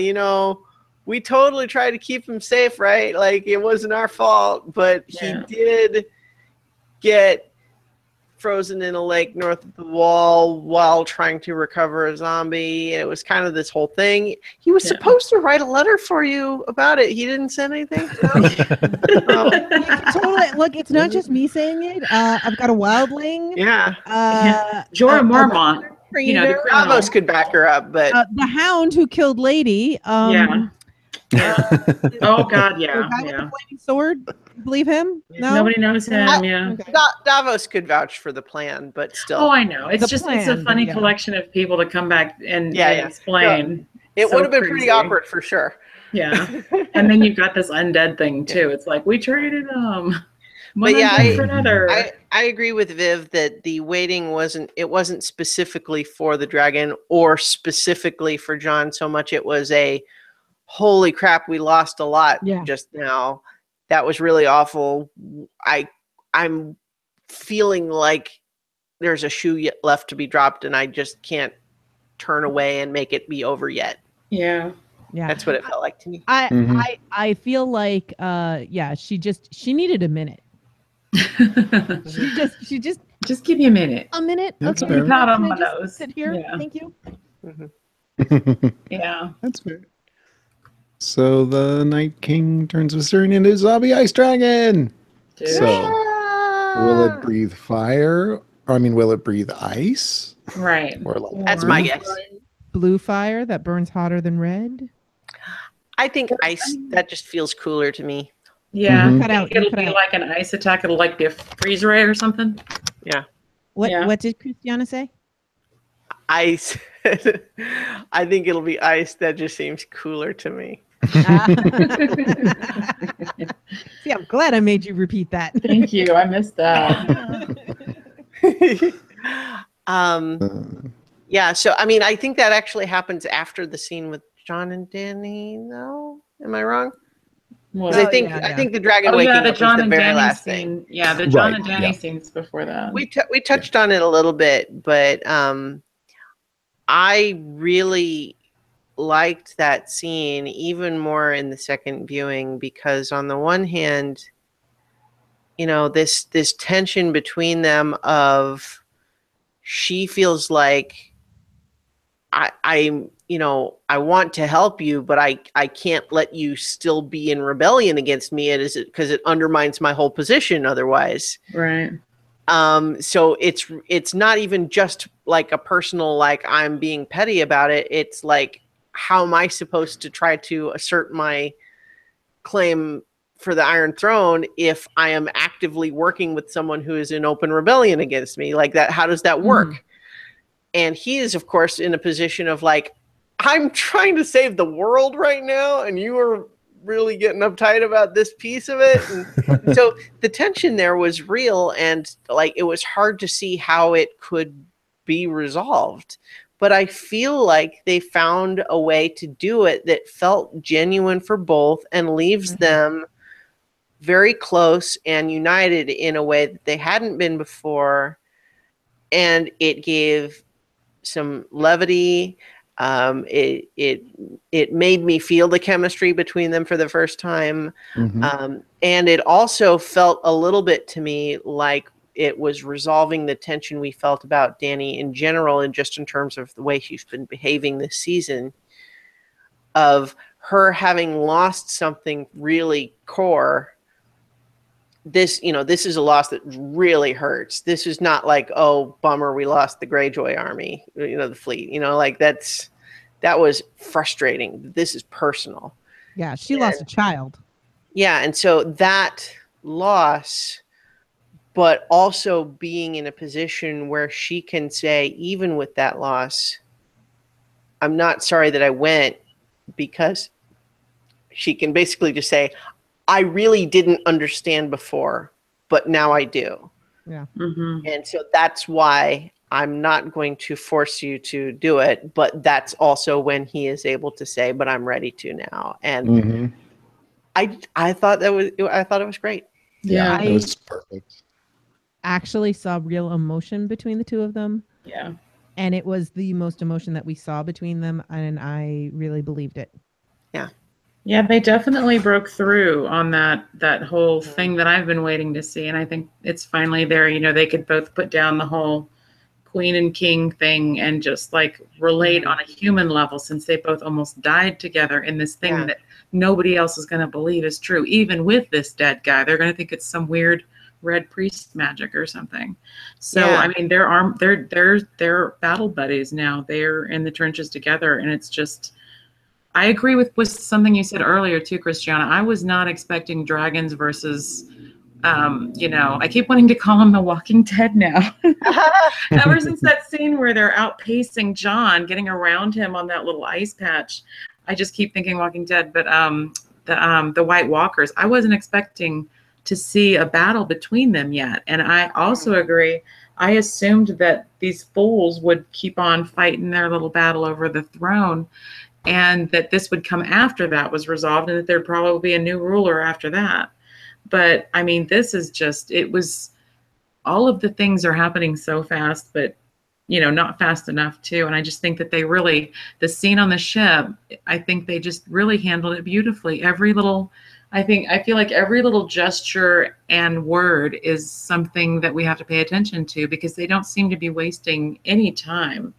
we totally tried to keep him safe, right? Like, it wasn't our fault, but he did get frozen in a lake north of the wall while trying to recover a zombie. It was kind of this whole thing. He was supposed to write a letter for you about it. He didn't send anything. Totally. Look, it's not just me saying it. I've got a wildling. Yeah. Jorah Mormont. you know, the criminal. Davos could back her up, but the Hound who killed Lady. Oh God, The yeah, guy with the flaming sword. You believe him? No, nobody knows him. Yeah. Okay. Davos could vouch for the plan, but still. Oh, I know. It's The just it's plan, a funny yeah. collection of people to come back and Yeah. explain. It So would have been crazy. pretty awkward for sure. Yeah, and then you've got this undead thing too. It's like we traded them. One undead for another. I agree with Viv that the waiting wasn't specifically for the dragon or specifically for John so much. It was a holy crap, we lost a lot just now. That was really awful. I'm feeling like there's a shoe yet left to be dropped, and I just can't turn away and make it be over yet. Yeah. That's what it felt like to me. I feel like she needed a minute. she just give you a minute. A minute. That's okay. fair. Not on Can I my just nose. sit here. Yeah. Thank you. Yeah. That's fair. So the Night King turns Viserion into a zombie ice dragon. Dude. So will it breathe fire? Or, I mean, will it breathe ice? Right. Or like That's my guess. Blue fire that burns hotter than red. I think ice, that just feels cooler to me. Yeah. Mhm. Cut out. It'll Cut be out. like an ice attack. It'll like be a freeze ray or something. Yeah. What did Christiana say? Ice. I think it'll be ice. That just seems cooler to me. See, I'm glad I made you repeat that. Thank you. I missed that. Yeah, so I mean, I think that actually happens after the scene with John and Danny, though. Am I wrong? Well, I think the dragon waking up John was the and very Danny last scene. thing. Yeah, the John Right, and Danny yeah. scenes before that. We touched on it a little bit, but I really liked that scene even more in the second viewing because on the one hand, you know, this tension between them of she feels like I want to help you, but I can't let you still be in rebellion against me. Because it undermines my whole position otherwise. Right. So it's not even just like a personal, like I'm being petty about it. It's like, how am I supposed to try to assert my claim for the Iron Throne if I am actively working with someone who is in open rebellion against me? Like that, how does that work? Mm-hmm. And he is, of course, in a position of like, I'm trying to save the world right now, and you are really getting uptight about this piece of it. And so the tension there was real, and like it was hard to see how it could be resolved. But I feel like they found a way to do it that felt genuine for both and leaves them very close and united in a way that they hadn't been before. And it gave some levity. It made me feel the chemistry between them for the first time. Mm-hmm. And it also felt a little bit to me like it was resolving the tension we felt about Danny in general, and just in terms of the way she's been behaving this season, of her having lost something really core. This is a loss that really hurts. This is not like, oh, bummer, we lost the Greyjoy army, the fleet, like that was frustrating. This is personal. Yeah, she lost a child. Yeah, and so that loss, but also being in a position where she can say, even with that loss, I'm not sorry that I went, because she can basically just say, I really didn't understand before, but now I do. Yeah. Mm-hmm. And so that's why I'm not going to force you to do it, but that's also when he is able to say, but I'm ready to now. And I thought it was great. Yeah, it was perfect. Actually saw real emotion between the two of them. Yeah. And it was the most emotion that we saw between them, and I really believed it. Yeah. Yeah, they definitely broke through on that whole thing that I've been waiting to see. And I think it's finally there. They could both put down the whole queen and king thing and just like relate on a human level, since they both almost died together in this thing that nobody else is going to believe is true. Even with this dead guy, they're going to think it's some weird red priest magic or something. So I mean, they're battle buddies now. They're in the trenches together, and it's just. I agree with something you said earlier too, Christiana. I was not expecting dragons versus. I keep wanting to call him the Walking Dead now. Ever since that scene where they're outpacing John, getting around him on that little ice patch, I just keep thinking Walking Dead. But the White Walkers, I wasn't expecting to see a battle between them yet. And I also agree. I assumed that these fools would keep on fighting their little battle over the throne, and that this would come after that was resolved, and that there'd probably be a new ruler after that. But I mean, this is just, it was, all of the things are happening so fast, but, not fast enough too. And I just think that the scene on the ship, I think they just really handled it beautifully. I feel like every little gesture and word is something that we have to pay attention to, because they don't seem to be wasting any time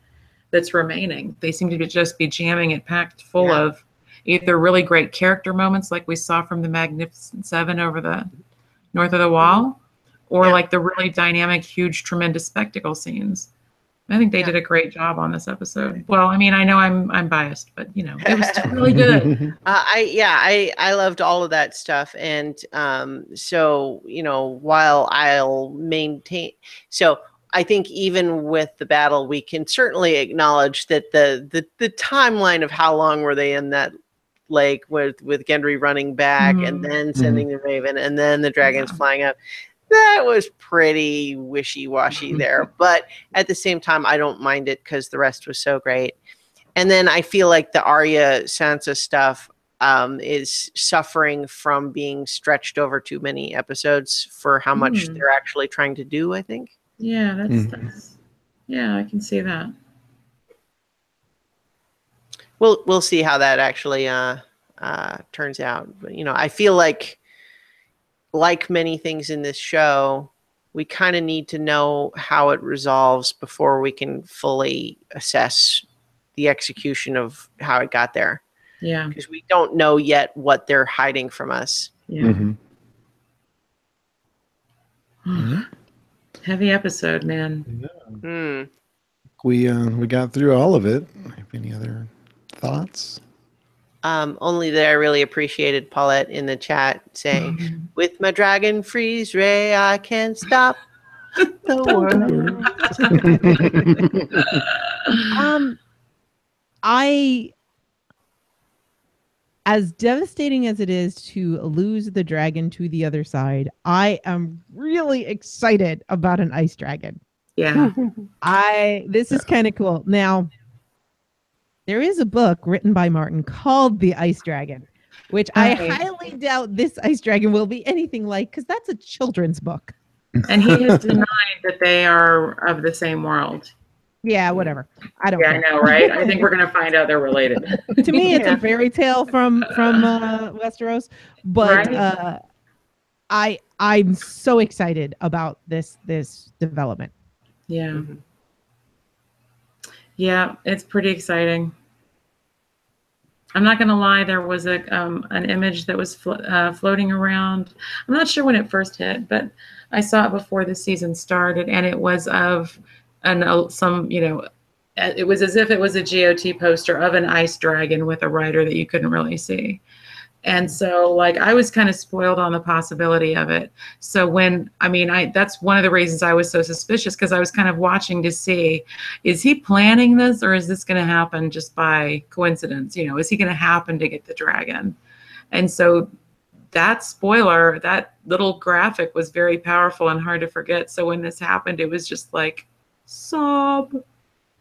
that's remaining. They seem to just be jamming it packed full of either really great character moments like we saw from the Magnificent Seven over the North of the Wall, or like the really dynamic, huge, tremendous spectacle scenes. I think they did a great job on this episode. Well, I mean, I know I'm biased, but it was really good. I loved all of that stuff. And so, while I'll maintain, so I think even with the battle, we can certainly acknowledge that the timeline of how long were they in that lake with Gendry running back and then sending the Raven and then the dragons flying up, that was pretty wishy-washy there. But at the same time, I don't mind it because the rest was so great. And then I feel like the Arya Sansa stuff is suffering from being stretched over too many episodes for how much they're actually trying to do, I think. Yeah, that's I can see that. We'll see how that actually turns out. But, I feel like many things in this show, we kind of need to know how it resolves before we can fully assess the execution of how it got there. Yeah. Because we don't know yet what they're hiding from us. Yeah. Heavy episode, man. Yeah. We got through all of it. Have any other thoughts? Only that I really appreciated Paulette in the chat saying, "With my dragon freeze ray, I can stop the world." As devastating as it is to lose the dragon to the other side, I am really excited about an ice dragon. Yeah. This is kind of cool. Now, there is a book written by Martin called The Ice Dragon, which I highly doubt this ice dragon will be anything like, because that's a children's book. And he has denied that they are of the same world. Yeah, whatever. I don't care. I know, right? I think we're going to find out they're related. To me, it's a fairy tale from Westeros, but I'm so excited about this development. Yeah. Yeah, it's pretty exciting. I'm not going to lie. There was an image that was floating around. I'm not sure when it first hit, but I saw it before the season started, and it was of it was as if it was a GOT poster of an ice dragon with a rider that you couldn't really see. And so, I was kind of spoiled on the possibility of it. So that's one of the reasons I was so suspicious, because I was kind of watching to see, is he planning this, or is this going to happen just by coincidence? Is he going to happen to get the dragon? And so that spoiler, that little graphic was very powerful and hard to forget. So when this happened, it was just like, sob.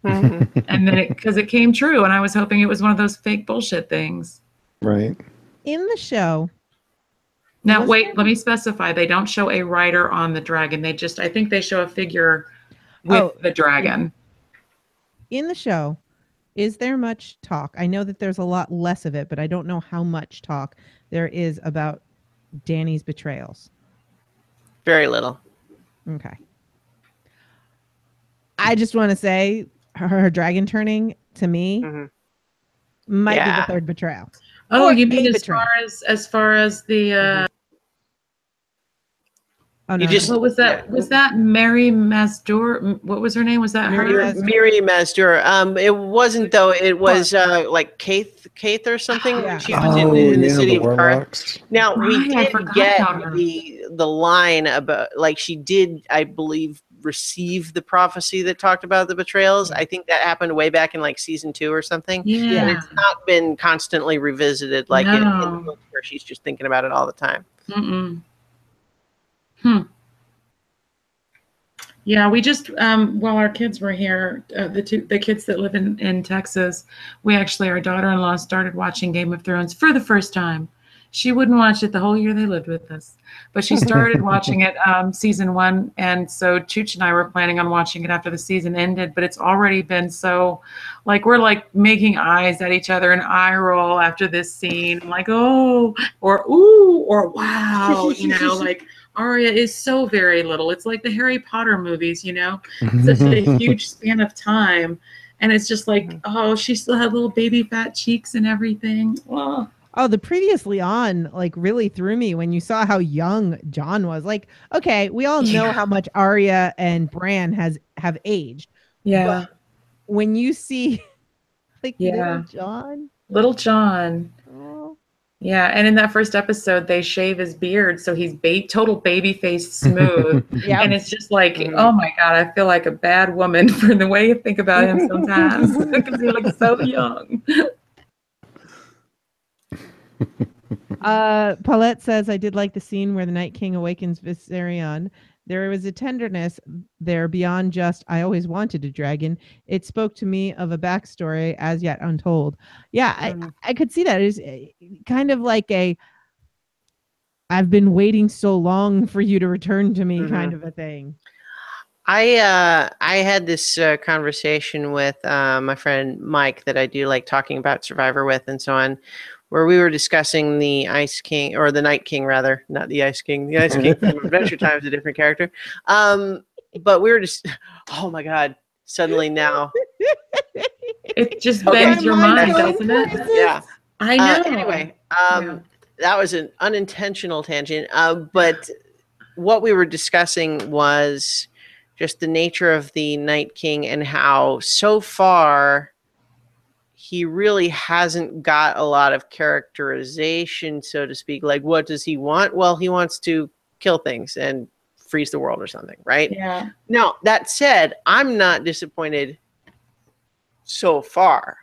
And then because it came true, and I was hoping it was one of those fake bullshit things. Right. In the show. Now, wait, let me specify. They don't show a rider on the dragon. I think they show a figure with the dragon. In the show, is there much talk? I know that there's a lot less of it, but I don't know how much talk there is about Dany's betrayals. Very little. Okay. I just want to say her dragon turning, to me, might be the third betrayal. Oh, you mean as far as the Oh no! What was that? Was that Mary Masdur? What was her name? Was that her? Miri Masdur. It wasn't though. It was like Kaith or something. Yeah. She was in the city of warlocks. Now we I did forgot get about her. the line about like she did, I believe, receive the prophecy that talked about the betrayals. I think that happened way back in like season 2 or something. Yeah. And it's not been constantly revisited like in the book where she's just thinking about it all the time. Yeah, we just while our kids were here, the kids that live in Texas, our daughter-in-law started watching Game of Thrones for the first time. She wouldn't watch it the whole year they lived with us, but she started watching it season 1, and so Chooch and I were planning on watching it after the season ended. But it's already been so, like, we're like making eyes at each other and eye roll after this scene, like oh, or ooh, or wow, like. Arya is so very little. It's like the Harry Potter movies, such a huge span of time. And it's just like, oh, she still had little baby fat cheeks and everything. Oh, the previously on like really threw me when you saw how young Jon was. Like, okay, we all know how much Arya and Bran have aged. Yeah. But when you see like little Jon. Oh. Yeah, and in that first episode, they shave his beard, so he's total baby face smooth. And it's just like, oh my God, I feel like a bad woman for the way you think about him sometimes because he looks so young. Paulette says, I did like the scene where the Night King awakens Viserion. There was a tenderness there beyond just, I always wanted a dragon. It spoke to me of a backstory as yet untold. Yeah, I could see that. It's kind of like I've been waiting so long for you to return to me kind of a thing. I had this conversation with my friend Mike that I do like talking about Survivor with and so on, where we were discussing the Ice King, or the Night King rather, not the Ice King. The Ice King from Adventure Time is a different character. But we were just, oh my God, suddenly now. It just bends your mind, doesn't it? Yeah. I know. Anyway, that was an unintentional tangent. But what we were discussing was just the nature of the Night King and how so far he really hasn't got a lot of characterization, so to speak. Like, what does he want? Well, he wants to kill things and freeze the world or something, right? Yeah. Now, that said, I'm not disappointed so far.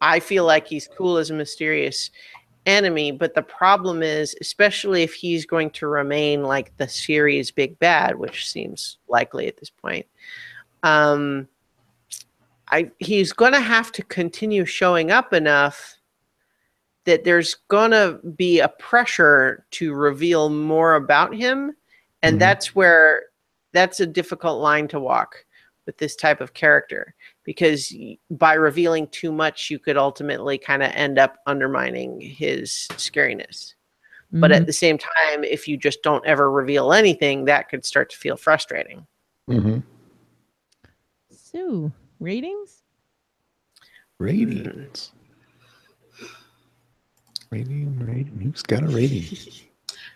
I feel like he's cool as a mysterious enemy, but the problem is, especially if he's going to remain like the series big bad, which seems likely at this point, he's going to have to continue showing up enough that there's going to be a pressure to reveal more about him. And that's a difficult line to walk with this type of character, because by revealing too much, you could ultimately kind of end up undermining his scariness. But at the same time, if you just don't ever reveal anything, that could start to feel frustrating. So, ratings? Ratings. Rating. Who's got a rating?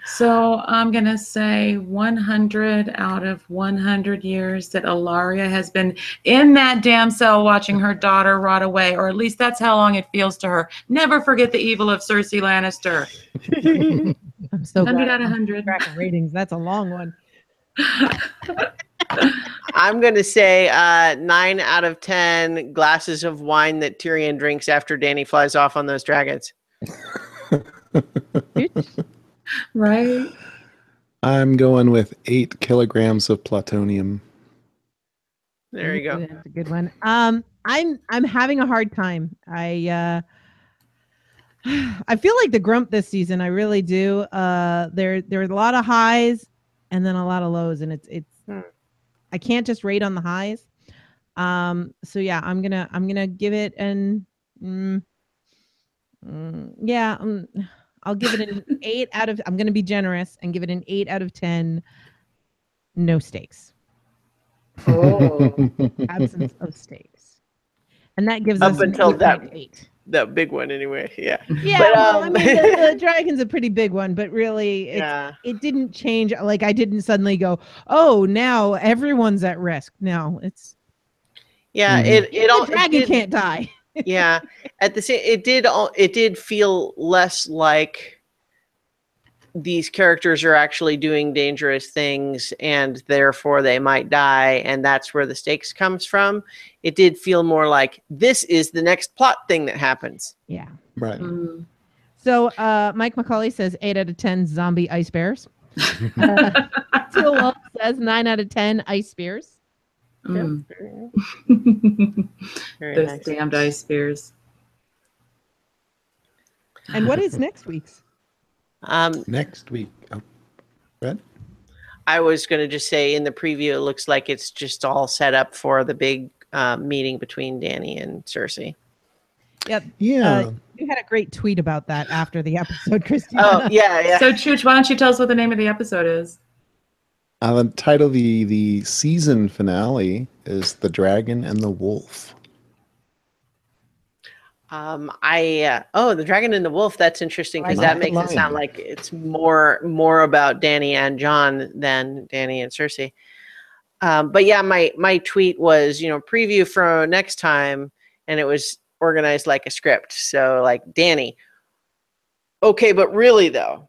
So I'm going to say 100 out of 100 years that Ilaria has been in that damn cell watching her daughter rot away, or at least that's how long it feels to her. Never forget the evil of Cersei Lannister. I'm so 100 out of 100. Ratings. That's a long one. I'm going to say 9 out of 10 glasses of wine that Tyrion drinks after Dany flies off on those dragons. Right. I'm going with 8 kilograms of plutonium. There you go. That's a good one. I'm having a hard time. I feel like the grump this season. I really do. There are a lot of highs and then a lot of lows, and it's I can't just rate on the highs. So yeah, I'm gonna give it an I'll give it an 8 out of. I'm gonna be generous and give it an 8 out of 10. No stakes. Oh, Absence of stakes, and that gives Up us until that 8. that big one anyway. Yeah. Yeah, But, well, I mean, the dragon's a pretty big one, but really, it didn't change. Like, I didn't suddenly go, oh, now everyone's at risk. No, it's the dragon can't die. Yeah, at the same, it did feel less like these characters are actually doing dangerous things and therefore they might die, and that's where the stakes comes from. It did feel more like this is the next plot thing that happens. Yeah. Right. So Mike McCauley says 8 out of 10 zombie ice bears. Teal Wolf says 9 out of 10 ice spears. Those Nice. damned ice spears. And what is next week's? Next week. Oh, Red? I was going to just say in the preview, it looks like it's just all set up for the big meeting between Dany and Cersei. Yep. Yeah. You had a great tweet about that after the episode, Christina. Oh, yeah. So, Chooch, why don't you tell us what the name of the episode is? The title, the season finale is The Dragon and the Wolf. The Dragon and the Wolf, that's interesting because that makes it sound like it's more about Dany and Jon than Dany and Cersei. But yeah, my tweet was, preview for next time, and it was organized like a script. So like Dany, okay, but really though.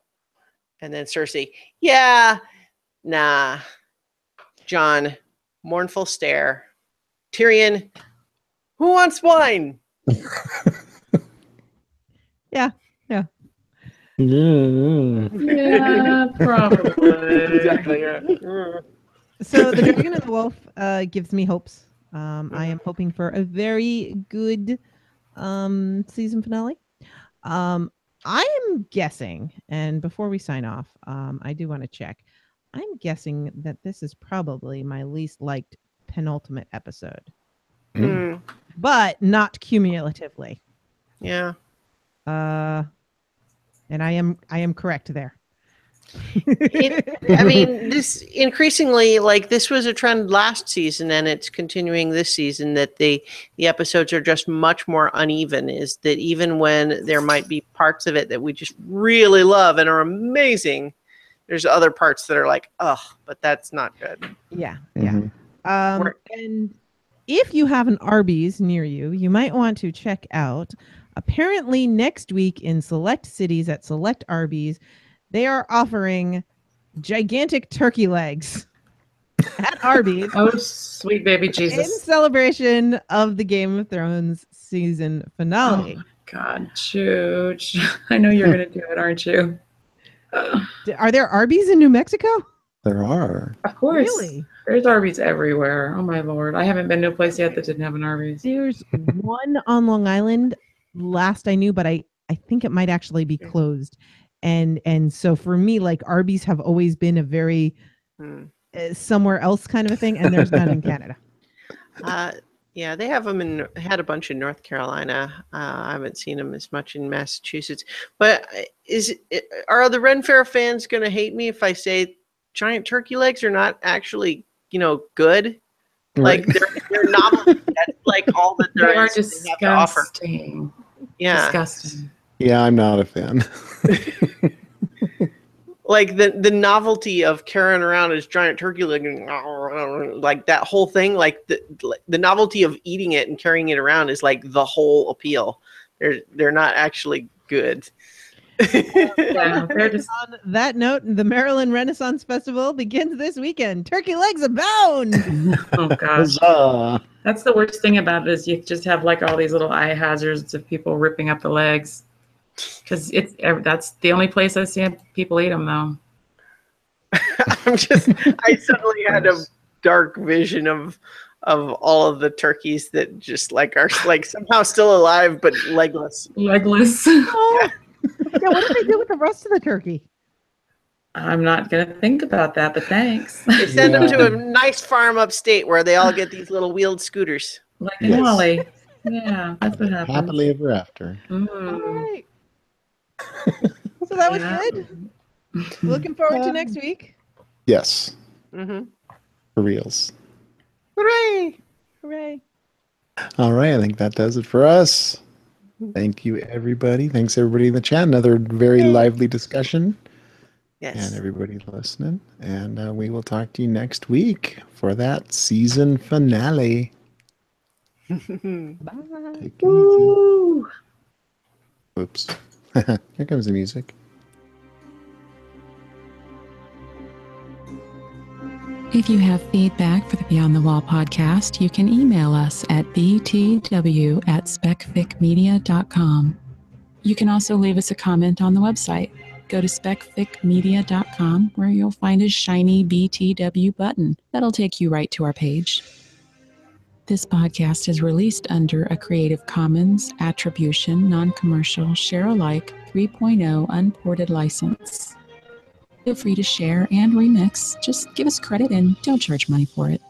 And then Cersei, yeah, nah. Jon, mournful stare. Tyrion, who wants wine? Yeah. Yeah, probably. Exactly. Yeah. So the Dragon and the Wolf gives me hopes. I am hoping for a very good season finale. I am guessing, and before we sign off, I do want to check. I'm guessing that this is probably my least liked penultimate episode, but not cumulatively. Yeah. And I am correct there. This increasingly, like, this was a trend last season and it's continuing this season, that the episodes are just much more uneven. Is that even when there might be parts of it that we just really love and are amazing, there's other parts that are like, ugh, but that's not good. Yeah. And if you have an Arby's near you, you might want to check out, apparently next week in select cities at select Arby's, they are offering gigantic turkey legs at Arby's. Oh, sweet baby Jesus. In celebration of the Game of Thrones season finale. Oh my God, Chooch. I know you're going to do it, aren't you? Are there Arby's in New Mexico? There are. Of course. Really? There's Arby's everywhere. Oh my Lord. I haven't been to a place yet that didn't have an Arby's. There's one on Long Island last I knew, but I think it might actually be closed. And so for me, like, Arby's have always been a very somewhere else kind of a thing, and there's none in Canada. Yeah, they have them had a bunch in North Carolina. I haven't seen them as much in Massachusetts. But are the Ren Fair fans going to hate me if I say giant turkey legs are not actually, good? Like, they're novel. That's like all that they are disgusting. Yeah, disgusting. Yeah, I'm not a fan. Like the novelty of carrying around as giant turkey leg, like that whole thing, like the novelty of eating it and carrying it around is like the whole appeal. They're not actually good. Yeah, they're just... On that note, the Maryland Renaissance Festival begins this weekend. Turkey legs abound. Oh gosh. That's the worst thing about it, is you just have like all these little eye hazards of people ripping up the legs. Because that's the only place I see people eat them, though. I suddenly had a dark vision of all of the turkeys that just like are like somehow still alive but legless. Oh. Yeah, what do they do with the rest of the turkey? I'm not gonna think about that, but thanks. They send them to a nice farm upstate where they all get these little wheeled scooters. Like in Holly. Yeah, that's what happens. Happily ever after. All right. So that was good. Looking forward to next week. Yes. Mm-hmm. For reals. Hooray! Hooray. All right. I think that does it for us. Thank you, everybody. Thanks, everybody in the chat. Another very lively discussion. Yes. And everybody listening. And we will talk to you next week for that season finale. Bye. Take it easy. Oops. Here comes the music. If you have feedback for the Beyond the Wall podcast, you can email us at btw@specficmedia.com. You can also leave us a comment on the website. Go to specficmedia.com where you'll find a shiny BTW button. That'll take you right to our page. This podcast is released under a Creative Commons Attribution, Non-Commercial, Share-alike 3.0 Unported license. Feel free to share and remix. Just give us credit and don't charge money for it.